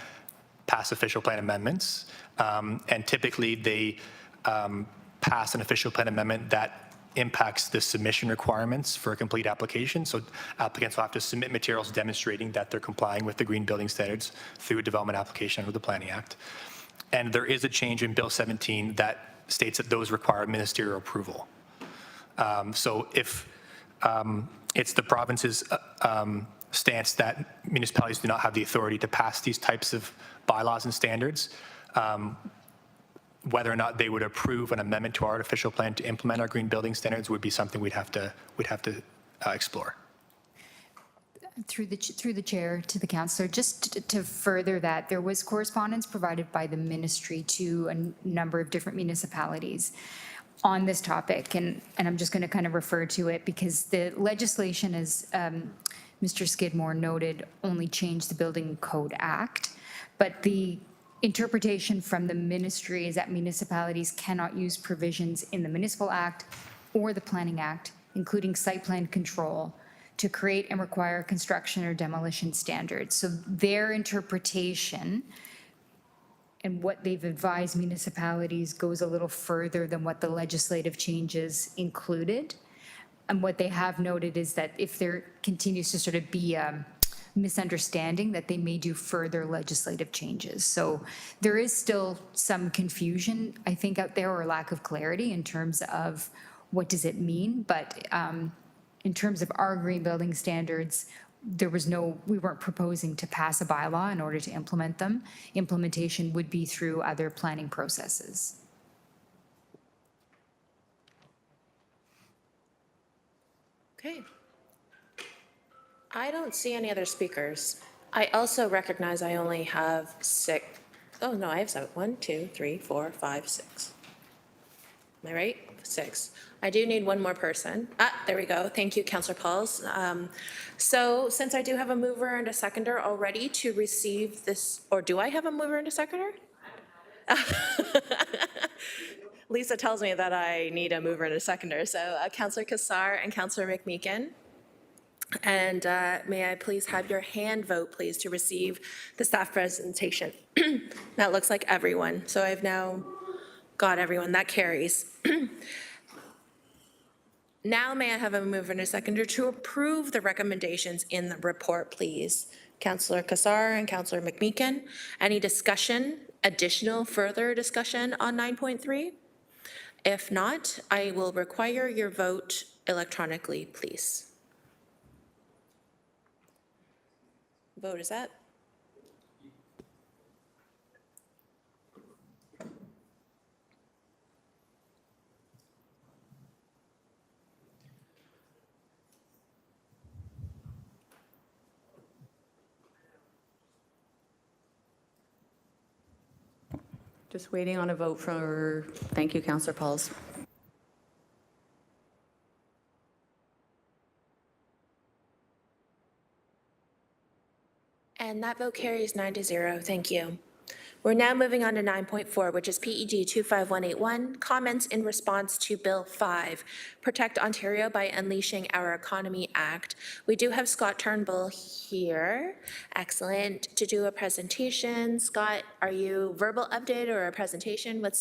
D: pass official plan amendments, and typically they pass an official plan amendment that impacts the submission requirements for a complete application. So applicants will have to submit materials demonstrating that they're complying with the green building standards through a development application under the Planning Act. And there is a change in Bill 17 that states that those require ministerial approval. So if it's the province's stance that municipalities do not have the authority to pass these types of bylaws and standards, whether or not they would approve an amendment to our official plan to implement our green building standards would be something we'd have to explore.
T: Through the chair to the councillor, just to further that, there was correspondence provided by the ministry to a number of different municipalities on this topic, and I'm just going to kind of refer to it because the legislation, as Mr. Skidmore noted, only changed the Building Code Act, but the interpretation from the ministry is that municipalities cannot use provisions in the Municipal Act or the Planning Act, including site plan control, to create and require construction or demolition standards. So their interpretation and what they've advised municipalities goes a little further than what the legislative changes included. And what they have noted is that if there continues to sort of be a misunderstanding, that they may do further legislative changes. So there is still some confusion, I think, out there, or lack of clarity in terms of what does it mean. But in terms of our green building standards, we weren't proposing to pass a bylaw in order to implement them. Implementation would be through other planning processes.
B: Okay. I don't see any other speakers. I also recognize I only have 6. Oh, no, I have 7. 1, 2, 3, 4, 5, 6. Am I right? 6. I do need one more person. There we go. Thank you, Councillor Pauls. So since I do have a mover and a seconder already to receive this, or do I have a mover and a seconder? Lisa tells me that I need a mover and a seconder. So Councillor Cassar and Councillor McMeekin. And may I please have your hand vote, please, to receive the staff presentation. That looks like everyone. So I've now got everyone. That carries. Now may I have a mover and a seconder to approve the recommendations in the report, please? Councillor Cassar and Councillor McMeekin. Any discussion, further discussion on 9.3? If not, I will require your vote electronically, please. Vote is up.
C: Just waiting on a vote for, thank you, Councillor Pauls.
B: And that vote carries 9-0. Thank you.
S: We're now moving on to 9.4, which is PEG 25181, comments in response to Bill 5, Protect Ontario by Unleashing Our Economy Act. We do have Scott Turnbull here. Excellent. To do a presentation. Scott, are you verbal update or a presentation? What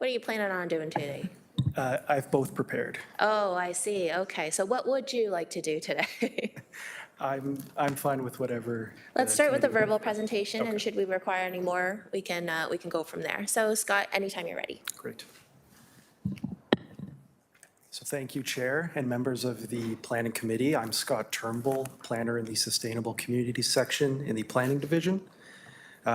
S: are you planning on doing today?
E: I've both prepared.
S: Oh, I see. Okay. So what would you like to do today?
E: I'm fine with whatever.
S: Let's start with the verbal presentation, and should we require any more, we can go from there. So Scott, anytime you're ready.
E: Great. So thank you, Chair and members of the Planning Committee. I'm Scott Turnbull, planner in the Sustainable Communities section in the Planning Division.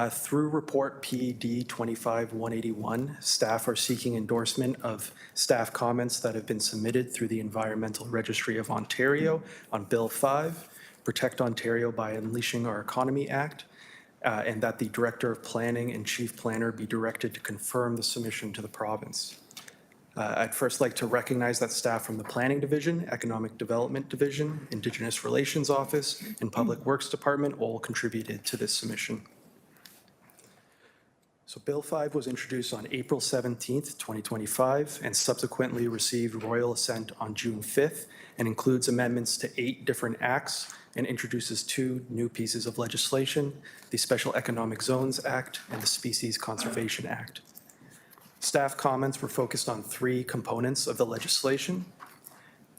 E: Through report PD 25-181, staff are seeking endorsement of staff comments that have been submitted through the Environmental Registry of Ontario on Bill 5, Protect Ontario by Unleashing Our Economy Act, and that the Director of Planning and Chief Planner be directed to confirm the submission to the province. I'd first like to recognize that staff from the Planning Division, Economic Development Division, Indigenous Relations Office, and Public Works Department all contributed to this submission. So Bill 5 was introduced on April 17th, 2025, and subsequently received royal assent on June 5th, and includes amendments to 8 different acts and introduces 2 new pieces of legislation, the Special Economic Zones Act and the Species Conservation Act. Staff comments were focused on 3 components of the legislation.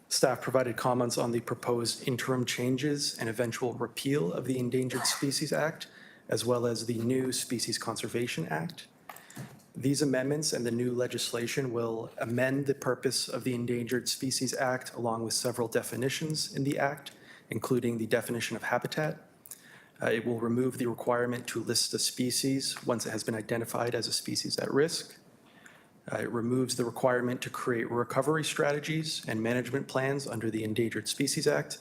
E: Staff provided comments on the proposed interim changes and eventual repeal of the Endangered Species Act, as well as the new Species Conservation Act. These amendments and the new legislation will amend the purpose of the Endangered Species Act along with several definitions in the Act, including the definition of habitat. It will remove the requirement to list a species once it has been identified as a species at risk. It removes the requirement to create recovery strategies and management plans under the Endangered Species Act.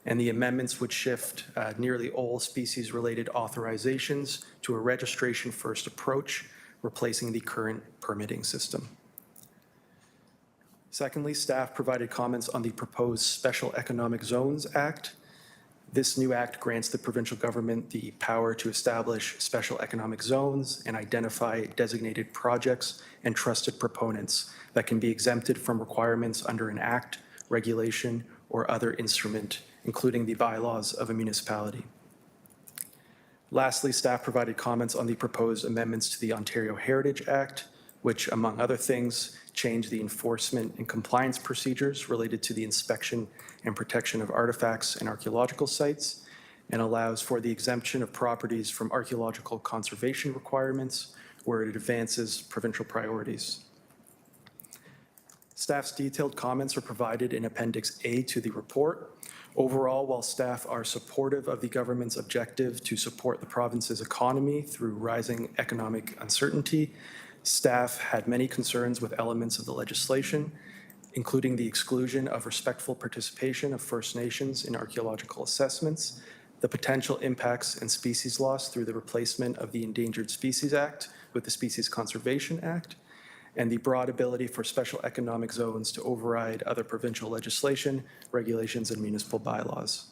E: And the amendments would shift nearly all species-related authorizations to a registration-first approach, replacing the current permitting system. Secondly, staff provided comments on the proposed Special Economic Zones Act. This new act grants the provincial government the power to establish special economic zones and identify designated projects and trusted proponents that can be exempted from requirements under an act, regulation, or other instrument, including the bylaws of a municipality. Lastly, staff provided comments on the proposed amendments to the Ontario Heritage Act, which, among other things, change the enforcement and compliance procedures related to the inspection and protection of artifacts and archaeological sites, and allows for the exemption of properties from archaeological conservation requirements where it advances provincial priorities. Staff's detailed comments are provided in Appendix A to the report. Overall, while staff are supportive of the government's objective to support the province's economy through rising economic uncertainty, staff had many concerns with elements of the legislation, including the exclusion of respectful participation of First Nations in archaeological assessments, the potential impacts and species loss through the replacement of the Endangered Species Act with the Species Conservation Act, and the broad ability for special economic zones to override other provincial legislation, regulations, and municipal bylaws.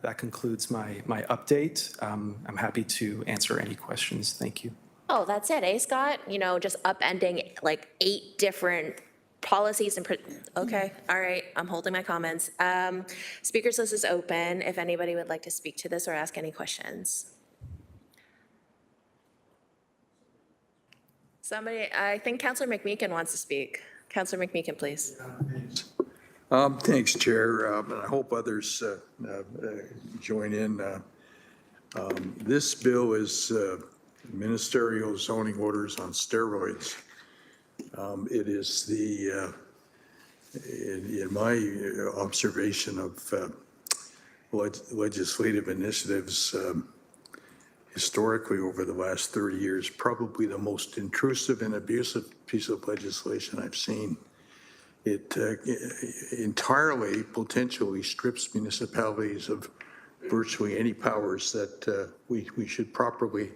E: That concludes my update. I'm happy to answer any questions. Thank you.
S: Oh, that's it, eh, Scott? You know, just upending like 8 different policies and, okay, all right, I'm holding my comments. Speakers list is open if anybody would like to speak to this or ask any questions. Somebody, I think Councillor McMeekin wants to speak. Councillor McMeekin, please.
J: Thanks, Chair, and I hope others join in. This bill is ministerial zoning orders on steroids. It is the, in my observation of legislative initiatives historically over the last 30 years, probably the most intrusive and abusive piece of legislation I've seen. It entirely potentially strips municipalities of virtually any powers that we should properly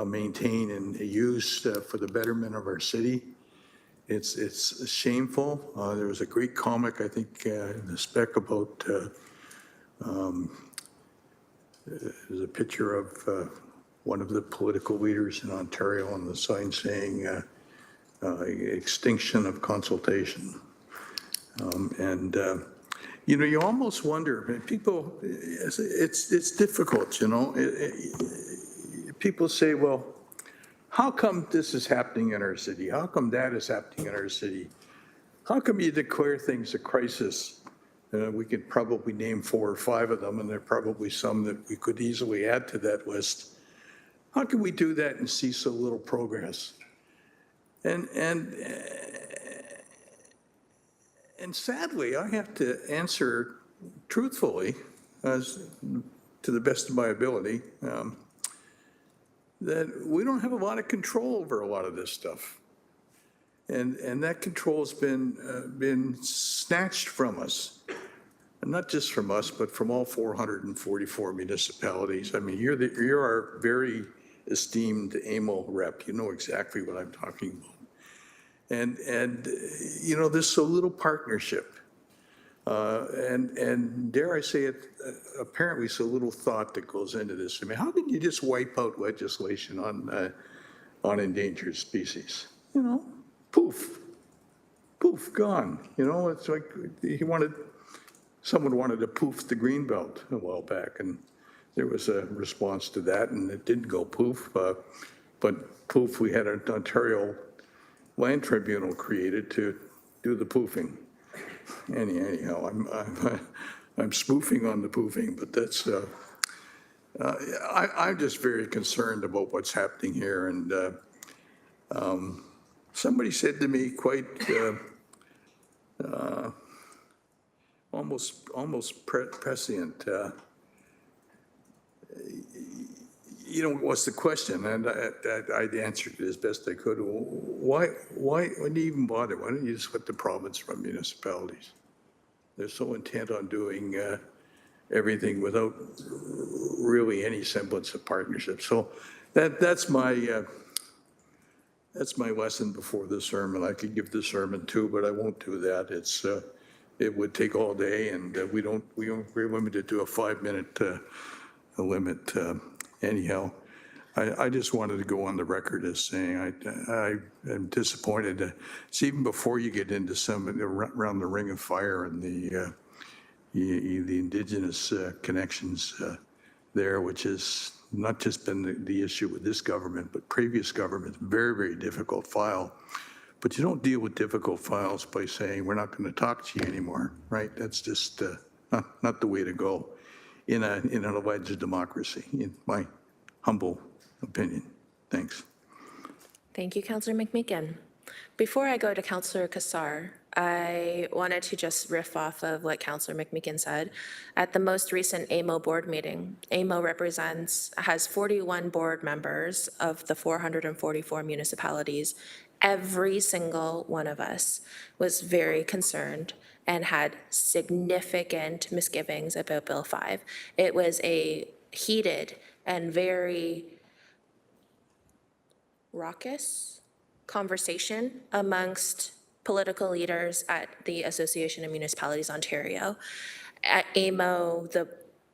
J: maintain and use for the betterment of our city. It's shameful. There was a great comic, I think, in the spec about, there's a picture of one of the political leaders in Ontario on the sign saying extinction of consultation. You know, you almost wonder, people, it's difficult, you know. People say, well, how come this is happening in our city? How come that is happening in our city? How come you declare things a crisis? We could probably name 4 or 5 of them, and there are probably some that we could easily add to that list. How can we do that and see so little progress? And sadly, I have to answer truthfully, as to the best of my ability, that we don't have a lot of control over a lot of this stuff. And that control has been snatched from us. And not just from us, but from all 444 municipalities. I mean, you're our very esteemed AMO rep. You know exactly what I'm talking about. And you know, there's so little partnership. And dare I say it, apparently so little thought that goes into this. I mean, how can you just wipe out legislation on endangered species? You know, poof, gone. You know, it's like someone wanted to poof the Greenbelt a while back, and there was a response to that, and it didn't go poof. But poof, we had an Ontario Land Tribunal created to do the poofing. Anyhow, I'm spoofing on the poofing, but that's, I'm just very concerned about what's happening here. And somebody said to me quite, almost prescient, you know, what's the question? And I'd answered it as best I could. Why do you even bother? Why don't you just let the province run municipalities? They're so intent on doing everything without really any semblance of partnership. So that's my lesson before the sermon. I could give the sermon too, but I won't do that. It would take all day, and we're limited to a 5-minute limit. Anyhow, I just wanted to go on the record as saying I am disappointed. It's even before you get into some around the Ring of Fire and the Indigenous connections there, which has not just been the issue with this government, but previous governments. Very, very difficult file. But you don't deal with difficult files by saying we're not going to talk to you anymore, right? That's just not the way to go in an alleged democracy, in my humble opinion. Thanks.
S: Thank you, Councillor McMeekin. Before I go to Councillor Kassar, I wanted to just riff off of what Councillor McMeekin said. At the most recent AMO board meeting, AMO has 41 board members of the 444 municipalities. Every single one of us was very concerned and had significant misgivings about Bill 5. It was a heated and very raucous conversation amongst political leaders at the Association of Municipalities Ontario. At AMO,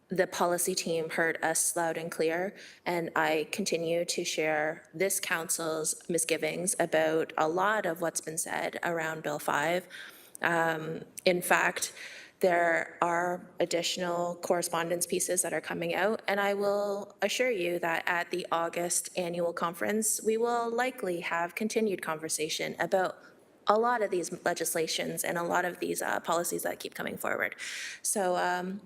S: the policy team heard us loud and clear, and I continue to share this council's misgivings about a lot of what's been said around Bill 5. In fact, there are additional correspondence pieces that are coming out, and I will assure you that at the August annual conference, we will likely have continued conversation about a lot of these legislations and a lot of these policies that keep coming forward. So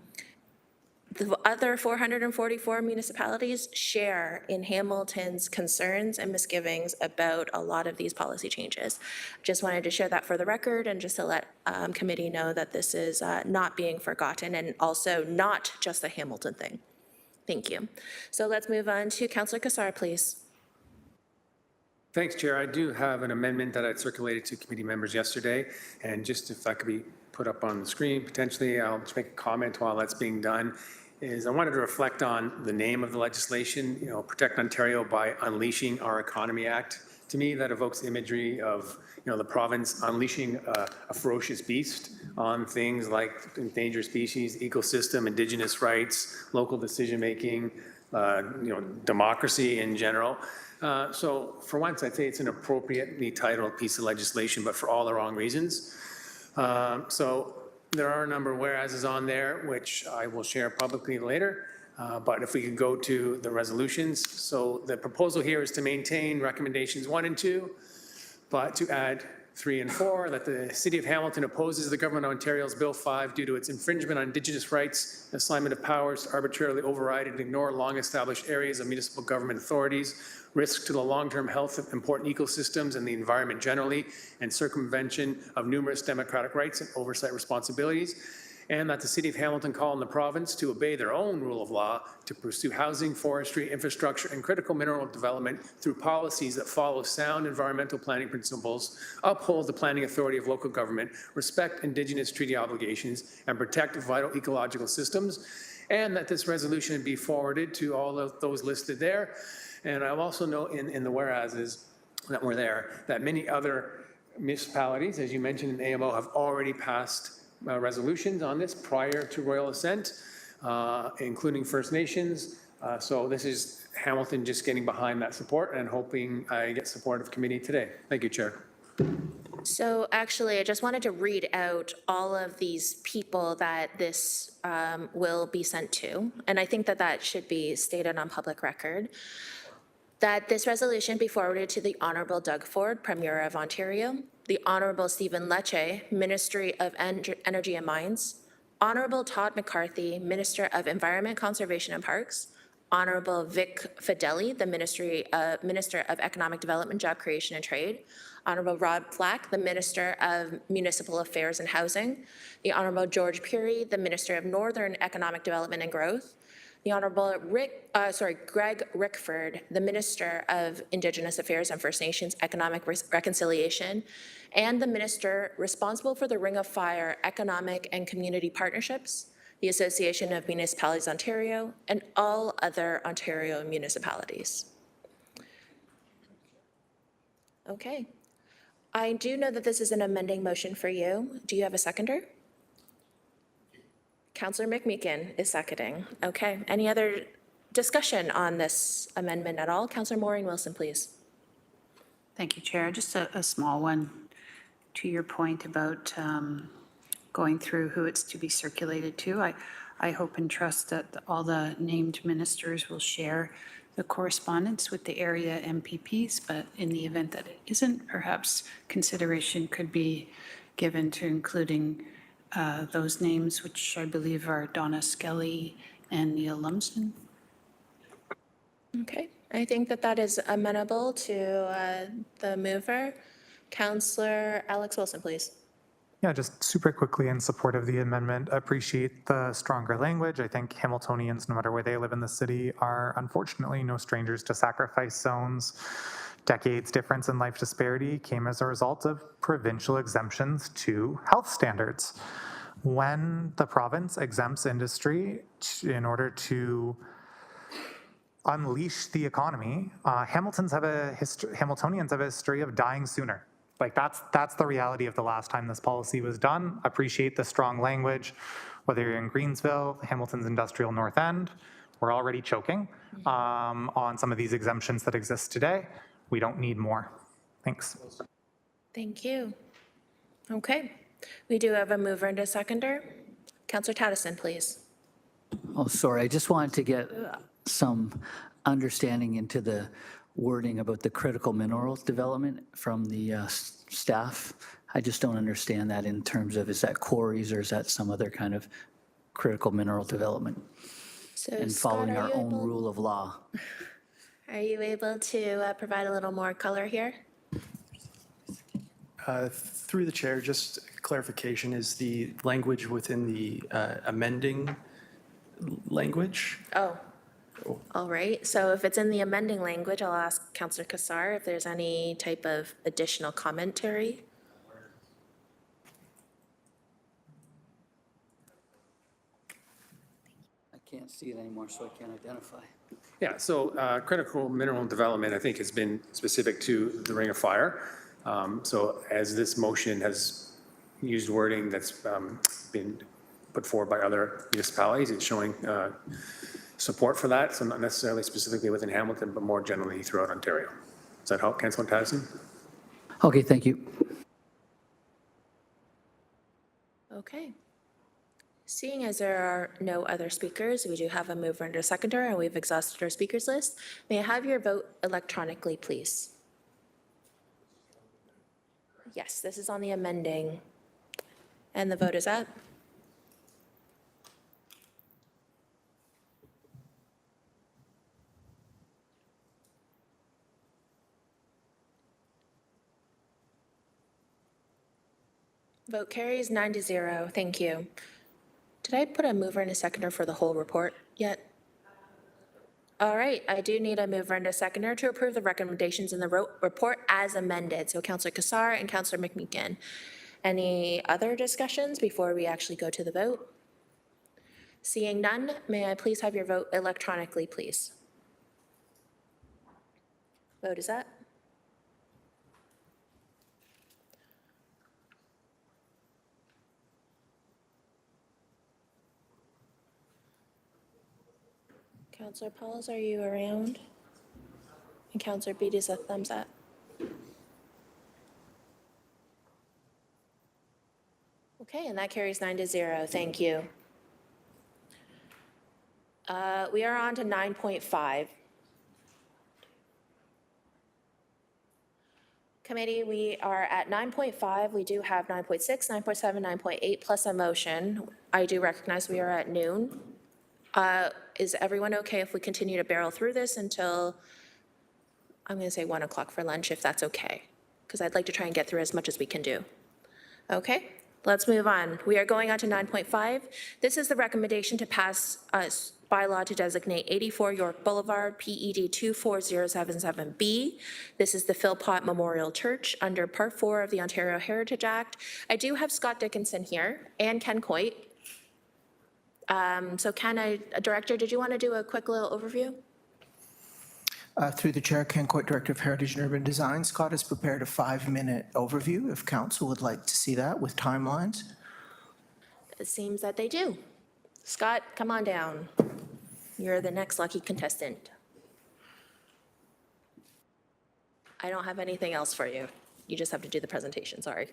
S: the other 444 municipalities share in Hamilton's concerns and misgivings about a lot of these policy changes. Just wanted to share that for the record and just to let committee know that this is not being forgotten and also not just a Hamilton thing. Thank you. So let's move on to Councillor Kassar, please.
P: Thanks, Chair. I do have an amendment that I circulated to committee members yesterday, and just if that could be put up on the screen, potentially, I'll just make a comment while that's being done. I wanted to reflect on the name of the legislation, you know, Protect Ontario by Unleashing Our Economy Act. To me, that evokes imagery of, you know, the province unleashing a ferocious beast on things like endangered species, ecosystem, Indigenous rights, local decision-making, democracy in general. So for once, I'd say it's an appropriately titled piece of legislation, but for all the wrong reasons. So there are a number of whereases on there, which I will share publicly later. But if we could go to the resolutions. So the proposal here is to maintain recommendations 1 and 2, but to add 3 and 4, that the City of Hamilton opposes the Government of Ontario's Bill 5 due to its infringement on Indigenous rights, assignment of powers to arbitrarily override and ignore long-established areas of municipal government authorities, risk to the long-term health of important ecosystems and the environment generally, and circumvention of numerous democratic rights and oversight responsibilities, and that the City of Hamilton call on the province to obey their own rule of law to pursue housing, forestry, infrastructure, and critical mineral development through policies that follow sound environmental planning principles, uphold the planning authority of local government, respect Indigenous treaty obligations, and protect vital ecological systems, and that this resolution be forwarded to all of those listed there. And I'll also note in the whereases that were there that many other municipalities, as you mentioned in AMO, have already passed resolutions on this prior to royal assent, including First Nations. So this is Hamilton just getting behind that support and hoping I get support of committee today. Thank you, Chair.
S: So actually, I just wanted to read out all of these people that this will be sent to. And I think that that should be stated on public record. That this resolution be forwarded to the Honourable Doug Ford, Premier of Ontario, the Honourable Stephen Lecce, Ministry of Energy and Mines, Honourable Todd McCarthy, Minister of Environment, Conservation and Parks, Honourable Vic Fedeli, the Minister of Economic Development, Job Creation and Trade, Honourable Rod Flack, the Minister of Municipal Affairs and Housing, the Honourable George Puri, the Minister of Northern Economic Development and Growth, the Honourable Greg Rickford, the Minister of Indigenous Affairs and First Nations Economic Reconciliation, and the Minister responsible for the Ring of Fire Economic and Community Partnerships, the Association of Municipalities Ontario, and all other Ontario municipalities. Okay. I do know that this is an amending motion for you. Do you have a seconder? Councillor McMeekin is seconding. Okay. Any other discussion on this amendment at all? Councillor Maureen Wilson, please.
K: Thank you, Chair. Just a small one to your point about going through who it's to be circulated to. I hope and trust that all the named ministers will share the correspondence with the area MPPs, but in the event that it isn't, perhaps consideration could be given to including those names, which I believe are Donna Skelly and Neil Lumsden.
S: Okay. I think that that is amenable to the mover. Councillor Alex Wilson, please.
L: Yeah, just super quickly in support of the amendment, appreciate the stronger language. I think Hamiltonians, no matter where they live in the city, are unfortunately no strangers to sacrifice zones. Decades difference in life disparity came as a result of provincial exemptions to health standards. When the province exempts industry in order to unleash the economy, Hamiltonians have a history of dying sooner. Like that's the reality of the last time this policy was done. Appreciate the strong language. Whether you're in Greensville, Hamilton's industrial north end, we're already choking on some of these exemptions that exist today. We don't need more. Thanks.
S: Thank you. Okay. We do have a mover and a seconder. Councillor Tattison, please.
A: Oh, sorry. I just wanted to get some understanding into the wording about the critical minerals development from the staff. I just don't understand that in terms of, is that quarries or is that some other kind of critical mineral development?
S: So
A: and
S: Scott,
A: following our own rule of law.
S: Are you able to provide a little more color here?
E: Through the chair, just clarification, is the language within the amending language?
S: Oh, all right. So if it's in the amending language, I'll ask Councillor Kassar if there's any type of additional commentary.
A: I can't see it anymore, so I can't identify.
P: Yeah, so critical mineral development, I think, has been specific to the Ring of Fire. So as this motion has used wording that's been put forward by other municipalities, it's showing support for that, so not necessarily specifically within Hamilton, but more generally throughout Ontario. Does that help, Councillor Patterson?
A: Okay, thank you.
S: Okay. Seeing as there are no other speakers, we do have a mover and a seconder, and we've exhausted our speakers list. May I have your vote electronically, please? Yes, this is on the amending. And the vote is up. Vote carries 9-0. Thank you. Did I put a mover and a seconder for the whole report yet? All right, I do need a mover and a seconder to approve the recommendations in the report as amended. So Councillor Cassar and Councillor McMeekin. Any other discussions before we actually go to the vote? Seeing none, may I please have your vote electronically, please? Vote is up. Councillor Pauls, are you around? And Councillor Beat is a thumbs up. Okay, and that carries 9-0. Thank you. We are on to 9.5. Committee, we are at 9.5. We do have 9.6, 9.7, 9.8 plus a motion. I do recognize we are at noon. Is everyone okay if we continue to barrel through this until, I'm going to say 1 o'clock for lunch, if that's okay? Because I'd like to try and get through as much as we can do. Okay, let's move on. We are going on to 9.5. This is the recommendation to pass a bylaw to designate 84 York Boulevard, PED 24077B. This is the Philpott Memorial Church under Part 4 of the Ontario Heritage Act. I do have Scott Dickinson here and Ken Coit. So Ken, Director, did you want to do a quick little overview?
H: Through the chair, Ken Coit, Director of Heritage and Urban Design. Scott has prepared a 5-minute overview if council would like to see that with timelines.
S: It seems that they do. Scott, come on down. You're the next lucky contestant. I don't have anything else for you. You just have to do the presentation, sorry.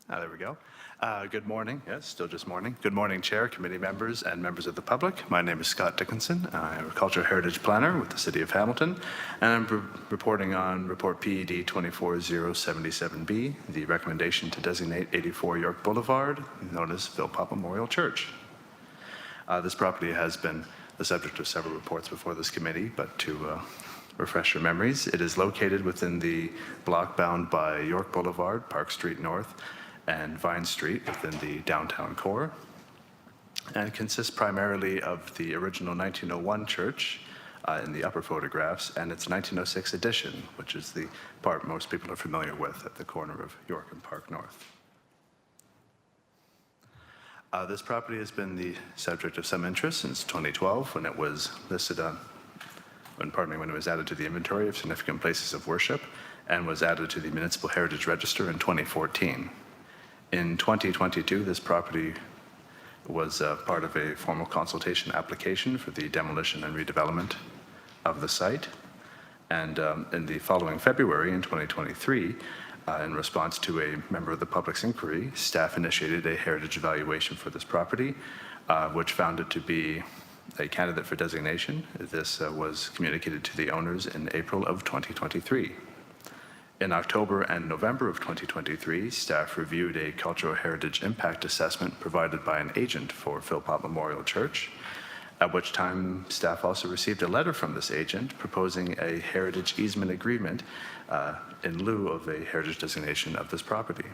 M: There we go. Good morning. Yes, still just morning. Good morning, Chair, committee members, and members of the public. My name is Scott Dickinson. I'm a Cultural Heritage Planner with the City of Hamilton, and I'm reporting on Report PED 24077B, the recommendation to designate 84 York Boulevard, known as Philpott Memorial Church. This property has been the subject of several reports before this committee, but to refresh your memories, it is located within the block bound by York Boulevard, Park Street North, and Vine Street within the downtown core, and consists primarily of the original 1901 church in the upper photographs and its 1906 addition, which is the part most people are familiar with at the corner of York and Park North. This property has been the subject of some interest since 2012 when it was listed on, when it was added to the inventory of significant places of worship and was added to the Municipal Heritage Register in 2014. In 2022, this property was part of a formal consultation application for the demolition and redevelopment of the site. And in the following February in 2023, in response to a member of the public's inquiry, staff initiated a heritage evaluation for this property, which found it to be a candidate for designation. This was communicated to the owners in April of 2023. In October and November of 2023, staff reviewed a cultural heritage impact assessment provided by an agent for Philpott Memorial Church, at which time staff also received a letter from this agent proposing a heritage easement agreement in lieu of a heritage designation of this property.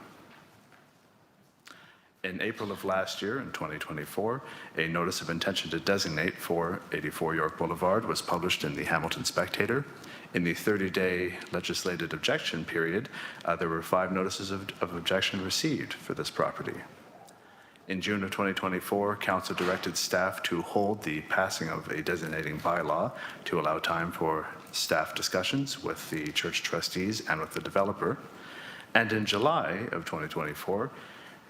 M: In April of last year, in 2024, a notice of intention to designate for 84 York Boulevard was published in the Hamilton Spectator. In the 30-day legislative objection period, there were 5 notices of objection received for this property. In June of 2024, Council directed staff to hold the passing of a designating bylaw to allow time for staff discussions with the church trustees and with the developer. And in July of 2024,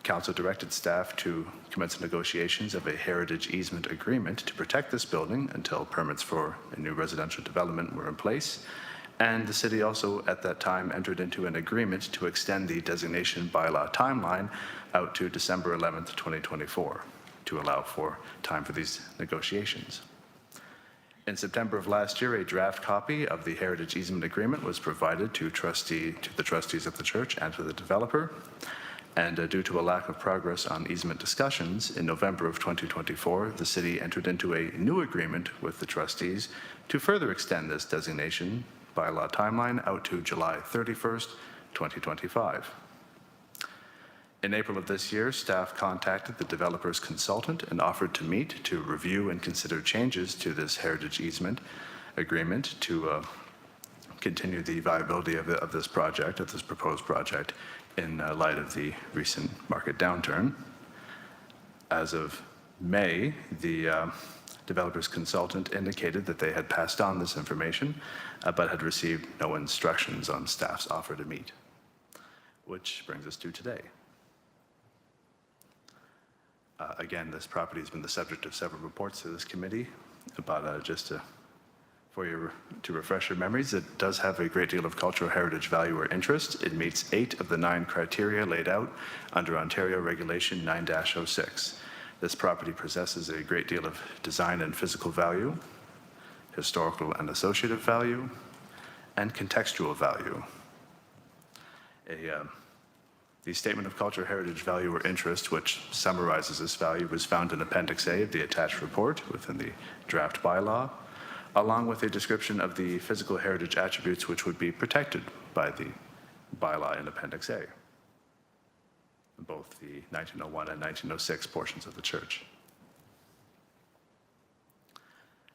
M: Council directed staff to commence negotiations of a heritage easement agreement to protect this building until permits for a new residential development were in place. And the city also at that time entered into an agreement to extend the designation bylaw timeline out to December 11th, 2024, to allow for time for these negotiations. In September of last year, a draft copy of the heritage easement agreement was provided to the trustees of the church and to the developer. And due to a lack of progress on easement discussions, in November of 2024, the city entered into a new agreement with the trustees to further extend this designation bylaw timeline out to July 31st, 2025. In April of this year, staff contacted the developer's consultant and offered to meet to review and consider changes to this heritage easement agreement to continue the viability of this project, of this proposed project, in light of the recent market downturn. As of May, the developer's consultant indicated that they had passed on this information, but had received no instructions on staff's offer to meet, which brings us to today. Again, this property has been the subject of several reports to this committee, but just to refresh your memories, it does have a great deal of cultural heritage value or interest. It meets 8 of the 9 criteria laid out under Ontario Regulation 9-06. This property possesses a great deal of design and physical value, historical and associative value, and contextual value. The Statement of Cultural Heritage Value or Interest, which summarizes this value, was found in Appendix A of the attached report within the draft bylaw, along with a description of the physical heritage attributes which would be protected by the bylaw in Appendix A, both the 1901 and 1906 portions of the church.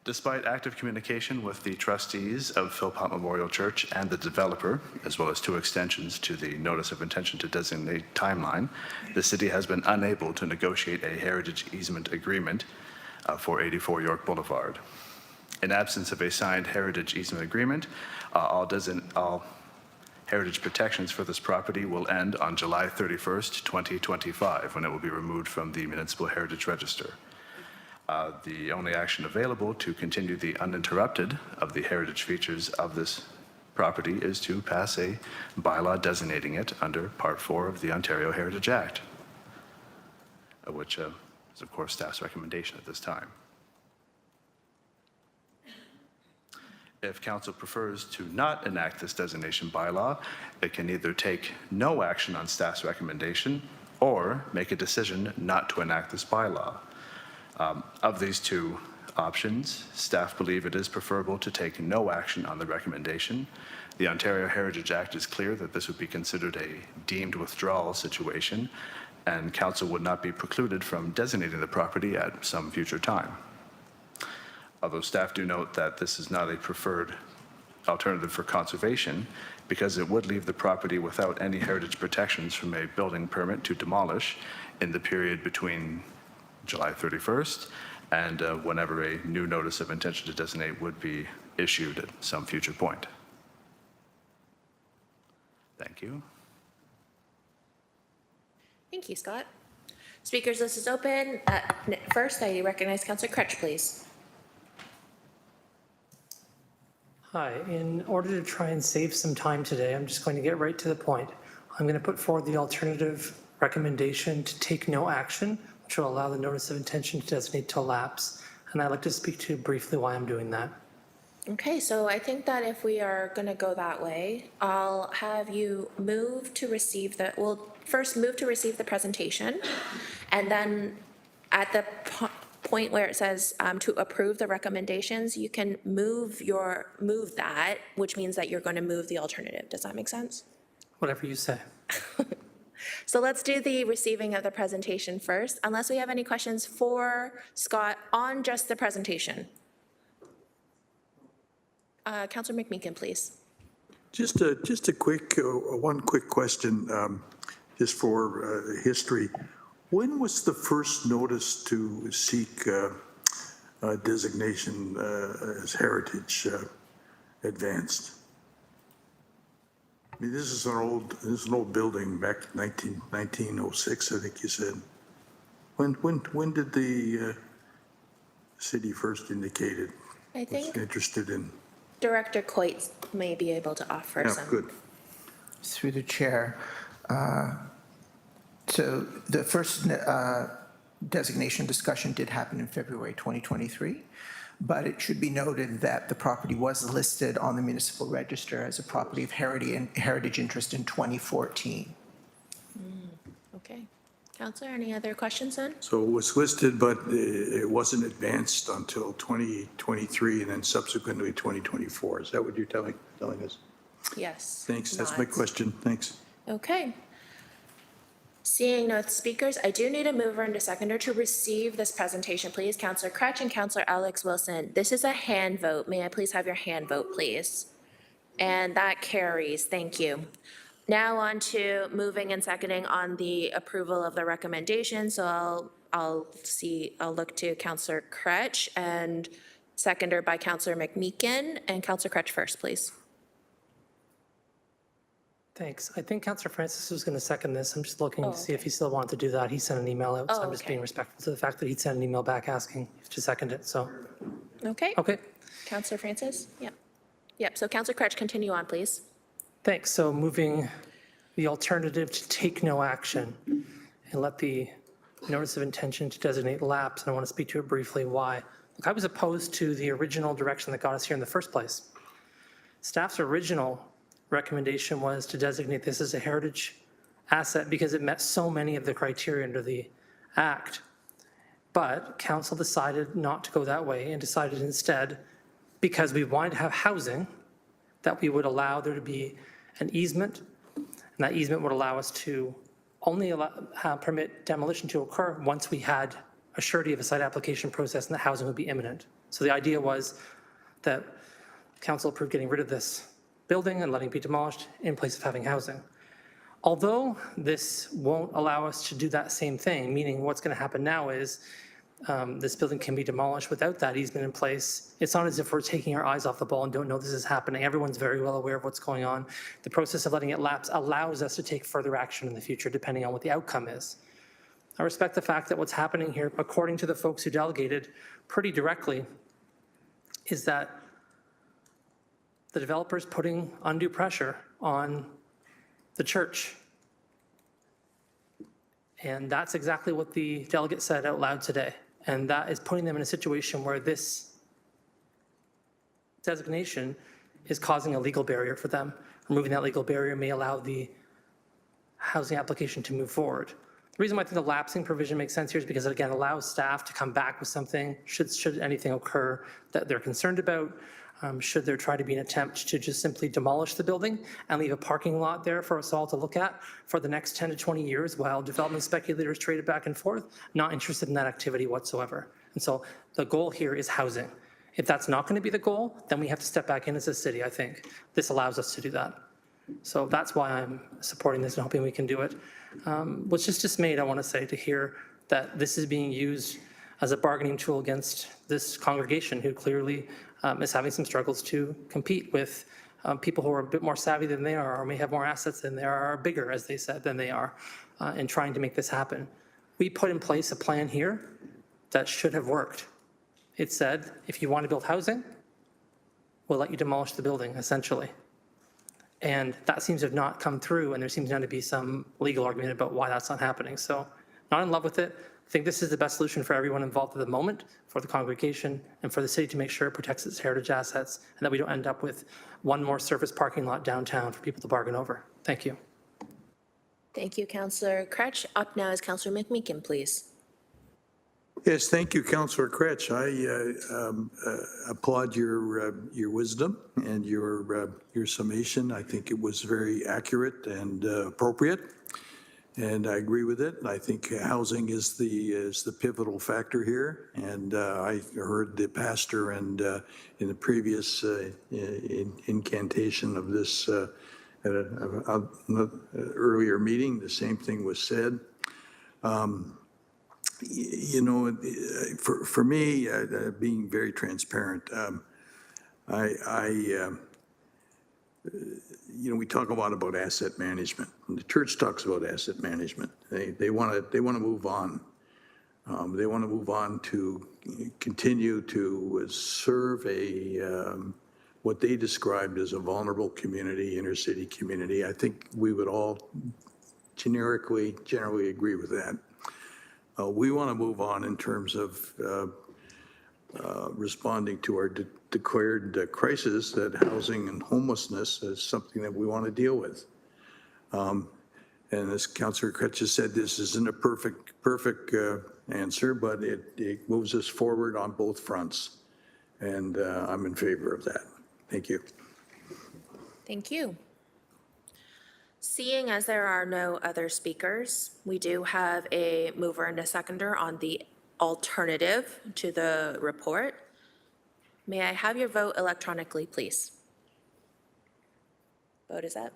M: Despite active communication with the trustees of Philpott Memorial Church and the developer, as well as 2 extensions to the Notice of Intention to Designate timeline, the city has been unable to negotiate a heritage easement agreement for 84 York Boulevard. In absence of a signed heritage easement agreement, all heritage protections for this property will end on July 31st, 2025, when it will be removed from the Municipal Heritage Register. The only action available to continue the uninterrupted of the heritage features of this property is to pass a bylaw designating it under Part 4 of the Ontario Heritage Act, which is, of course, staff's recommendation at this time. If council prefers to not enact this designation bylaw, it can either take no action on staff's recommendation or make a decision not to enact this bylaw. Of these 2 options, staff believe it is preferable to take no action on the recommendation. The Ontario Heritage Act is clear that this would be considered a deemed withdrawal situation, and council would not be precluded from designating the property at some future time. Although staff do note that this is not a preferred alternative for conservation, because it would leave the property without any heritage protections from a building permit to demolish in the period between July 31st and whenever a new notice of intention to designate would be issued at some future point. Thank you.
S: Thank you, Scott. Speakers list is open. First, I recognize Councillor Crutch, please.
I: Hi, in order to try and save some time today, I'm just going to get right to the point. I'm going to put forward the alternative recommendation to take no action, which will allow the notice of intention to designate to lapse. And I'd like to speak to briefly why I'm doing that.
S: Okay, so I think that if we are going to go that way, I'll have you move to receive we'll first move to receive the presentation, and then at the point where it says to approve the recommendations, you can move that, which means that you're going to move the alternative. Does that make sense?
I: Whatever you say.
S: So let's do the receiving of the presentation first, unless we have any questions for Scott on just the presentation. Councillor McMeekin, please.
J: Just a quick, one quick question, just for history. When was the first notice to seek designation as heritage advanced? I mean, this is an old building back in 1906, I think you said. When did the city first indicate it
S: I
J: was
S: think
J: interested in?
S: Director Coit may be able to offer
J: Yeah,
S: some.
J: good.
H: Through the chair. So the first designation discussion did happen in February 2023, but it should be noted that the property was listed on the municipal register as a property of heritage interest in 2014.
S: Okay. Councillor, any other questions then?
J: So it was listed, but it wasn't advanced until 2023 and then subsequently 2024. Is that what you're telling us?
S: Yes.
J: Thanks. That's my
S: Nods.
J: question. Thanks.
S: Okay. Seeing no speakers, I do need a mover and a seconder to receive this presentation, please. Councillor Crutch and Councillor Alex Wilson. This is a hand vote. May I please have your hand vote, please? And that carries. Thank you. Now on to moving and seconding on the approval of the recommendation. So I'll look to Councillor Crutch and seconder by Councillor McMeekin. And Councillor Crutch first, please.
I: Thanks. I think Councillor Francis was going to second this. I'm just looking
S: Oh,
I: to see if he still wanted to do that. He sent an email out, so
S: Oh,
I: I'm just
S: okay.
I: being respectful to the fact that he'd sent an email back asking to second it, so.
S: Okay.
I: Okay,
S: Councillor Francis? Yep. Yep. So Councillor Crutch, continue on, please.
I: thanks. So moving the alternative to take no action and let the notice of intention to designate lapse, and I want to speak to it briefly why. Look, I was opposed to the original direction that got us here in the first place. Staff's original recommendation was to designate this as a heritage asset because it met so many of the criteria under the Act. But council decided not to go that way and decided instead, because we wanted to have housing, that we would allow there to be an easement, and that easement would allow us to only permit demolition to occur once we had a surety of a site application process and the housing would be imminent. So the idea was that council approved getting rid of this building and letting it be demolished in place of having housing. Although this won't allow us to do that same thing, meaning what's going to happen now is this building can be demolished without that easement in place. It's not as if we're taking our eyes off the ball and don't know this is happening. Everyone's very well aware of what's going on. The process of letting it lapse allows us to take further action in the future depending on what the outcome is. I respect the fact that what's happening here, according to the folks who delegated pretty directly, is that the developer's putting undue pressure on the church. And that's exactly what the delegate said out loud today. And that is putting them in a situation where this designation is causing a legal barrier for them. Removing that legal barrier may allow the housing application to move forward. The reason why I think the lapsing provision makes sense here is because it again allows staff to come back with something should anything occur that they're concerned about. Should there try to be an attempt to just simply demolish the building and leave a parking lot there for us all to look at for the next 10 to 20 years while development speculators trade it back and forth? Not interested in that activity whatsoever. And so the goal here is housing. If that's not going to be the goal, then we have to step back in as a city, I think. This allows us to do that. So that's why I'm supporting this and hoping we can do it. Was just dismayed, I want to say, to hear that this is being used as a bargaining tool against this congregation who clearly is having some struggles to compete with people who are a bit more savvy than they are or may have more assets than they are, or bigger, as they said, than they are, in trying to make this happen. We put in place a plan here that should have worked. It said, if you want to build housing, we'll let you demolish the building, essentially. And that seems to have not come through, and there seems now to be some legal argument about why that's not happening. So not in love with it. I think this is the best solution for everyone involved at the moment, for the congregation, and for the city to make sure it protects its heritage assets, and that we don't end up with one more surface parking lot downtown for people to bargain over. Thank you.
S: Thank you, Councillor Crutch. Up now is Councillor McMeekin, please.
J: Yes, thank you, Councillor Kretsch. I applaud your wisdom and your summation. I think it was very accurate and appropriate, and I agree with it. I think housing is the pivotal factor here. And I heard the pastor and in the previous incantation of this at an earlier meeting, the same thing was said. You know, for me, being very transparent, you know, we talk a lot about asset management. And the church talks about asset management. They want to move on. They want to move on to continue to serve what they described as a vulnerable community, inner city community. I think we would all generally agree with that. We want to move on in terms of responding to our declared crisis, that housing and homelessness is something that we want to deal with. And as Councillor Kretsch said, this isn't a perfect answer, but it moves us forward on both fronts. And I'm in favor of that. Thank you.
S: Thank you. Seeing as there are no other speakers, we do have a mover and a seconder on the alternative to the report. May I have your vote electronically, please? Vote is up.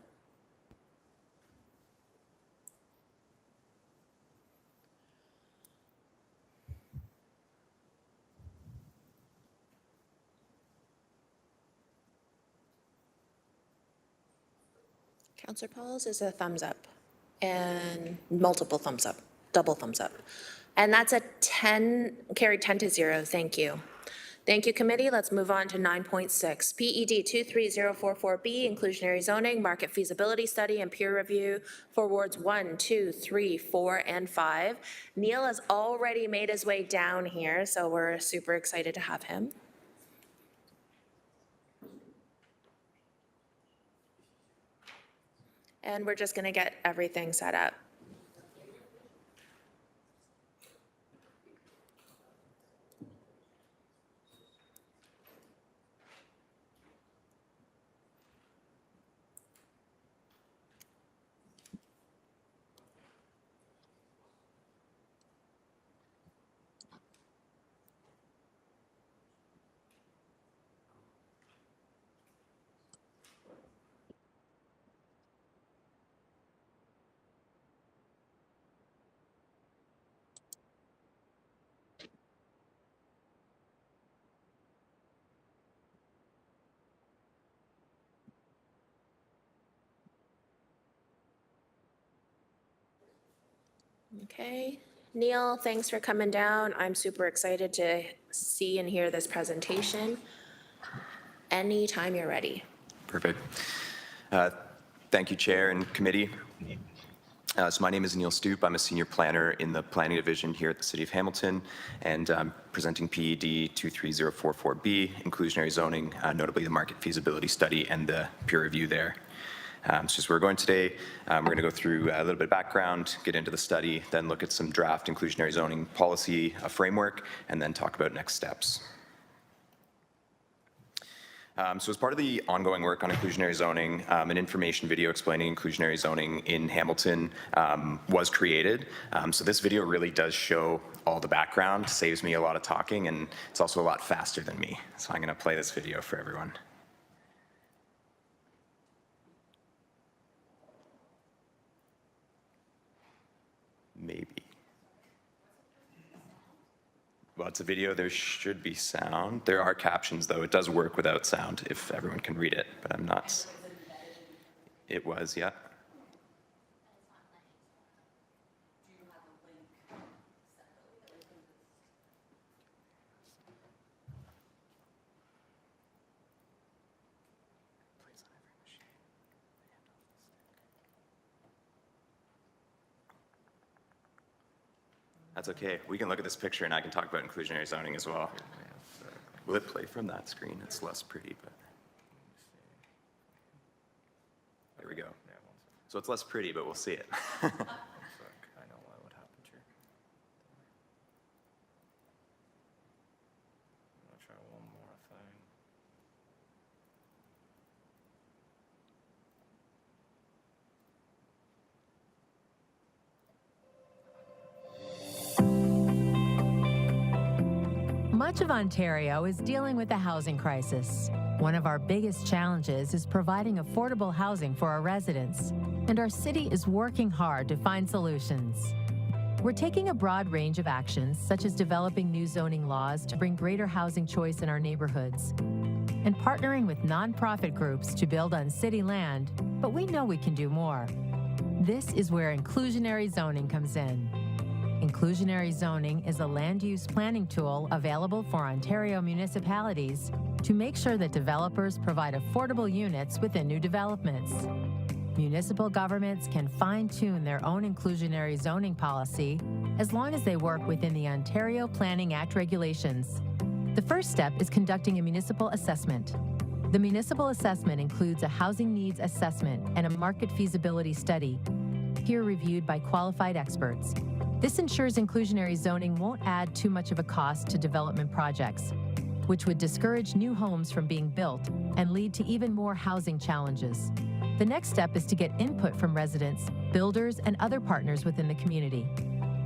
S: Councillor Pauls is a thumbs up and multiple thumbs up, double thumbs up. And that's a 10, carried 10-0, thank you. Thank you, committee. Let's move on to 9.6. PED 23044B, inclusionary zoning, market feasibility study, and peer review for wards 1, 2, 3, 4, and 5. Neil has already made his way down here, so we're super excited to have him. And we're just going to get everything set up. Okay, Neil, thanks for coming down. I'm super excited to see and hear this presentation. Anytime you're ready.
N: Perfect. Thank you, Chair and committee. So my name is Neil Stoop. I'm a senior planner in the planning division here at the City of Hamilton, and I'm presenting PED 23044B, inclusionary zoning, notably the market feasibility study and the peer review there. So as we're going today, we're going to go through a little bit of background, get into the study, then look at some draft inclusionary zoning policy framework, and then talk about next steps. So as part of the ongoing work on inclusionary zoning, an information video explaining inclusionary zoning in Hamilton was created. So this video really does show all the background, saves me a lot of talking, and it's also a lot faster than me. So I'm going to play this video for everyone. Maybe. Well, it's a video, there should be sound. There are captions, though. It does work without sound if everyone can read it, but I'm not. It was, yeah. That's okay. We can look at this picture and I can talk about inclusionary zoning as well. Will it play from that screen? It's less pretty, but. There we go. So it's less pretty, but we'll see it.
O: Much of Ontario is dealing with a housing crisis. One of our biggest challenges is providing affordable housing for our residents, and our city is working hard to find solutions. We're taking a broad range of actions, such as developing new zoning laws to bring greater housing choice in our neighborhoods, and partnering with nonprofit groups to build on city land, but we know we can do more. This is where inclusionary zoning comes in. Inclusionary zoning is a land use planning tool available for Ontario municipalities to make sure that developers provide affordable units within new developments. Municipal governments can fine-tune their own inclusionary zoning policy as long as they work within the Ontario Planning Act regulations. The first step is conducting a municipal assessment. The municipal assessment includes a housing needs assessment and a market feasibility study, peer-reviewed by qualified experts. This ensures inclusionary zoning won't add too much of a cost to development projects, which would discourage new homes from being built and lead to even more housing challenges. The next step is to get input from residents, builders, and other partners within the community.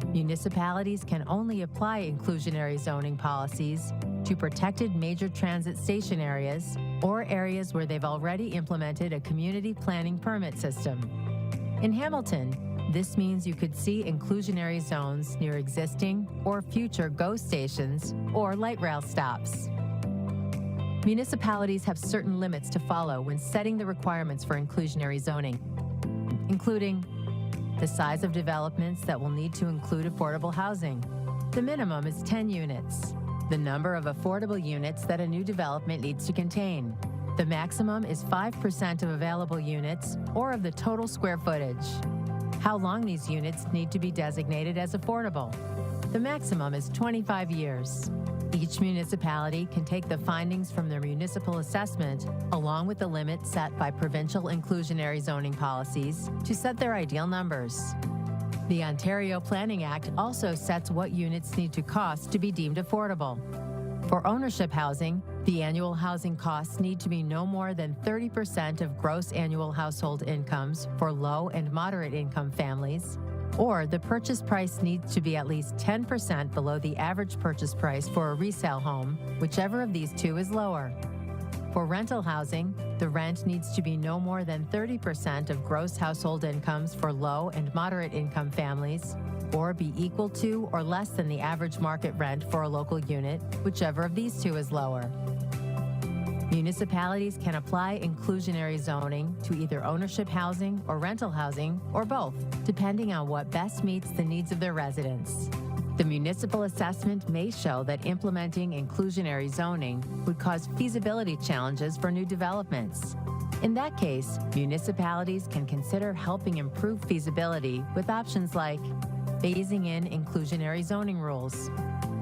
O: Municipalities can only apply inclusionary zoning policies to protected major transit station areas or areas where they've already implemented a community planning permit system. In Hamilton, this means you could see inclusionary zones near existing or future GO stations or light rail stops. Municipalities have certain limits to follow when setting the requirements for inclusionary zoning, including the size of developments that will need to include affordable housing. The minimum is 10 units. The number of affordable units that a new development needs to contain. The maximum is 5% of available units or of the total square footage. How long these units need to be designated as affordable. The maximum is 25 years. Each municipality can take the findings from their municipal assessment, along with the limits set by provincial inclusionary zoning policies, to set their ideal numbers. The Ontario Planning Act also sets what units need to cost to be deemed affordable. For ownership housing, the annual housing costs need to be no more than 30% of gross annual household incomes for low and moderate income families, or the purchase price needs to be at least 10% below the average purchase price for a resale home, whichever of these two is lower. For rental housing, the rent needs to be no more than 30% of gross household incomes for low and moderate income families, or be equal to or less than the average market rent for a local unit, whichever of these two is lower. Municipalities can apply inclusionary zoning to either ownership housing or rental housing, or both, depending on what best meets the needs of their residents. The municipal assessment may show that implementing inclusionary zoning would cause feasibility challenges for new developments. In that case, municipalities can consider helping improve feasibility with options like phasing in inclusionary zoning rules,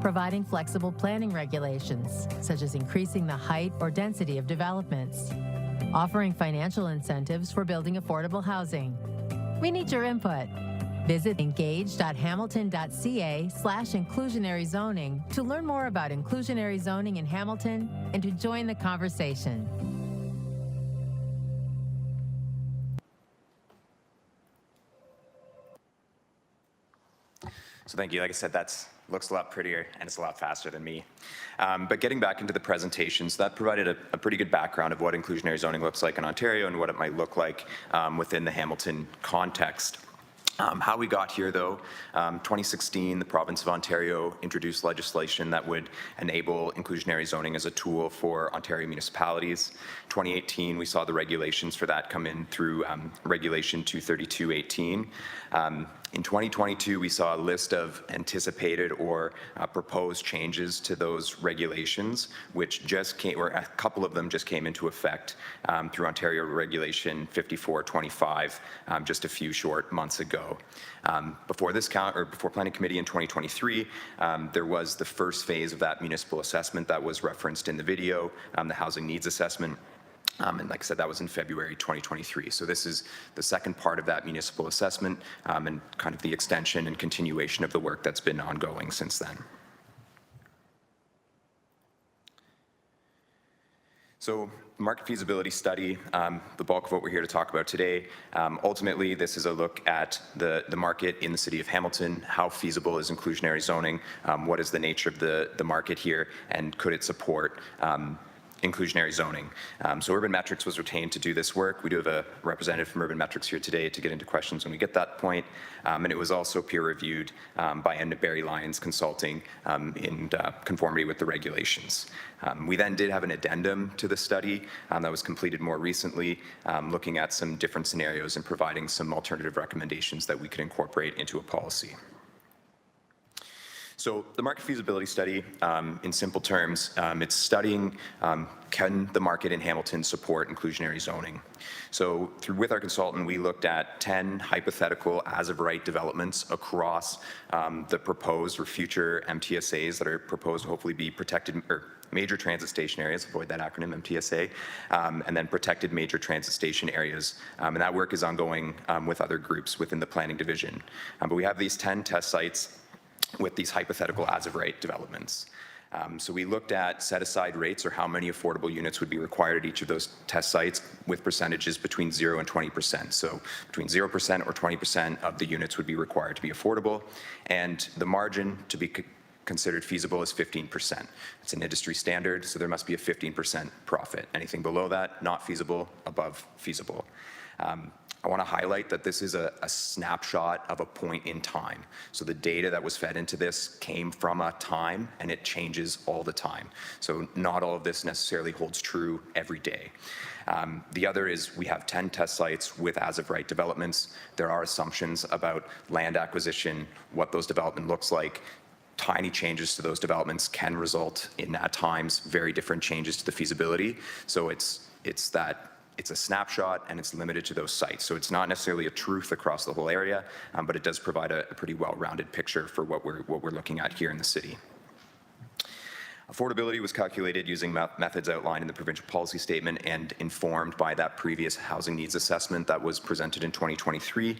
O: providing flexible planning regulations, such as increasing the height or density of developments, offering financial incentives for building affordable housing. We need your input. Visit engage.hamilton.ca/inclusionary zoning to learn more about inclusionary zoning in Hamilton and to join the conversation.
N: So thank you. Like I said, that looks a lot prettier and it's a lot faster than me. But getting back into the presentations, that provided a pretty good background of what inclusionary zoning looks like in Ontario and what it might look like within the Hamilton context. How we got here, though, 2016, the province of Ontario introduced legislation that would enable inclusionary zoning as a tool for Ontario municipalities. 2018, we saw the regulations for that come in through Regulation 232/18. In 2022, we saw a list of anticipated or proposed changes to those regulations, which just came, or a couple of them just came into effect through Ontario Regulation 5425 just a few short months ago. Before Planning Committee in 2023, there was the first phase of that municipal assessment that was referenced in the video, the housing needs assessment. And like I said, that was in February 2023. So this is the second part of that municipal assessment and kind of the extension and continuation of the work that's been ongoing since then. So market feasibility study, the bulk of what we're here to talk about today, ultimately this is a look at the market in the city of Hamilton, how feasible is inclusionary zoning, what is the nature of the market here, and could it support inclusionary zoning. So Urban Metrics was retained to do this work. We do have a representative from Urban Metrics here today to get into questions when we get that point. And it was also peer reviewed by Barry Lyons Consulting in conformity with the regulations. We then did have an addendum to the study that was completed more recently, looking at some different scenarios and providing some alternative recommendations that we could incorporate into a policy. So the market feasibility study, in simple terms, it's studying can the market in Hamilton support inclusionary zoning. So with our consultant, we looked at 10 hypothetical as-of-right developments across the proposed or future MTSAs that are proposed to hopefully be protected, or major transit station areas, avoid that acronym, MTSA, and then protected major transit station areas. And that work is ongoing with other groups within the planning division. But we have these 10 test sites with these hypothetical as-of-right developments. So we looked at set-aside rates, or how many affordable units would be required at each of those test sites, with percentages between 0 and 20%. So between 0% or 20% of the units would be required to be affordable, and the margin to be considered feasible is 15%. It's an industry standard, so there must be a 15% profit. Anything below that, not feasible; above, feasible. I want to highlight that this is a snapshot of a point in time. So the data that was fed into this came from a time, and it changes all the time. So not all of this necessarily holds true every day. The other is we have 10 test sites with as-of-right developments. There are assumptions about land acquisition, what those development looks like. Tiny changes to those developments can result in, at times, very different changes to the feasibility. So it's a snapshot, and it's limited to those sites. So it's not necessarily a truth across the whole area, but it does provide a pretty well-rounded picture for what we're looking at here in the city. Affordability was calculated using methods outlined in the provincial policy statement and informed by that previous housing needs assessment that was presented in 2023.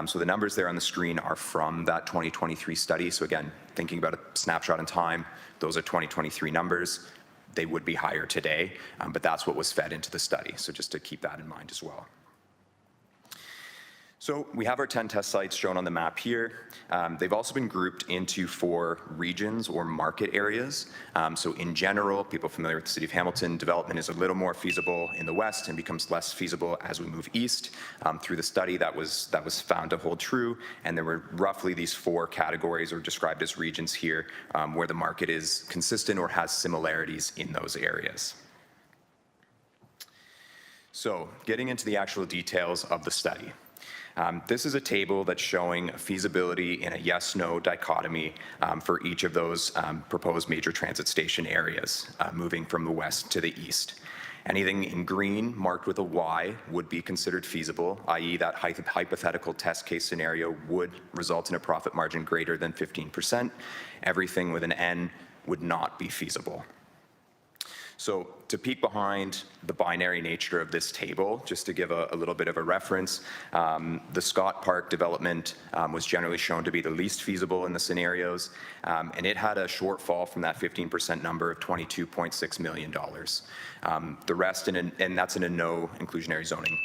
N: So the numbers there on the screen are from that 2023 study. So again, thinking about a snapshot in time, those are 2023 numbers. They would be higher today, but that's what was fed into the study. So just to keep that in mind as well. So we have our 10 test sites shown on the map here. They've also been grouped into 4 regions or market areas. So in general, people familiar with the city of Hamilton, development is a little more feasible in the west and becomes less feasible as we move east. Through the study, that was found to hold true, and there were roughly these 4 categories, or described as regions here, where the market is consistent or has similarities in those areas. So getting into the actual details of the study. This is a table that's showing feasibility in a yes-no dichotomy for each of those proposed major transit station areas, moving from the west to the east. Anything in green marked with a Y would be considered feasible, i.e. that hypothetical test case scenario would result in a profit margin greater than 15%. Everything with an N would not be feasible. So to peek behind the binary nature of this table, just to give a little bit of a reference, the Scott Park development was generally shown to be the least feasible in the scenarios, and it had a shortfall from that 15% number of $22.6 million. The rest, and that's in a no inclusionary zoning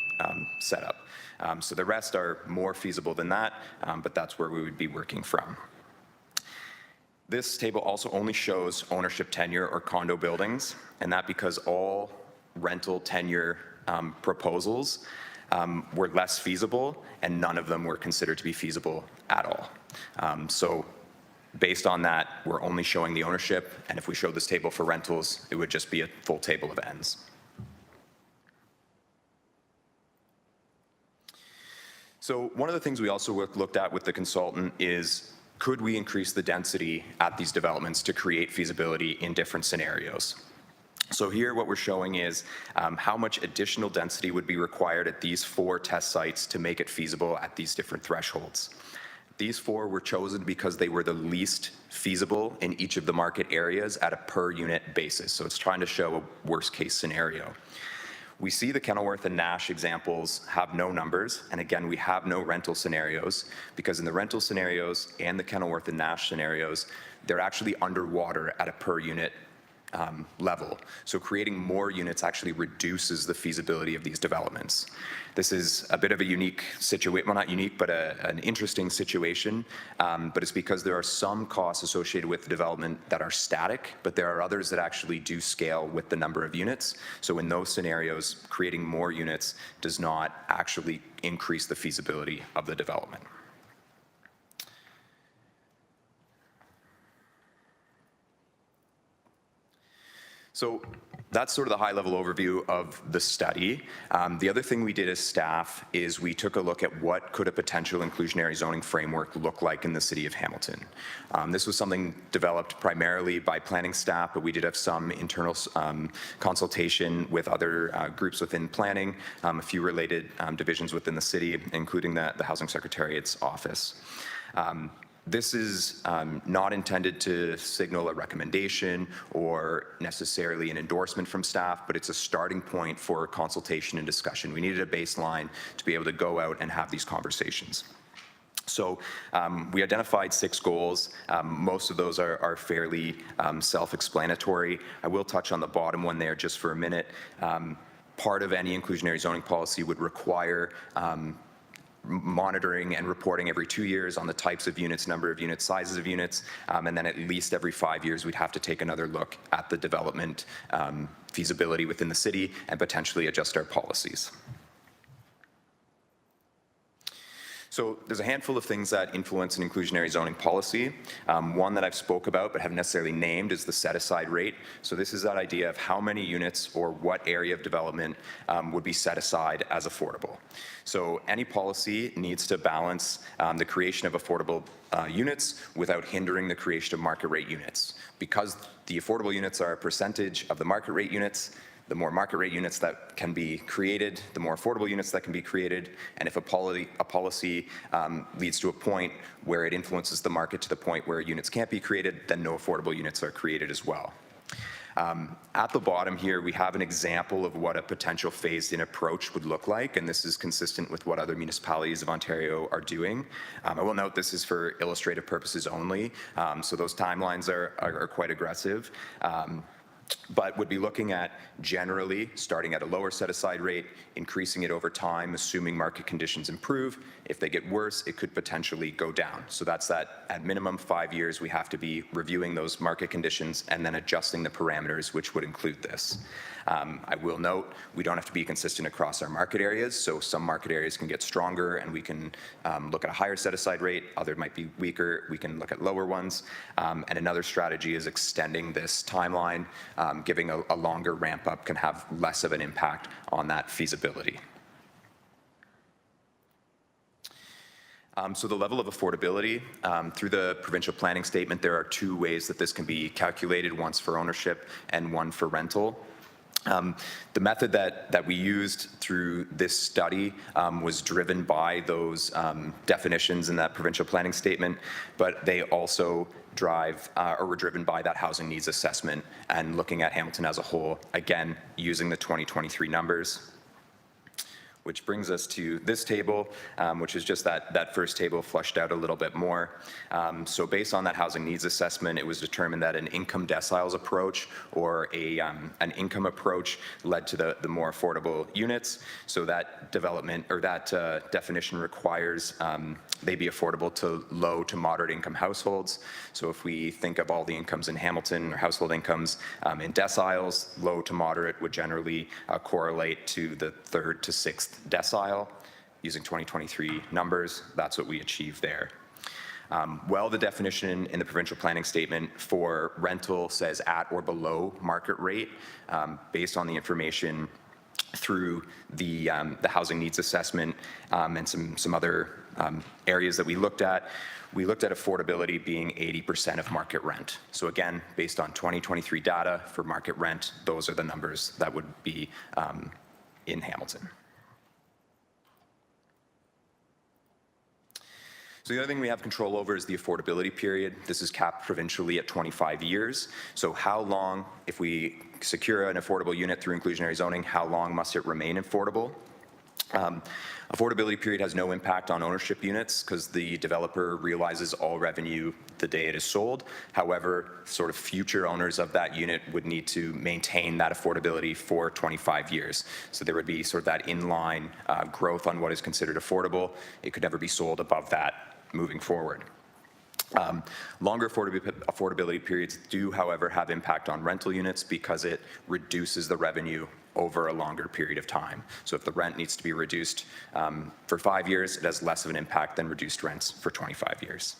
N: setup. So the rest are more feasible than that, but that's where we would be working from. This table also only shows ownership tenure or condo buildings, and that because all rental tenure proposals were less feasible, and none of them were considered to be feasible at all. So based on that, we're only showing the ownership, and if we showed this table for rentals, it would just be a full table of ends. So one of the things we also looked at with the consultant is, could we increase the density at these developments to create feasibility in different scenarios? So here what we're showing is how much additional density would be required at these 4 test sites to make it feasible at these different thresholds. These 4 were chosen because they were the least feasible in each of the market areas at a per unit basis. So it's trying to show a worst case scenario. We see the Kenilworth and Nash examples have no numbers, and again, we have no rental scenarios, because in the rental scenarios and the Kenilworth and Nash scenarios, they're actually underwater at a per unit level. So creating more units actually reduces the feasibility of these developments. This is a bit of a unique situation, well, not unique, but an interesting situation, but it's because there are some costs associated with the development that are static, but there are others that actually do scale with the number of units. So in those scenarios, creating more units does not actually increase the feasibility of the development. So that's sort of the high-level overview of the study. The other thing we did as staff is we took a look at what could a potential inclusionary zoning framework look like in the city of Hamilton. This was something developed primarily by planning staff, but we did have some internal consultation with other groups within planning, a few related divisions within the city, including the Housing Secretariat's office. This is not intended to signal a recommendation or necessarily an endorsement from staff, but it's a starting point for consultation and discussion. We needed a baseline to be able to go out and have these conversations. So we identified 6 goals. Most of those are fairly self-explanatory. I will touch on the bottom one there just for a minute. Part of any inclusionary zoning policy would require monitoring and reporting every 2 years on the types of units, number of units, sizes of units, and then at least every 5 years we'd have to take another look at the development feasibility within the city and potentially adjust our policies. So there's a handful of things that influence an inclusionary zoning policy. One that I've spoke about but haven't necessarily named is the set-aside rate. So this is that idea of how many units or what area of development would be set aside as affordable. So any policy needs to balance the creation of affordable units without hindering the creation of market rate units. Because the affordable units are a percentage of the market rate units, the more market rate units that can be created, the more affordable units that can be created. And if a policy leads to a point where it influences the market to the point where units can't be created, then no affordable units are created as well. At the bottom here, we have an example of what a potential phased-in approach would look like, and this is consistent with what other municipalities of Ontario are doing. I will note this is for illustrative purposes only, so those timelines are quite aggressive. But would be looking at generally starting at a lower set-aside rate, increasing it over time, assuming market conditions improve. If they get worse, it could potentially go down. So that's that at minimum 5 years, we have to be reviewing those market conditions and then adjusting the parameters, which would include this. I will note, we don't have to be consistent across our market areas, so some market areas can get stronger and we can look at a higher set-aside rate, others might be weaker, we can look at lower ones. And another strategy is extending this timeline, giving a longer ramp up can have less of an impact on that feasibility. So the level of affordability, through the provincial planning statement, there are 2 ways that this can be calculated, once for ownership and one for rental. The method that we used through this study was driven by those definitions in that provincial planning statement, but they also were driven by that housing needs assessment and looking at Hamilton as a whole, again, using the 2023 numbers. Which brings us to this table, which is just that first table flushed out a little bit more. So based on that housing needs assessment, it was determined that an income deciles approach or an income approach led to the more affordable units. So that development or that definition requires they be affordable to low to moderate income households. So if we think of all the incomes in Hamilton or household incomes in deciles, low to moderate would generally correlate to the 3rd to 6th decile. Using 2023 numbers, that's what we achieved there. Well, the definition in the provincial planning statement for rental says at or below market rate, based on the information through the housing needs assessment and some other areas that we looked at. We looked at affordability being 80% of market rent. So again, based on 2023 data for market rent, those are the numbers that would be in Hamilton. So the other thing we have control over is the affordability period. This is capped provincially at 25 years. So how long, if we secure an affordable unit through inclusionary zoning, how long must it remain affordable? Affordability period has no impact on ownership units because the developer realizes all revenue the day it is sold. However, sort of future owners of that unit would need to maintain that affordability for 25 years. So there would be sort of that inline growth on what is considered affordable. It could never be sold above that moving forward. Longer affordability periods do, however, have impact on rental units because it reduces the revenue over a longer period of time. So if the rent needs to be reduced for 5 years, it has less of an impact than reduced rents for 25 years.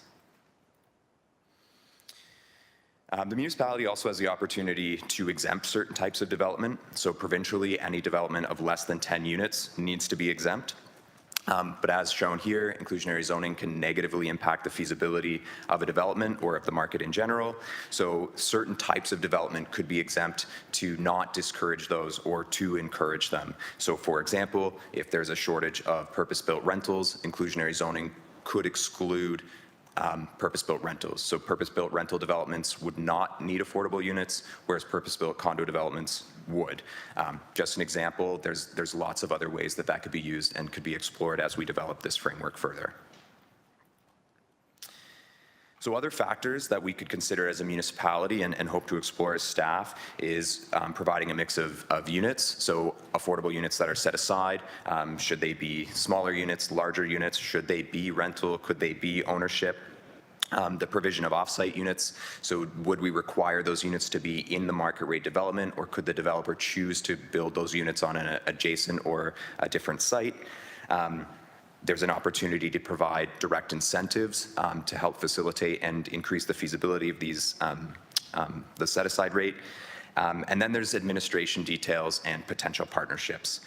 N: The municipality also has the opportunity to exempt certain types of development. So provincially, any development of less than 10 units needs to be exempt. But as shown here, inclusionary zoning can negatively impact the feasibility of a development or of the market in general. So certain types of development could be exempt to not discourage those or to encourage them. So for example, if there's a shortage of purpose-built rentals, inclusionary zoning could exclude purpose-built rentals. So purpose-built rental developments would not need affordable units, whereas purpose-built condo developments would. Just an example, there's lots of other ways that could be used and could be explored as we develop this framework further. So other factors that we could consider as a municipality and hope to explore as staff is providing a mix of units, so affordable units that are set aside. Should they be smaller units, larger units? Should they be rental? Could they be ownership? The provision of off-site units. So would we require those units to be in the market rate development, or could the developer choose to build those units on an adjacent or a different site? There's an opportunity to provide direct incentives to help facilitate and increase the feasibility of these, the set-aside rate. And then there's administration details and potential partnerships.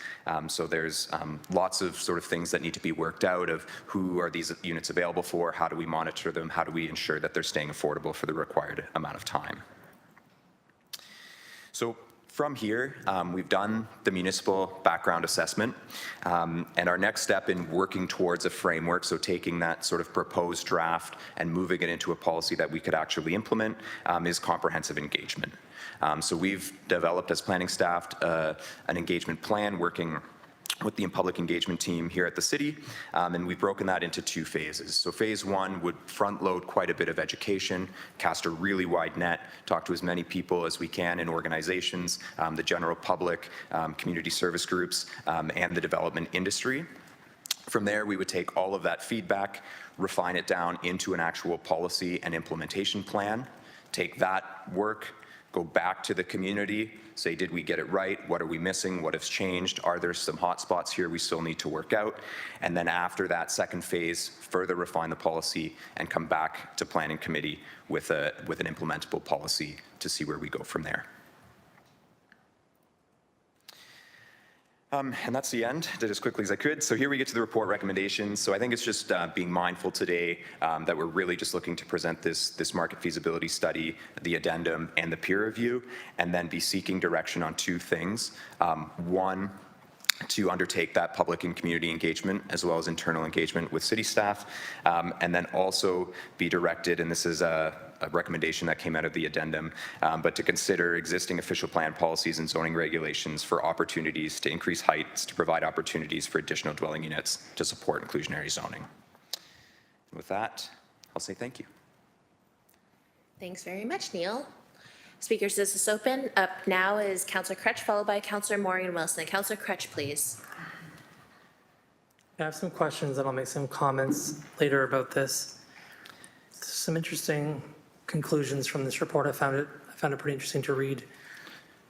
N: So there's lots of sort of things that need to be worked out of who are these units available for, how do we monitor them, how do we ensure that they're staying affordable for the required amount of time. So from here, we've done the municipal background assessment, and our next step in working towards a framework, so taking that sort of proposed draft and moving it into a policy that we could actually implement, is comprehensive engagement. So we've developed as planning staff an engagement plan working with the public engagement team here at the city, and we've broken that into 2 phases. So phase 1 would front load quite a bit of education, cast a really wide net, talk to as many people as we can in organizations, the general public, community service groups, and the development industry. From there, we would take all of that feedback, refine it down into an actual policy and implementation plan, take that work, go back to the community, say, did we get it right? What are we missing? What has changed? Are there some hot spots here we still need to work out? And then after that second phase, further refine the policy and come back to planning committee with an implementable policy to see where we go from there. And that's the end. Did as quickly as I could. So here we get to the report recommendations. So I think it's just being mindful today that we're really just looking to present this market feasibility study, the addendum, and the peer review, and then be seeking direction on 2 things. One, to undertake that public and community engagement as well as internal engagement with city staff, and then also be directed, and this is a recommendation that came out of the addendum, but to consider existing official plan policies and zoning regulations for opportunities to increase heights, to provide opportunities for additional dwelling units to support inclusionary zoning. And with that, I'll say thank you.
S: Thanks very much, Neil. Speakers, this is open. Up now is Councillor Crutch, followed by Councillor Maureen Wilson. Councillor Crutch, please.
I: I have some questions and I'll make some comments later about this. Some interesting conclusions from this report. I found it pretty interesting to read.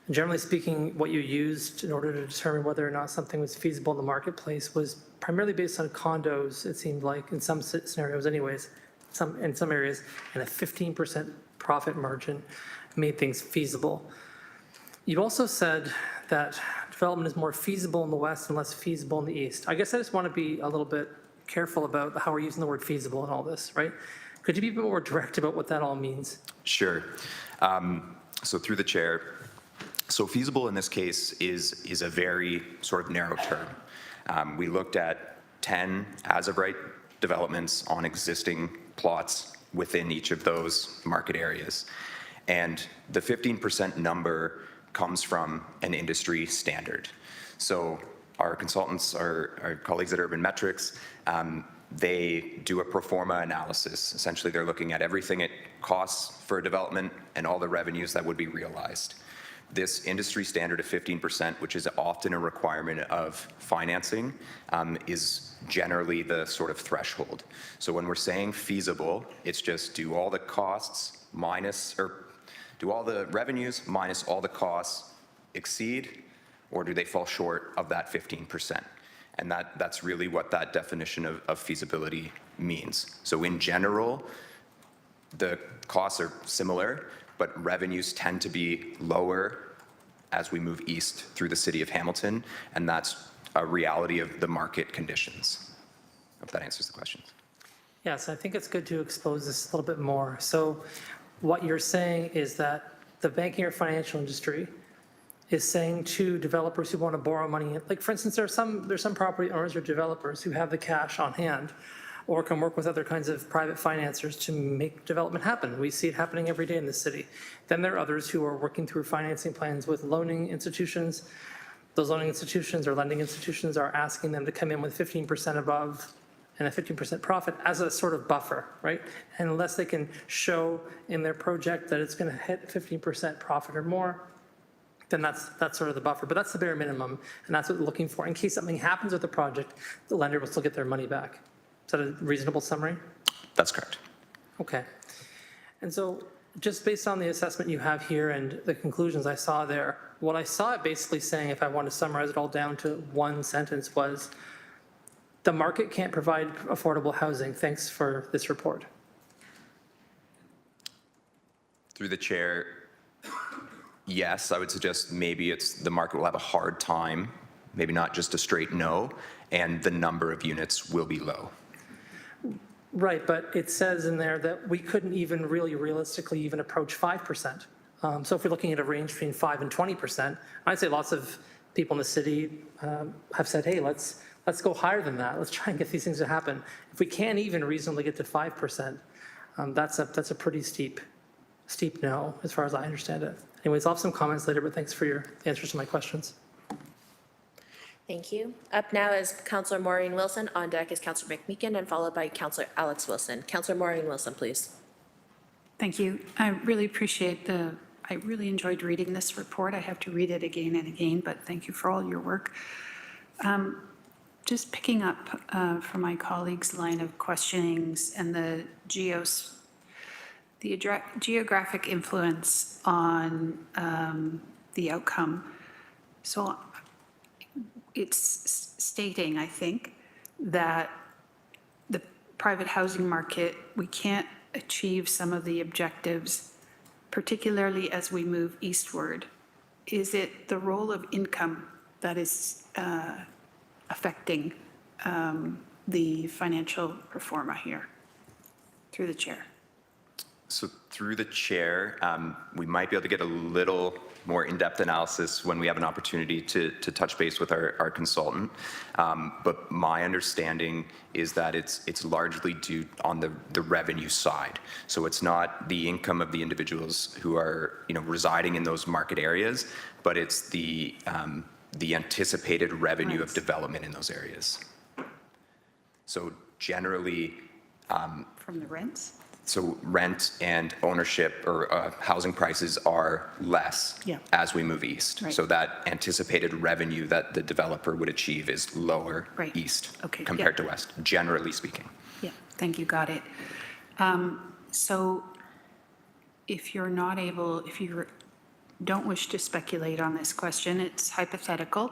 I: And generally speaking, what you used in order to determine whether or not something was feasible in the marketplace was primarily based on condos, it seemed like, in some scenarios anyways, in some areas, and a 15% profit margin made things feasible. You also said that development is more feasible in the west and less feasible in the east. I guess I just want to be a little bit careful about how we're using the word feasible in all this, right? Could you be a bit more direct about what that all means?
N: Sure. So through the chair, so feasible in this case is a very sort of narrow term. We looked at 10 as-of-right developments on existing plots within each of those market areas. And the 15% number comes from an industry standard. So our consultants, our colleagues at Urban Metrics, they do a pro forma analysis. Essentially, they're looking at everything it costs for a development and all the revenues that would be realized. This industry standard of 15%, which is often a requirement of financing, is generally the sort of threshold. So when we're saying feasible, it's just do all the costs minus, or do all the revenues minus all the costs exceed, or do they fall short of that 15%? And that's really what that definition of feasibility means. So in general, the costs are similar, but revenues tend to be lower as we move east through the city of Hamilton, and that's a reality of the market conditions. I hope that answers the questions.
I: Yes, I think it's good to expose this a little bit more. So what you're saying is that the banking or financial industry is saying to developers who want to borrow money, like for instance, there's some property owners or developers who have the cash on hand or can work with other kinds of private financiers to make development happen. We see it happening every day in the city. Then there are others who are working through financing plans with loaning institutions. Those loaning institutions or lending institutions are asking them to come in with 15% above and a 15% profit as a sort of buffer, right? And unless they can show in their project that it's going to hit 15% profit or more, then that's sort of the buffer. But that's the bare minimum, and that's what we're looking for. In case something happens with the project, the lender will still get their money back. Is that a reasonable summary?
N: That's correct.
I: Okay. And so just based on the assessment you have here and the conclusions I saw there, what I saw it basically saying, if I want to summarize it all down to one sentence, was the market can't provide affordable housing. Thanks for this report.
N: Through the chair, yes, I would suggest maybe it's the market will have a hard time, maybe not just a straight no, and the number of units will be low.
I: Right, but it says in there that we couldn't even really realistically even approach 5%. So if we're looking at a range between 5 and 20%, I'd say lots of people in the city have said, hey, let's go higher than that. Let's try and get these things to happen. If we can't even reasonably get to 5%, that's a pretty steep no, as far as I understand it. Anyways, I'll have some comments later, but thanks for your answers to my questions.
S: Thank you. Up now is Councillor Maureen Wilson. On deck is Councillor McMeekin, and followed by Councillor Alex Wilson. Councillor Maureen Wilson, please.
K: Thank you. I really appreciate I really enjoyed reading this report. I have to read it again and again, but thank you for all your work. Just picking up from my colleague's line of questionings and the geographic influence on the outcome. So it's stating, I think, that the private housing market, we can't achieve some of the objectives, particularly as we move eastward. Is it the role of income that is affecting the financial pro forma here? Through the chair.
N: So through the chair, we might be able to get a little more in-depth analysis when we have an opportunity to touch base with our consultant. But my understanding is that it's largely due on the revenue side. So it's not the income of the individuals who are residing in those market areas, but it's the anticipated revenue of development in those areas. So generally,
K: from the rents?
N: So rent and ownership or housing prices are less as we move east.
K: Right.
N: So that anticipated revenue that the developer would achieve is lower east compared to west, generally speaking.
K: Yeah, thank you, got it. So if you're not able, if you don't wish to speculate on this question, it's hypothetical,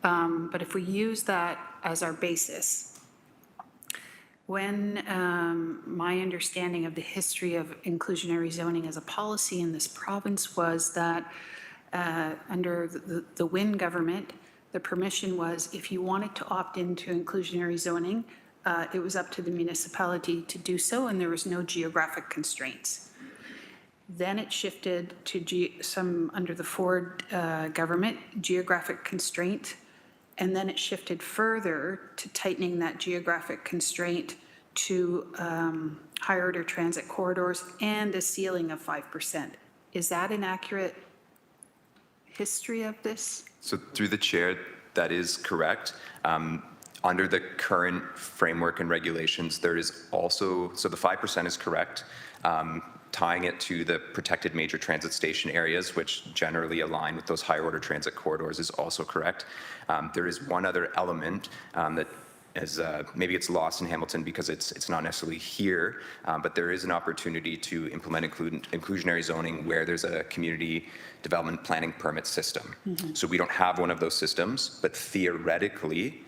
K: but if we use that as our basis, when my understanding of the history of inclusionary zoning as a policy in this province was that under the Wynne government, the permission was if you wanted to opt into inclusionary zoning, it was up to the municipality to do so, and there was no geographic constraints. Then it shifted to under the Ford government, geographic constraint. And then it shifted further to tightening that geographic constraint to high order transit corridors and a ceiling of 5%. Is that an accurate history of this?
N: So through the chair, That is correct. Under the current framework and regulations, there is also, so the 5% is correct, tying it to the protected major transit station areas, which generally align with those higher order transit corridors, is also correct. There is one other element that is, maybe it's lost in Hamilton because it's not necessarily here, but there is an opportunity to implement inclusionary zoning where there's a community development planning permit system. So we don't have one of those systems, but theoretically,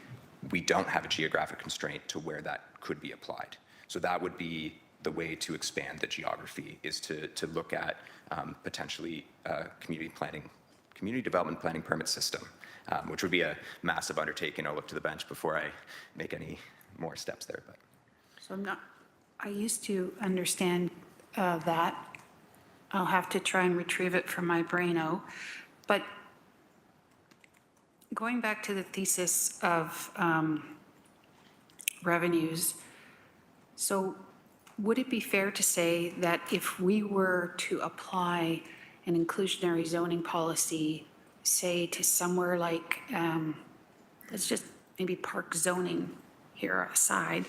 N: we don't have a geographic constraint to where that could be applied. So that would be the way to expand the geography, is to look at potentially community development planning permit system, which would be a massive undertaking. I'll look to the bench before I make any more steps there. But.
K: So I used to understand that. I'll have to try and retrieve it from my braino. But going back to the thesis of revenues, so would it be fair to say that if we were to apply an inclusionary zoning policy, say to somewhere like, let's just maybe park zoning here aside,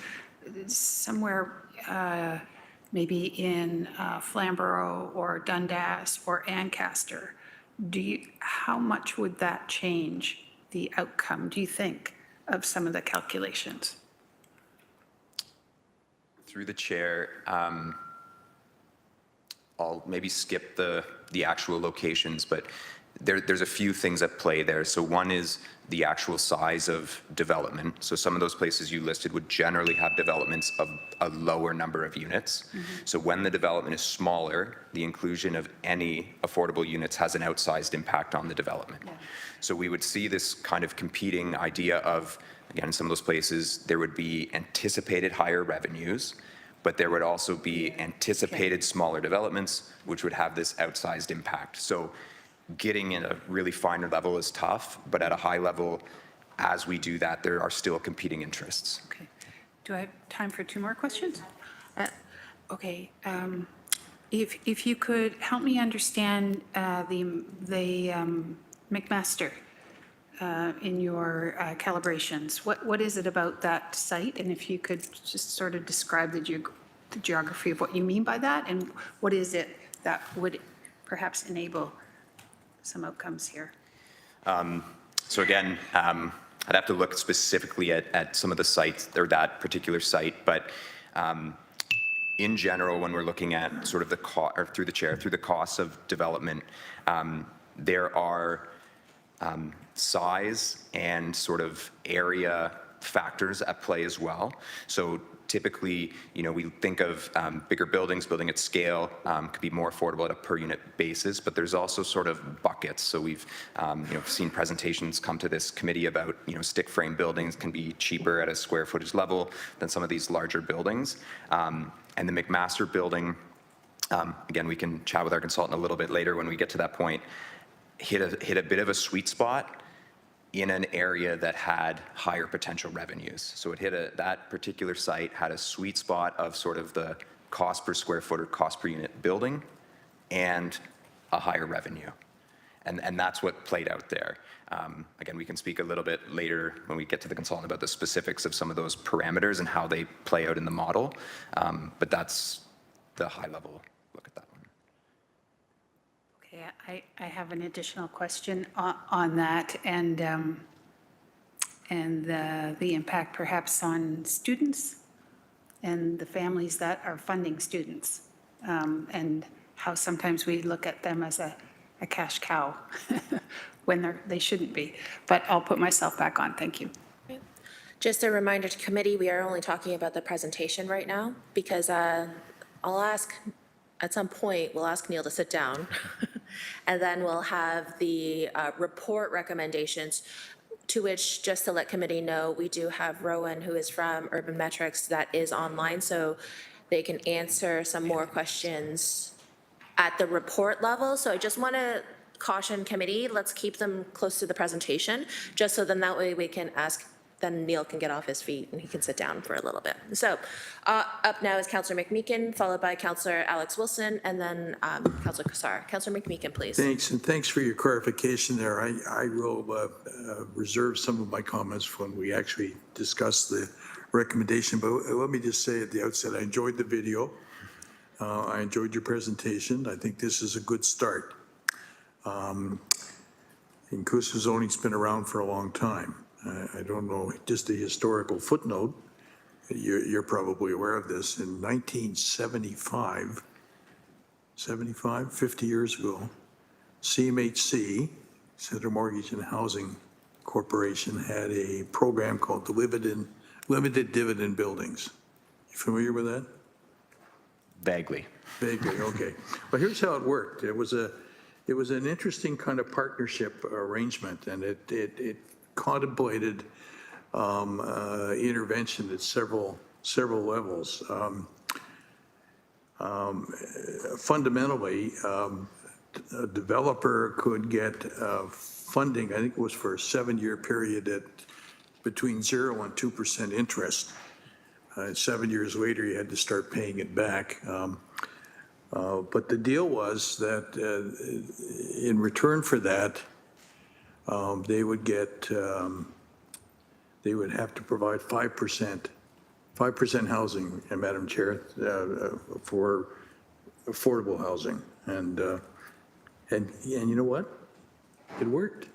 K: somewhere maybe in Flamborough or Dundas or Ancaster, how much would that change the outcome, do you think, of some of the calculations?
N: Through the chair, I'll maybe skip the actual locations, but there's a few things at play there. So one is the actual size of development. So some of those places you listed would generally have developments of a lower number of units. So when the development is smaller, the inclusion of any affordable units has an outsized impact on the development. So we would see this kind of competing idea of, again, in some of those places, there would be anticipated higher revenues, but there would also be anticipated smaller developments, which would have this outsized impact. So getting in a really finer level is tough, but at a high level, as we do that, there are still competing interests.
K: Okay. Do I have time for 2 more questions? Okay. If you could help me understand the McMaster in your calibrations. What is it about that site? And if you could just sort of describe the geography of what you mean by that, and what is it that would perhaps enable some outcomes here?
N: So again, I'd have to look specifically at some of the sites, or that particular site, but in general, when we're looking at sort of the cost, or through the costs of development, there are size and sort of area factors at play as well. So typically, we think of bigger buildings, building at scale, could be more affordable at a per unit basis, but there's also sort of buckets. So we've seen presentations come to this committee about, stick frame buildings can be cheaper at a square footage level than some of these larger buildings. And the McMaster building, again, we can chat with our consultant a little bit later when we get to that point, hit a bit of a sweet spot in an area that had higher potential revenues. So that particular site had a sweet spot of sort of the cost per square foot or cost per unit building and a higher revenue. And that's what played out there. Again, we can speak a little bit later when we get to the consultant about the specifics of some of those parameters and how they play out in the model. But that's the high level look at that one.
K: Okay, I have an additional question on that, and the impact perhaps on students and the families that are funding students, and how sometimes we look at them as a cash cow when they shouldn't be. But I'll put myself back on. Thank you.
S: Just a reminder to committee, we are only talking about the presentation right now, because I'll ask, at some point, we'll ask Neil to sit down, and then we'll have the report recommendations, to which, just to let committee know, we do have Rowan, who is from Urban Metrics, that is online, so they can answer some more questions at the report level. So I just want to caution committee, let's keep them close to the presentation, just so then that way we can ask
B: then Neil can get off his feet and he can sit down for a little bit. So up now is Councillor McMeekin, followed by Councillor Alex Wilson, and then Councillor Kassar. Councillor McMeekin, please.
J: Thanks, and thanks for your clarification there. I will reserve some of my comments when we actually discuss the recommendation, but let me just say at the outset, I enjoyed the video. I enjoyed your presentation. I think this is a good start. Inclusive zoning's been around for a long time. I don't know, just a historical footnote, you're probably aware of this. In 1975, 50 years ago, CMHC, Center Mortgage and Housing Corporation, had a program called the Limited Dividend Buildings. You familiar with that?
N: Vaguely.
J: Vaguely, okay. Well, here's how it worked. It was an interesting kind of partnership arrangement, and it contemplated intervention at several levels. Fundamentally, a developer could get funding, I think it was for a 7-year period at between 0 and 2% interest. 7 years later, you had to start paying it back. But the deal was that in return for that, they would have to provide 5% housing, Madam Chair, for affordable housing. And you know what? It worked.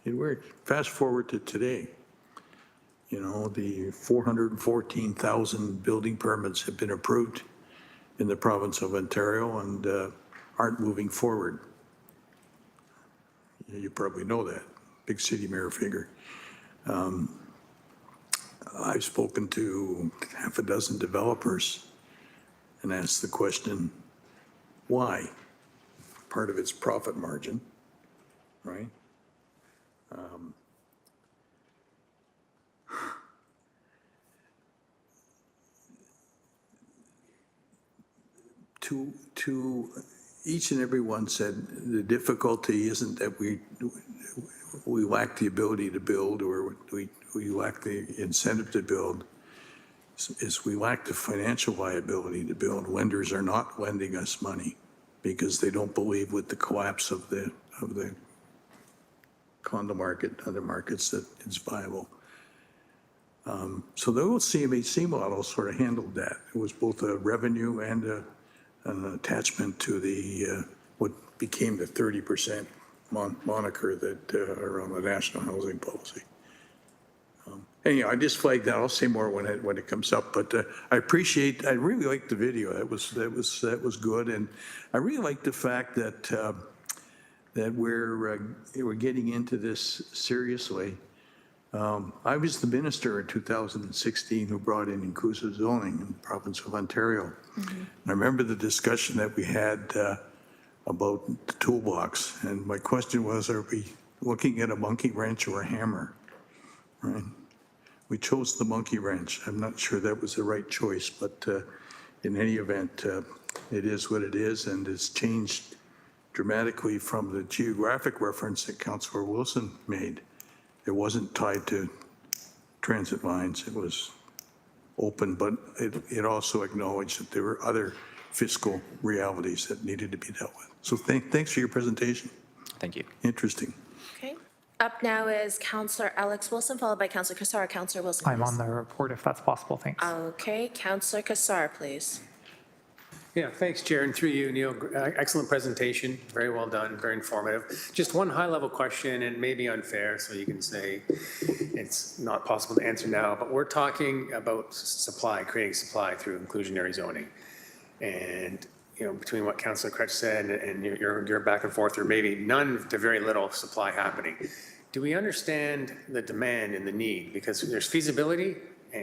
J: It worked. Fast forward to today. You know, the 414,000 building permits have been approved in the province of Ontario and aren't moving forward. You probably know that, big city mayor figure. I've spoken to half a dozen developers and asked the question, why? Part of it's profit margin, right? To each and every one said the difficulty isn't that we lack the ability to build or we lack the incentive to build, is we lack the financial viability to build. Lenders are not lending us money because they don't believe with the collapse of the condo market, other markets, that it's viable. So the old CMHC model sort of handled that. It was both a revenue and an attachment to the what became the 30% moniker that around the national housing policy. Anyhow, I just flagged that. I'll say more when it comes up. But I really liked the video. That was good, and I really like the fact that we're getting into this seriously. I was the minister in 2016 who brought in inclusive zoning in the province of Ontario. Mm-hmm. I remember the discussion that we had about the toolbox, and my question was, are we looking at a monkey wrench or a hammer? Right? We chose the monkey wrench. I'm not sure that was the right choice, but in any event, it is what it is, and it's changed dramatically from the geographic reference that Councillor Wilson made. It wasn't tied to transit lines. It was open, but it also acknowledged that there were other fiscal realities that needed to be dealt with. So thanks for your presentation.
N: Thank you.
J: Interesting.
B: Okay. Up now is Councillor Alex Wilson, followed by Councillor Kassar. Councillor Wilson,
L: I'm
B: please.
L: on the report if that's possible, thanks.
B: Okay, Councillor Kassar, please.
P: Yeah, thanks, Chair, and through you, Neil. Excellent presentation, very well done, very informative. Just one high-level question, and maybe unfair, so you can say it's not possible to answer now, but we're talking about supply, creating supply through inclusionary zoning. And, you know, between what Councillor Kretsch said and your back and forth, or maybe none to very little supply happening. Do we understand the demand and the need? Because there's feasibility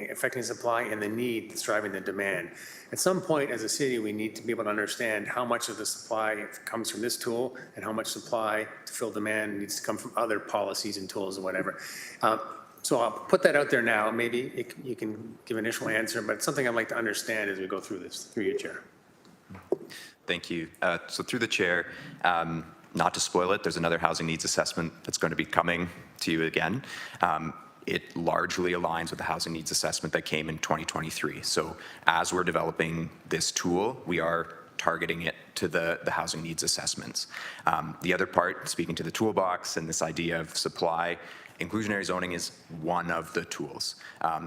P: affecting supply and the need that's driving the demand. At some point as a city, we need to be able to understand how much of the supply comes from this tool and how much supply to fill demand needs to come from other policies and tools or whatever. So I'll put that out there now. Maybe you can give an initial answer, but it's something I'd like to understand as we go through this, through your chair.
N: Thank you. So through the chair, not to spoil it, there's another housing needs assessment that's going to be coming to you again. it largely aligns with the housing needs assessment that came in 2023. So as we're developing this tool, we are targeting it to the housing needs assessments. The other part, speaking to the toolbox and this idea of supply, inclusionary zoning is one of the tools.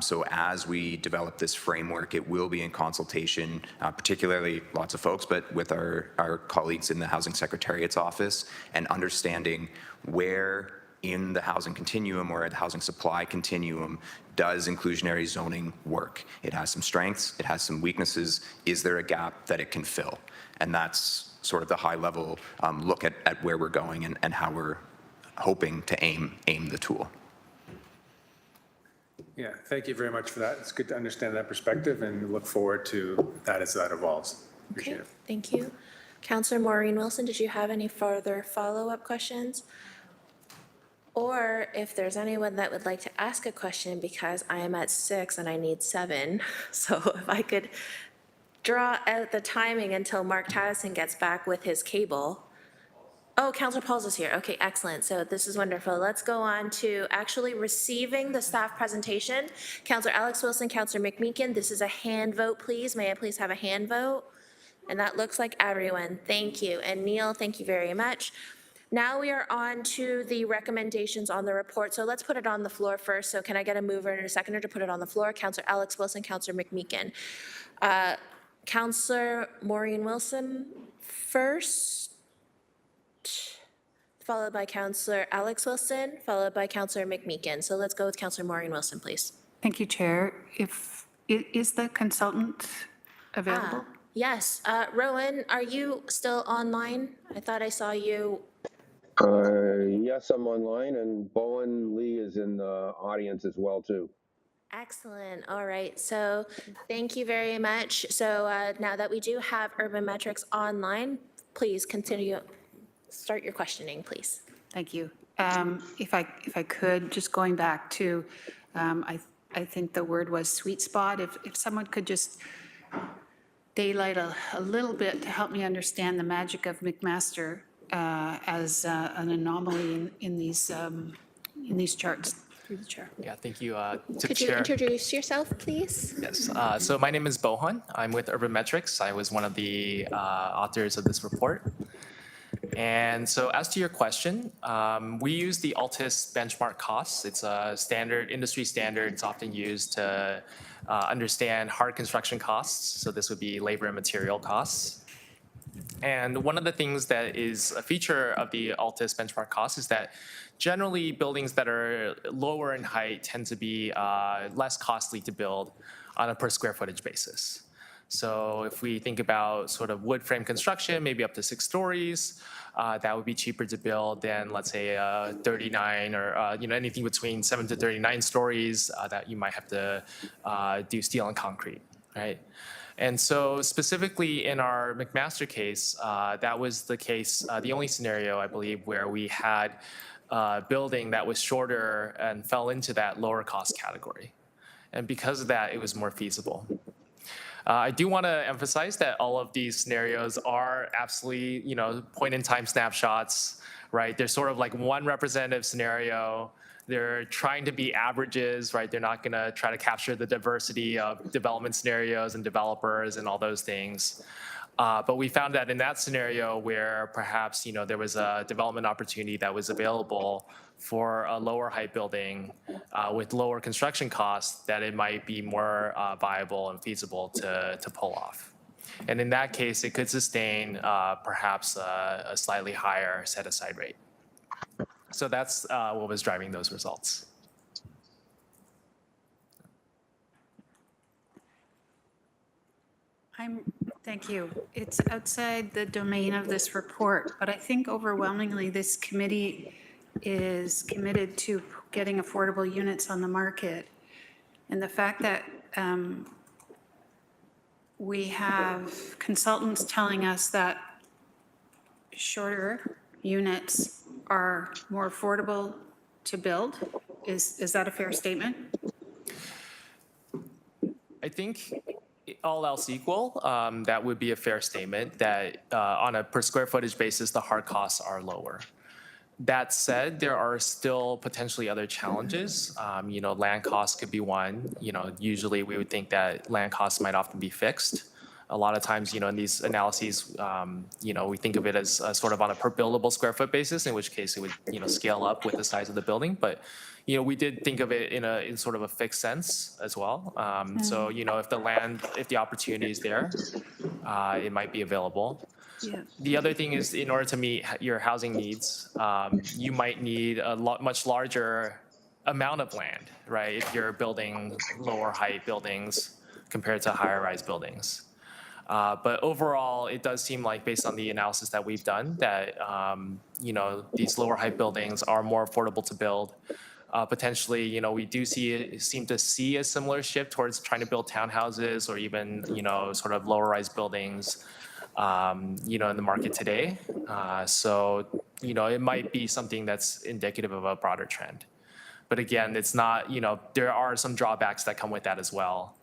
N: So as we develop this framework, it will be in consultation, particularly lots of folks, but with our colleagues in the Housing Secretariat's office, and understanding where in the housing continuum or the housing supply continuum does inclusionary zoning work. It has some strengths, it has some weaknesses. Is there a gap that it can fill? And that's sort of the high level look at where we're going and how we're hoping to aim the tool.
P: Yeah, thank you very much for that. It's good to understand that perspective and look forward to that as that evolves. Appreciate
S: Okay,
P: it.
S: thank you. Councillor Maureen Wilson, did you have any further follow-up questions? Or if there's anyone that would like to ask a question, because I am at 6 and I need 7, so if I could draw out the timing until Mark Tattison gets back with his cable. Oh, Councillor Pauls is here. Okay, excellent. So this is wonderful. Let's go on to actually receiving the staff presentation. Councillor Alex Wilson, Councillor McMeekin, this is a hand vote, please. May I please have a hand vote? And that looks like everyone. Thank you. And Neil, thank you very much. Now we are on to the recommendations on the report. So let's put it on the floor first. So can I get a mover and a seconder to put it on the floor? Councillor Alex Wilson, Councillor McMeekin. Councillor Maureen Wilson first, followed by Councillor Alex Wilson, followed by Councillor McMeekin. So let's go with Councillor Maureen Wilson, please.
K: Thank you, Chair. Is the consultant available?
S: Yes. Rowan, are you still online? I thought I saw you.
Q: Yes, I'm online, and Bowen Lee is in the audience as well, too.
S: Excellent. All right. So thank you very much. So now that we do have Urban Metrics online, please continue. Start your questioning, please.
K: Thank you. If I could, just going back to, I think the word was sweet spot. If someone could just daylight a little bit to help me understand the magic of McMaster as an anomaly in these charts. Through the chair.
R: Yeah, thank you to the
S: Could you
R: chair.
S: introduce yourself, please?
R: Yes, so my name is Bohan. I'm with Urban Metrics. I was one of the authors of this report. And so as to your question, we use the Altus benchmark costs. It's a standard, industry standard. It's often used to understand hard construction costs. So this would be labor and material costs. And one of the things that is a feature of the Altus benchmark costs is that generally buildings that are lower in height tend to be less costly to build on a per square footage basis. So if we think about sort of wood frame construction, maybe up to 6 stories, that would be cheaper to build than, let's say, 39 or anything between 7 to 39 stories that you might have to do steel and concrete, right? And so specifically in our McMaster case, that was the case, the only scenario, I believe, where we had a building that was shorter and fell into that lower cost category. And because of that, it was more feasible. I do want to emphasize that all of these scenarios are absolutely, point in time snapshots, right? They're sort of like one representative scenario. They're trying to be averages, right? They're not going to try to capture the diversity of development scenarios and developers and all those things. But we found that in that scenario where perhaps, there was a development opportunity that was available for a lower height building with lower construction costs, that it might be more viable and feasible to pull off. And in that case, it could sustain perhaps a slightly higher set-aside rate. So that's what was driving those results.
K: Thank you. It's outside the domain of this report, but I think overwhelmingly this committee is committed to getting affordable units on the market. And the fact that we have consultants telling us that shorter units are more affordable to build, is that a fair statement?
R: I think all else equal, that would be a fair statement that on a per square footage basis, the hard costs are lower. That said, there are still potentially other challenges. Land costs could be one. Usually we would think that land costs might often be fixed. A lot of times, in these analyses, we think of it as sort of on a per buildable square foot basis, in which case it would, scale up with the size of the building. But, we did think of it in sort of a fixed sense as well. So, if the opportunity is there, it might be available.
K: Yeah.
R: The other thing is, in order to meet your housing needs, you might need a much larger amount of land, right? If you're building lower height buildings compared to higher rise buildings. But overall, it does seem like, based on the analysis that we've done, that these lower height buildings are more affordable to build. Potentially, we do seem to see a similar shift towards trying to build townhouses or even sort of lower rise buildings. In the market today. So, it might be something that's indicative of a broader trend. But again, it's not, there are some drawbacks that come with that as well.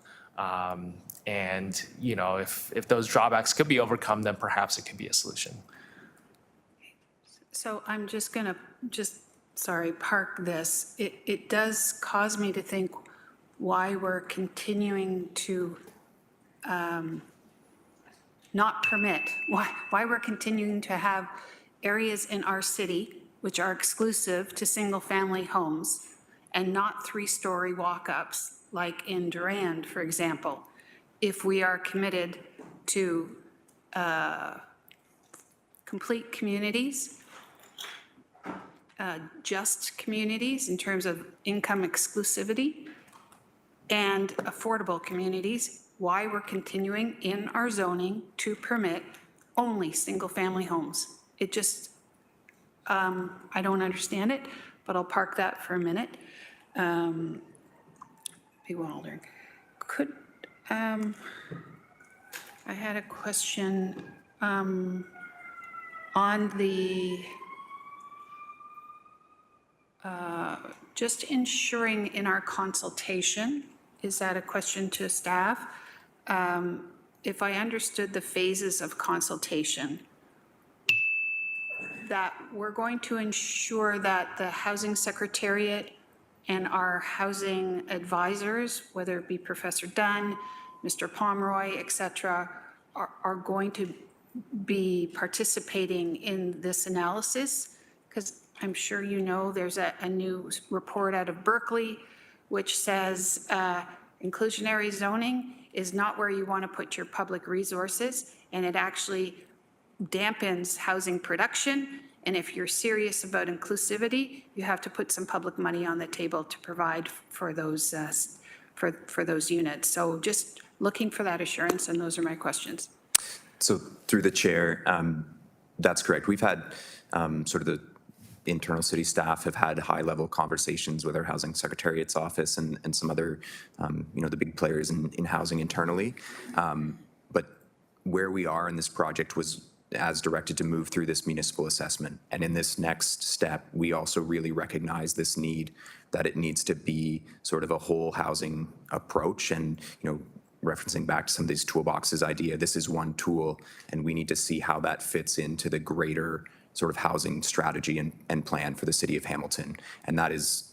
R: And, if those drawbacks could be overcome, then perhaps it could be a solution.
K: So I'm just going to park this. It does cause me to think why we're continuing to not permit, why we're continuing to have areas in our city which are exclusive to single-family homes and not three-story walk-ups like in Durand, for example, if we are committed to complete communities, just communities in terms of income exclusivity, and affordable communities. Why we're continuing in our zoning to permit only single-family homes. It just, I don't understand it, but I'll park that for a minute. Bewildering. I had a question on the, just ensuring in our consultation, is that a question to staff? If I understood the phases of consultation, that we're going to ensure that the Housing Secretariat and our housing advisors, whether it be Professor Dunn, Mr. Pomeroy, et cetera, are going to be participating in this analysis? Because I'm sure there's a new report out of Berkeley which says inclusionary zoning is not where you want to put your public resources, and it actually dampens housing production. And if you're serious about inclusivity, you have to put some public money on the table to provide for those units. So just looking for that assurance, and those are my questions.
N: So through the chair, that's correct. We've had sort of the internal city staff have had high-level conversations with our Housing Secretariat's office and some other, the big players in housing internally. But where we are in this project was as directed to move through this municipal assessment. And in this next step, we also really recognize this need, that it needs to be sort of a whole housing approach. And, referencing back to some of these toolboxes idea, this is one tool, and we need to see how that fits into the greater sort of housing strategy and plan for the city of Hamilton. And that is,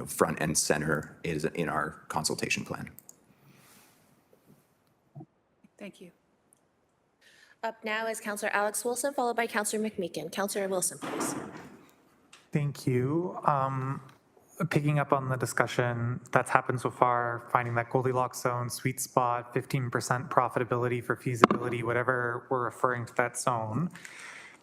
N: front and center is in our consultation plan.
K: Thank you.
S: Up now is Councillor Alex Wilson, followed by Councillor McMeekin. Councillor Wilson, please.
L: Thank you. Picking up on the discussion that's happened so far, finding that Goldilocks zone, sweet spot, 15% profitability for feasibility, whatever we're referring to that zone.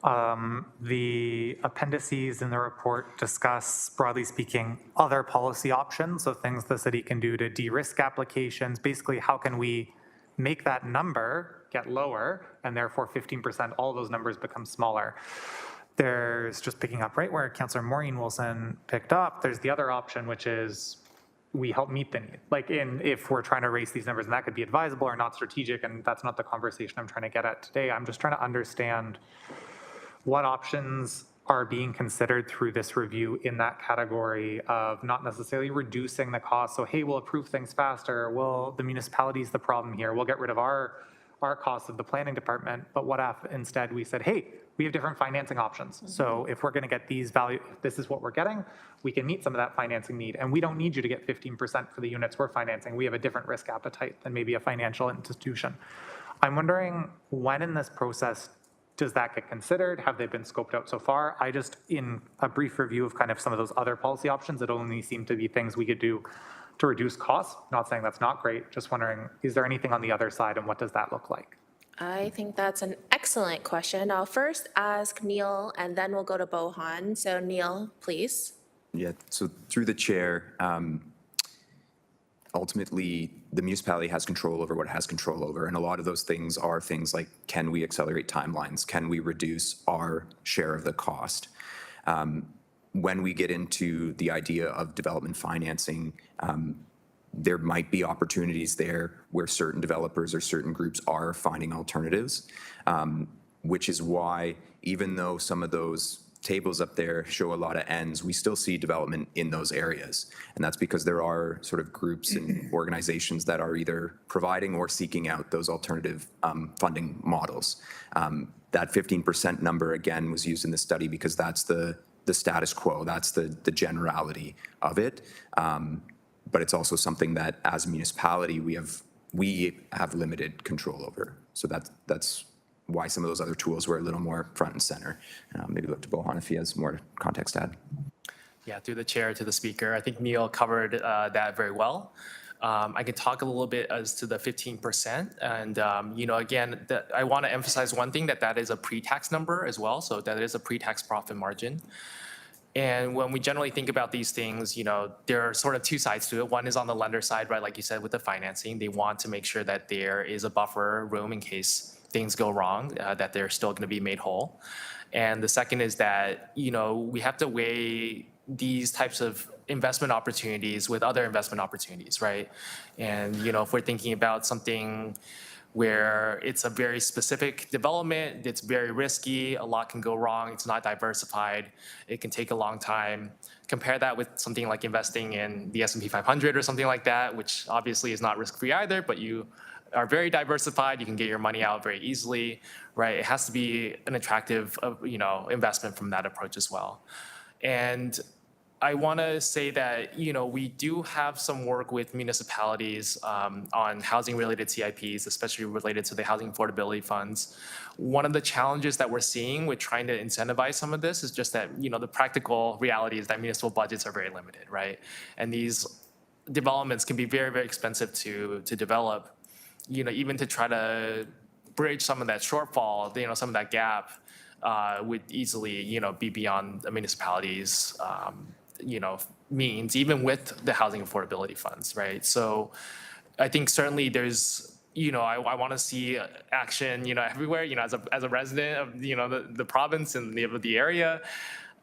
L: The appendices in the report discuss, broadly speaking, other policy options, so things the city can do to de-risk applications. Basically, how can we make that number get lower, and therefore 15%, all those numbers become smaller. There's, just picking up right where Councillor Maureen Wilson picked up, there's the other option, which is we help meet the need. Like if we're trying to raise these numbers, and that could be advisable or not strategic, and that's not the conversation I'm trying to get at today. I'm just trying to understand what options are being considered through this review in that category of not necessarily reducing the cost. So, hey, we'll approve things faster. Well, the municipality's the problem here. We'll get rid of our costs of the planning department. But what if instead we said, hey, we have different financing options. So if we're going to get these value, this is what we're getting, we can meet some of that financing need. And we don't need you to get 15% for the units we're financing. We have a different risk appetite than maybe a financial institution. I'm wondering when in this process does that get considered? Have they been scoped out so far? I just, in a brief review of kind of some of those other policy options, it only seemed to be things we could do to reduce costs. Not saying that's not great, just wondering, is there anything on the other side and what does that look like?
S: I think that's an excellent question. I'll first ask Neil and then we'll go to Bohan. So Neil, please.
N: Yeah, so through the chair, ultimately, the municipality has control over what it has control over. And a lot of those things are things like, can we accelerate timelines? Can we reduce our share of the cost? When we get into the idea of development financing, there might be opportunities there where certain developers or certain groups are finding alternatives, which is why even though some of those tables up there show a lot of ends, we still see development in those areas. And that's because there are sort of groups and organizations that are either providing or seeking out those alternative funding models. That 15% number, again, was used in the study because that's the status quo, that's the generality of it. But it's also something that as a municipality, we have limited control over. So that's why some of those other tools were a little more front and center. Maybe look to Bohan if he has more context to add.
R: Yeah, through the chair to the speaker, I think Neil covered that very well. I can talk a little bit as to the 15%. And, again, I want to emphasize one thing, that is a pre-tax number as well. So that is a pre-tax profit margin. And when we generally think about these things, there are sort of two sides to it. One is on the lender side, right? Like you said, with the financing, they want to make sure that there is a buffer room in case things go wrong, that they're still going to be made whole. And the second is that, we have to weigh these types of investment opportunities with other investment opportunities, right? And, if we're thinking about something where it's a very specific development, it's very risky, a lot can go wrong, it's not diversified, it can take a long time. Compare that with something like investing in the S&P 500 or something like that, which obviously is not risk-free either, but you are very diversified, you can get your money out very easily, right? It has to be an attractive, investment from that approach as well. And I want to say that, we do have some work with municipalities on housing-related CIPs, especially related to the housing affordability funds. One of the challenges that we're seeing with trying to incentivize some of this is just that, the practical reality is that municipal budgets are very limited, right? And these developments can be very, very expensive to develop, even to try to bridge some of that shortfall, some of that gap would easily, be beyond the municipalities' means, even with the housing affordability funds, right? So I think certainly there's, I want to see action, everywhere, as a resident of, the province and the area.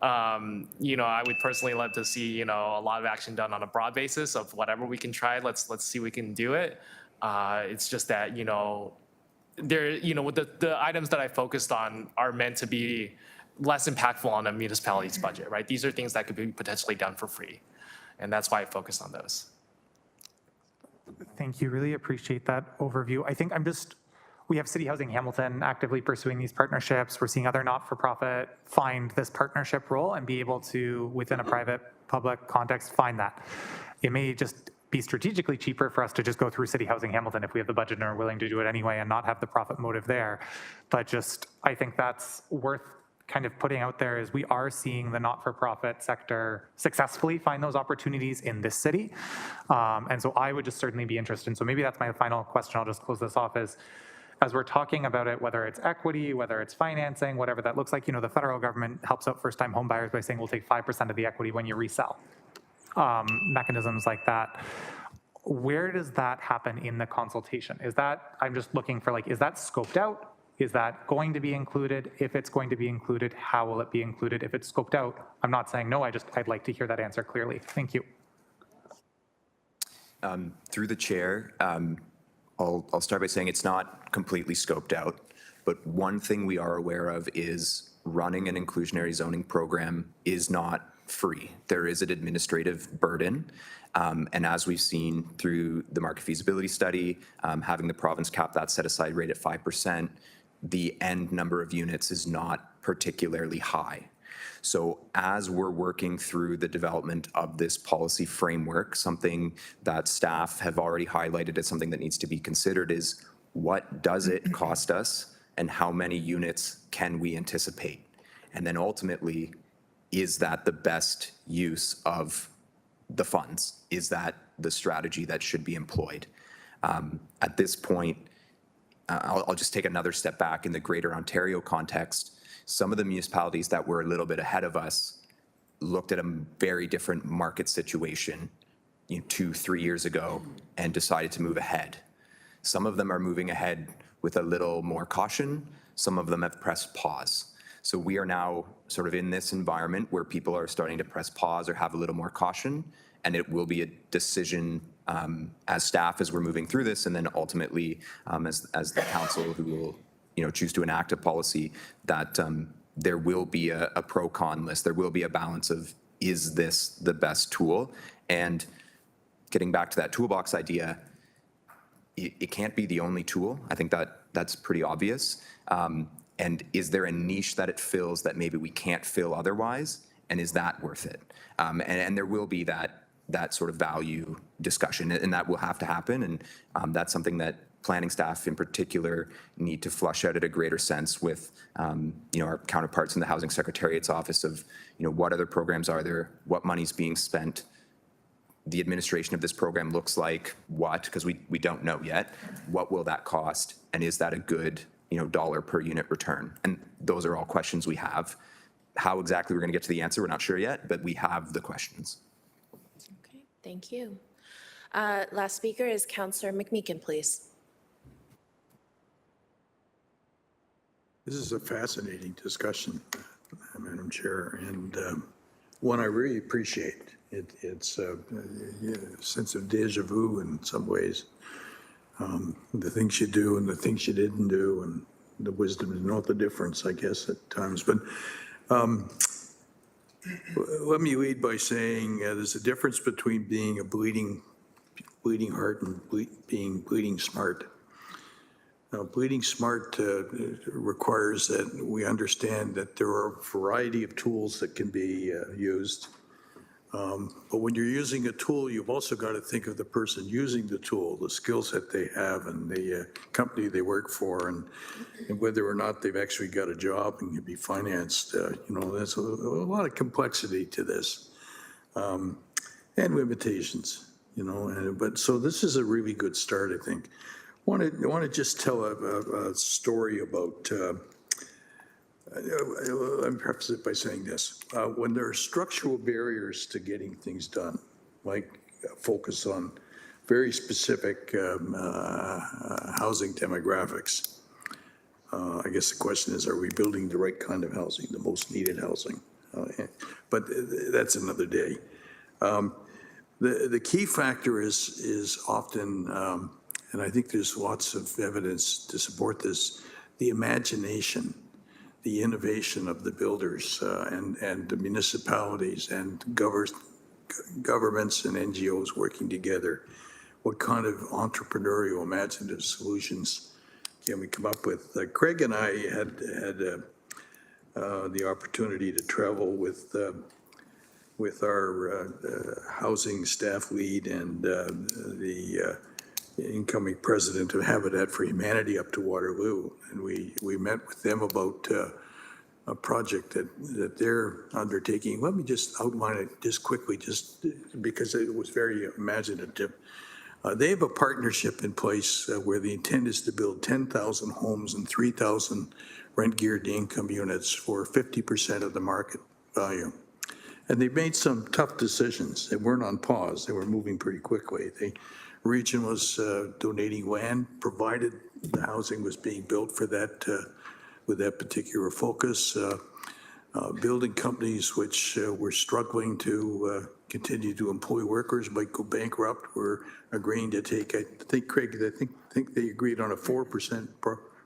R: I would personally love to see, a lot of action done on a broad basis of whatever we can try. Let's see if we can do it. It's just that, there, with the items that I focused on are meant to be less impactful on a municipality's budget, right? These are things that could be potentially done for free. And that's why I focused on those.
L: Thank you. Really appreciate that overview. I think we have City Housing Hamilton actively pursuing these partnerships. We're seeing other not-for-profit find this partnership role and be able to, within a private-public context, find that. It may just be strategically cheaper for us to just go through City Housing Hamilton if we have the budget and are willing to do it anyway and not have the profit motive there. But I think that's worth kind of putting out there, is we are seeing the not-for-profit sector successfully find those opportunities in this city. And so I would just certainly be interested. And so maybe that's my final question. I'll just close this off is, as we're talking about it, whether it's equity, whether it's financing, whatever that looks like, the federal government helps out first-time home buyers by saying we'll take 5% of the equity when you resell. Mechanisms like that. Where does that happen in the consultation? I'm just looking for is that scoped out? Is that going to be included? If it's going to be included, how will it be included? If it's scoped out, I'm not saying no, I'd like to hear that answer clearly. Thank you.
N: Through the chair, I'll start by saying it's not completely scoped out, but one thing we are aware of is running an inclusionary zoning program is not free. There is an administrative burden. And as we've seen through the market feasibility study, having the province cap that set aside rate at 5%, the end number of units is not particularly high. So as we're working through the development of this policy framework, something that staff have already highlighted as something that needs to be considered is what does it cost us and how many units can we anticipate? And then ultimately, is that the best use of the funds? Is that the strategy that should be employed? At this point, I'll just take another step back in the Greater Ontario context. Some of the municipalities that were a little bit ahead of us looked at a very different market situation 2-3 years ago and decided to move ahead. Some of them are moving ahead with a little more caution. Some of them have pressed pause. So we are now sort of in this environment where people are starting to press pause or have a little more caution, and it will be a decision as staff as we're moving through this, and then ultimately as the council who will choose to enact a policy that there will be a pro-con list. There will be a balance of, is this the best tool? And getting back to that toolbox idea, it can't be the only tool. I think that's pretty obvious. And is there a niche that it fills that maybe we can't fill otherwise? And is that worth it? And there will be that sort of value discussion, and that will have to happen. And that's something that planning staff in particular need to flush out at a greater sense with our counterparts in the Housing Secretariat's office of what other programs are there, what money's being spent, the administration of this program looks like, because we don't know yet, what will that cost, and is that a good dollar per unit return? And those are all questions we have. How exactly we're going to get to the answer, we're not sure yet, but we have the questions.
S: Okay, thank you. Last speaker is Councillor McMeekin, please.
J: This is a fascinating discussion, Madam Chair, and one I really appreciate. It's a sense of deja vu in some ways. The things you do and the things you didn't do, and the wisdom to know the difference, I guess, at times. But let me lead by saying there's a difference between being a bleeding heart and being bleeding smart. Now, bleeding smart requires that we understand that there are a variety of tools that can be used. But when you're using a tool, you've also got to think of the person using the tool, the skill set they have, and the company they work for, and whether or not they've actually got a job and can be financed. There's a lot of complexity to this, and limitations. But so this is a really good start, I think. I want to just tell a story about. Let me preface it by saying this. When there are structural barriers to getting things done, like focus on very specific housing demographics, I guess the question is, are we building the right kind of housing, the most needed housing? But that's another day. The key factor is often, and I think there's lots of evidence to support this, the imagination, the innovation of the builders and the municipalities and governments and NGOs working together. What kind of entrepreneurial, imaginative solutions can we come up with? Craig and I had the opportunity to travel with our housing staff lead and the incoming president of Habitat for Humanity up to Waterloo. And we met with them about a project that they're undertaking. Let me just outline it just quickly, just because it was very imaginative. They have a partnership in place where the intent is to build 10,000 homes and 3,000 rent-geared income units for 50% of the market value. And they made some tough decisions. They weren't on pause. They were moving pretty quickly. The region was donating land, provided the housing was being built for that, with that particular focus. Building companies which were struggling to continue to employ workers, might go bankrupt, were agreeing to take, I think, Craig, I think they agreed on a 4%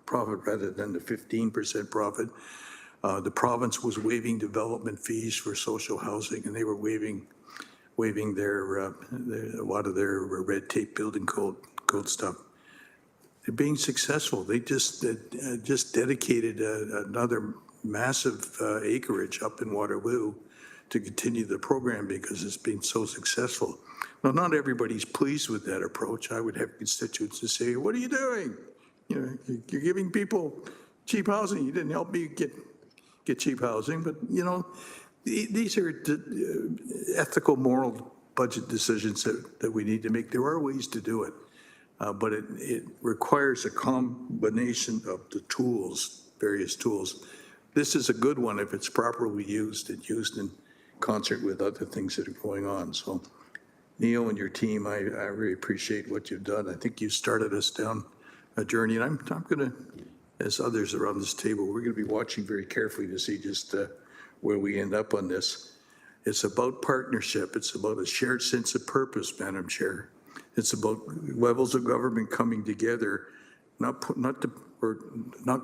J: profit rather than the 15% profit. The province was waiving development fees for social housing, and they were waiving their a lot of their red tape building code stuff. They're being successful. They just dedicated another massive acreage up in Waterloo to continue the program because it's been so successful. Now, not everybody's pleased with that approach. I would have constituents who say, what are you doing? You know, you're giving people cheap housing. You didn't help me get cheap housing. But, you know, these are ethical, moral budget decisions that we need to make. There are ways to do it, but it requires a combination of the tools, various tools. This is a good one if it's properly used and used in concert with other things that are going on. So, Neil and your team, I really appreciate what you've done. I think you started us down a journey, and I'm going to, as others around this table, we're going to be watching very carefully to see just where we end up on this. It's about partnership. It's about a shared sense of purpose, Madam Chair. It's about levels of government coming together, not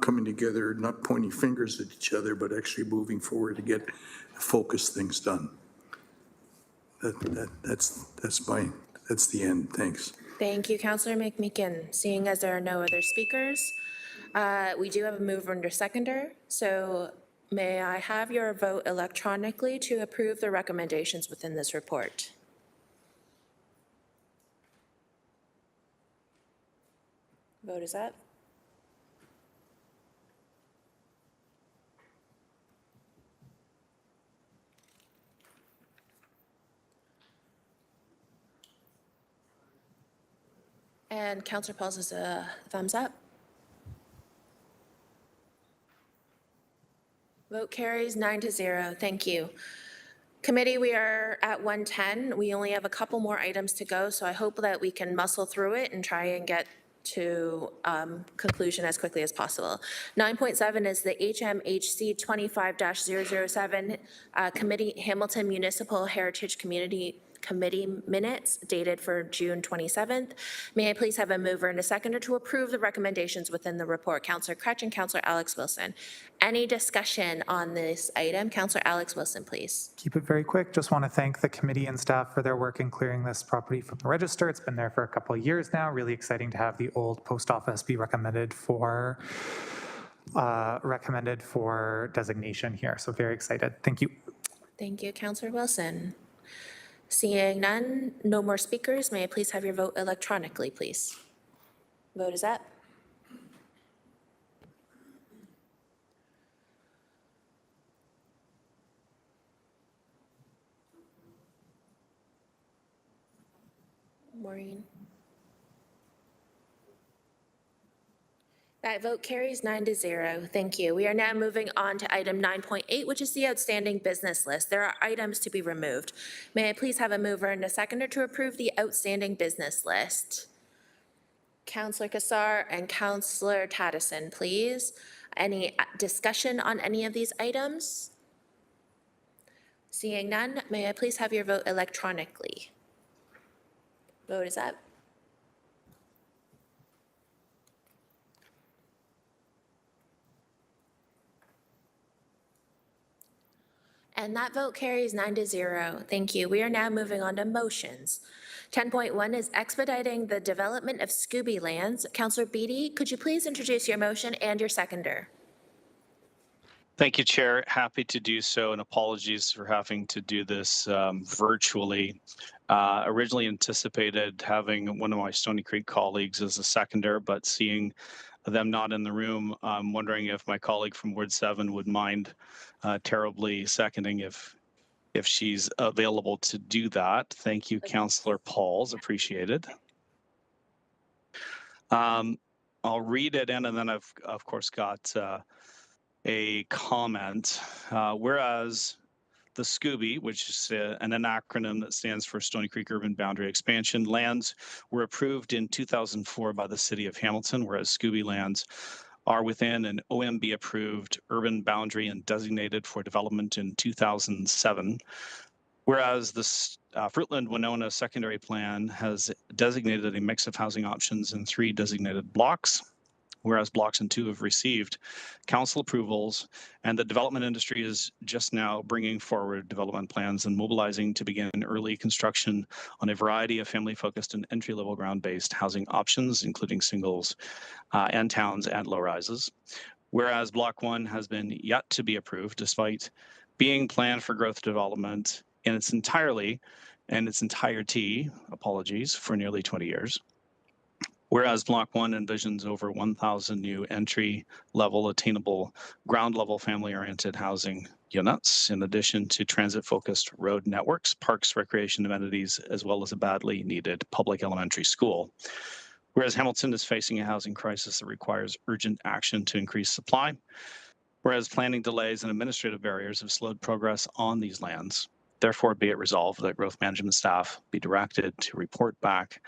J: coming together, not pointing fingers at each other, but actually moving forward to get focused things done. That's the end. Thanks.
S: Thank you, Councillor McMeekin. Seeing as there are no other speakers, we do have a mover and a seconder. So may I have your vote electronically to approve the recommendations within this report? Vote is up. And Councillor Pauls is a thumbs up. Vote carries 9-0. Thank you. Committee, we are at 1:10. We only have a couple more items to go, so I hope that we can muscle through it and try and get to conclusion as quickly as possible. 9.7 is the HMHC 25-007 Committee Hamilton Municipal Heritage Committee minutes dated for June 27th. May I please have a mover and a seconder to approve the recommendations within the report? Councillor Crutch and Councillor Alex Wilson. Any discussion on this item? Councillor Alex Wilson, please.
L: Keep it very quick. Just want to thank the committee and staff for their work in clearing this property from the register. It's been there for a couple of years now. Really exciting to have the old post office be recommended for designation here. So very excited. Thank you.
S: Thank you, Councillor Wilson. Seeing none, no more speakers, may I please have your vote electronically, please? Vote is up. Maureen. That vote carries 9-0. Thank you. We are now moving on to item 9.8, which is the outstanding business list. There are items to be removed. May I please have a mover and a seconder to approve the outstanding business list? Councillor Cassar and Councillor Taddison, please. Any discussion on any of these items? Seeing none, may I please have your vote electronically? Vote is up. And that vote carries 9-0. Thank you. We are now moving on to motions. 10.1 is expediting the development of Scooby lands. Councillor Beatty, could you please introduce your motion and your seconder?
F: Thank you, Chair. Happy to do so, and apologies for having to do this virtually. Originally anticipated having one of my Stony Creek colleagues as a seconder, but seeing them not in the room, I'm wondering if my colleague from Ward 7 would mind terribly seconding if she's available to do that. Thank you, Councillor Pauls. Appreciated. I'll read it in, and then I've, of course, got a comment. Whereas the Scooby, which is an acronym that stands for Stony Creek Urban Boundary Expansion, lands were approved in 2004 by the City of Hamilton, whereas Scooby lands are within an OMB-approved urban boundary and designated for development in 2007. Whereas the Fruitland-Winona Secondary Plan has designated a mix of housing options in 3 designated blocks, whereas blocks in 2 have received council approvals, and the development industry is just now bringing forward development plans and mobilizing to begin early construction on a variety of family-focused and entry-level ground-based housing options, including singles and towns and low-rises. Whereas Block 1 has been yet to be approved despite being planned for growth development in its entirety, apologies, for nearly 20 years. Whereas Block 1 envisions over 1,000 new entry-level attainable ground-level family-oriented housing units, in addition to transit-focused road networks, parks, recreation amenities, as well as a badly needed public elementary school. Whereas Hamilton is facing a housing crisis that requires urgent action to increase supply, whereas planning delays and administrative barriers have slowed progress on these lands. Therefore, be it resolved that growth management staff be directed to report back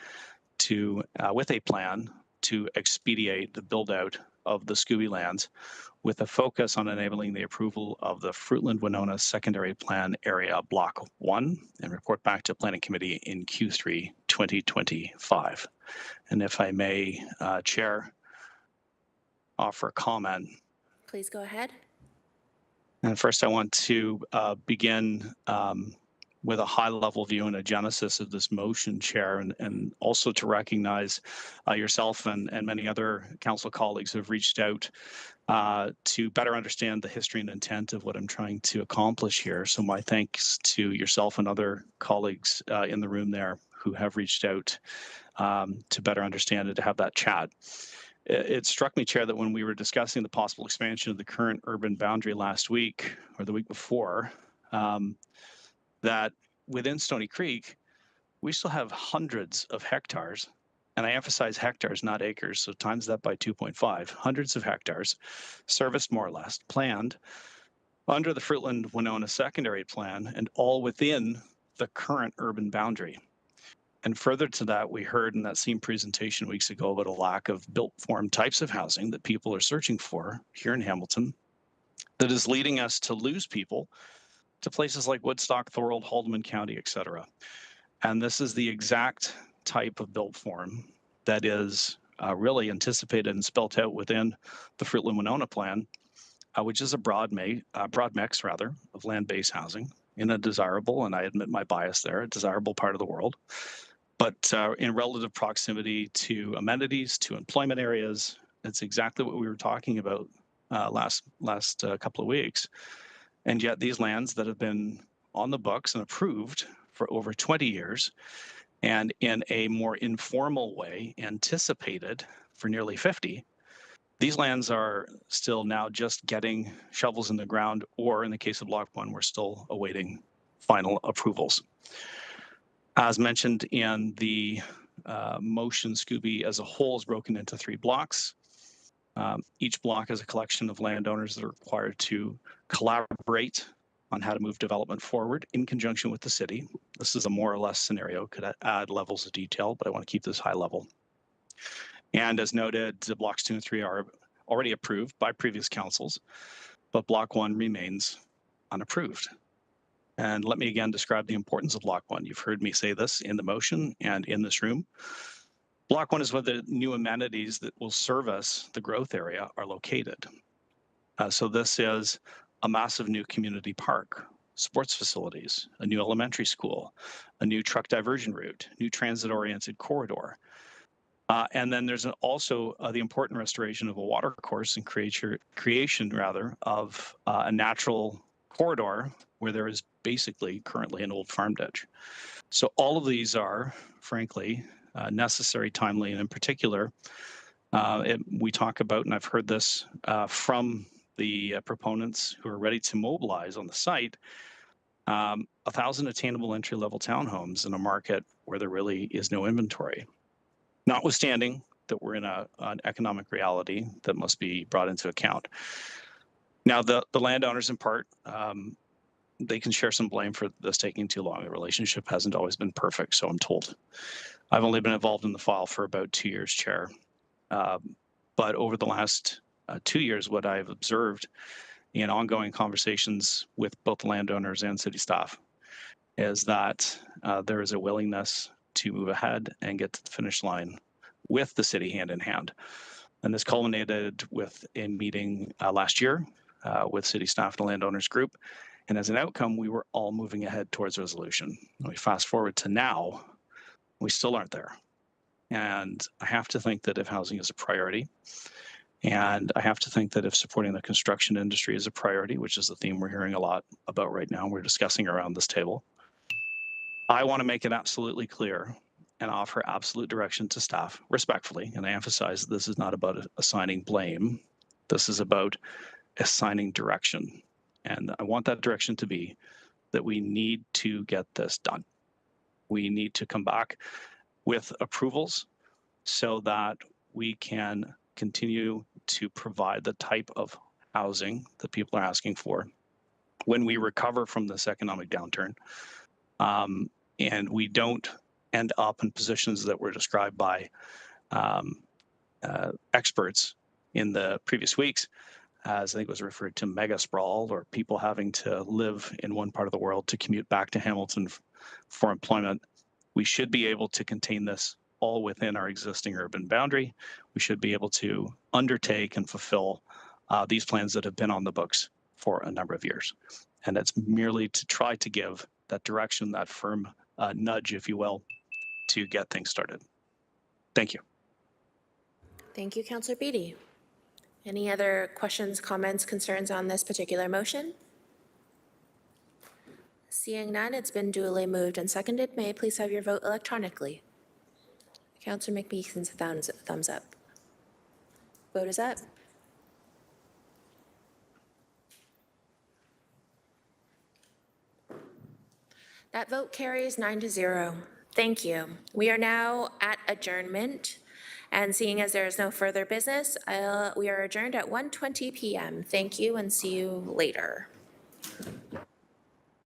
F: to with a plan to expedite the build out of the Scooby lands with a focus on enabling the approval of the Fruitland-Winona Secondary Plan Area Block 1 and report back to Planning Committee in Q3 2025. And if I may, Chair, offer a comment.
S: Please go ahead.
F: And first I want to begin with a high-level view and a genesis of this motion, Chair, and also to recognize yourself and many other council colleagues who have reached out to better understand the history and intent of what I'm trying to accomplish here. So my thanks to yourself and other colleagues in the room there who have reached out to better understand and to have that chat. It struck me, Chair, that when we were discussing the possible expansion of the current urban boundary last week or the week before, that within Stony Creek, we still have hundreds of hectares, and I emphasize hectares, not acres, so times that by 2.5, hundreds of hectares, serviced more or less, planned under the Fruitland-Winona Secondary Plan, and all within the current urban boundary. And further to that, we heard in that same presentation weeks ago about a lack of built form types of housing that people are searching for here in Hamilton that is leading us to lose people to places like Woodstock, Thorold, Haldeman County, et cetera. And this is the exact type of built form that is really anticipated and spelt out within the Fruitland-Winona Plan, which is a broad mix of land-based housing in a desirable, and I admit my bias there, a desirable part of the world, but in relative proximity to amenities, to employment areas. It's exactly what we were talking about last couple of weeks. And yet these lands that have been on the books and approved for over 20 years and in a more informal way anticipated for nearly 50, these lands are still now just getting shovels in the ground, or in the case of Block 1, we're still awaiting final approvals. As mentioned in the motion, Scooby as a whole is broken into 3 blocks. Each block is a collection of landowners that are required to collaborate on how to move development forward in conjunction with the city. This is a more or less scenario, could add levels of detail, but I want to keep this high level. And as noted, blocks 2 and 3 are already approved by previous councils, but block 1 remains unapproved. And let me again describe the importance of block 1. You've heard me say this in the motion and in this room. Block 1 is where the new amenities that will service the growth area are located. So this is a massive new community park, sports facilities, a new elementary school, a new truck diversion route, new transit-oriented corridor. And then there's also the important restoration of a water course and creation of a natural corridor where there is basically currently an old farm ditch. So all of these are, frankly, necessary, timely, and in particular, we talk about, and I've heard this from the proponents who are ready to mobilize on the site, 1,000 attainable entry-level townhomes in a market where there really is no inventory. Notwithstanding that we're in an economic reality that must be brought into account. Now, the landowners, in part, they can share some blame for this taking too long. The relationship hasn't always been perfect, so I'm told. I've only been involved in the file for about 2 years, Chair. But over the last 2 years, what I've observed in ongoing conversations with both landowners and city staff is that there is a willingness to move ahead and get to the finish line with the city hand in hand. And this culminated with a meeting last year with city staff and the landowners group. And as an outcome, we were all moving ahead towards resolution. We fast forward to now, we still aren't there. And I have to think that if housing is a priority, And I have to think that if supporting the construction industry is a priority, which is the theme we're hearing a lot about right now, we're discussing around this table, I want to make it absolutely clear and offer absolute direction to staff respectfully. And I emphasize that this is not about assigning blame. This is about assigning direction. And I want that direction to be that we need to get this done. We need to come back with approvals so that we can continue to provide the type of housing that people are asking for when we recover from this economic downturn. And we don't end up in positions that were described by experts in the previous weeks, as I think was referred to mega sprawl, or people having to live in one part of the world to commute back to Hamilton for employment. We should be able to contain this all within our existing urban boundary. We should be able to undertake and fulfill these plans that have been on the books for a number of years. And it's merely to try to give that direction, that firm nudge, if you will, to get things started. Thank you.
S: Thank you, Councillor Beatty. Any other questions, comments, concerns on this particular motion? Seeing none, it's been duly moved and seconded. May I please have your vote electronically? Councillor McMeekin's thumbs up. Vote is up. That vote carries 9-0. Thank you. We are now at adjournment. And seeing as there is no further business, we are adjourned at 1:20 p.m. Thank you and see you later.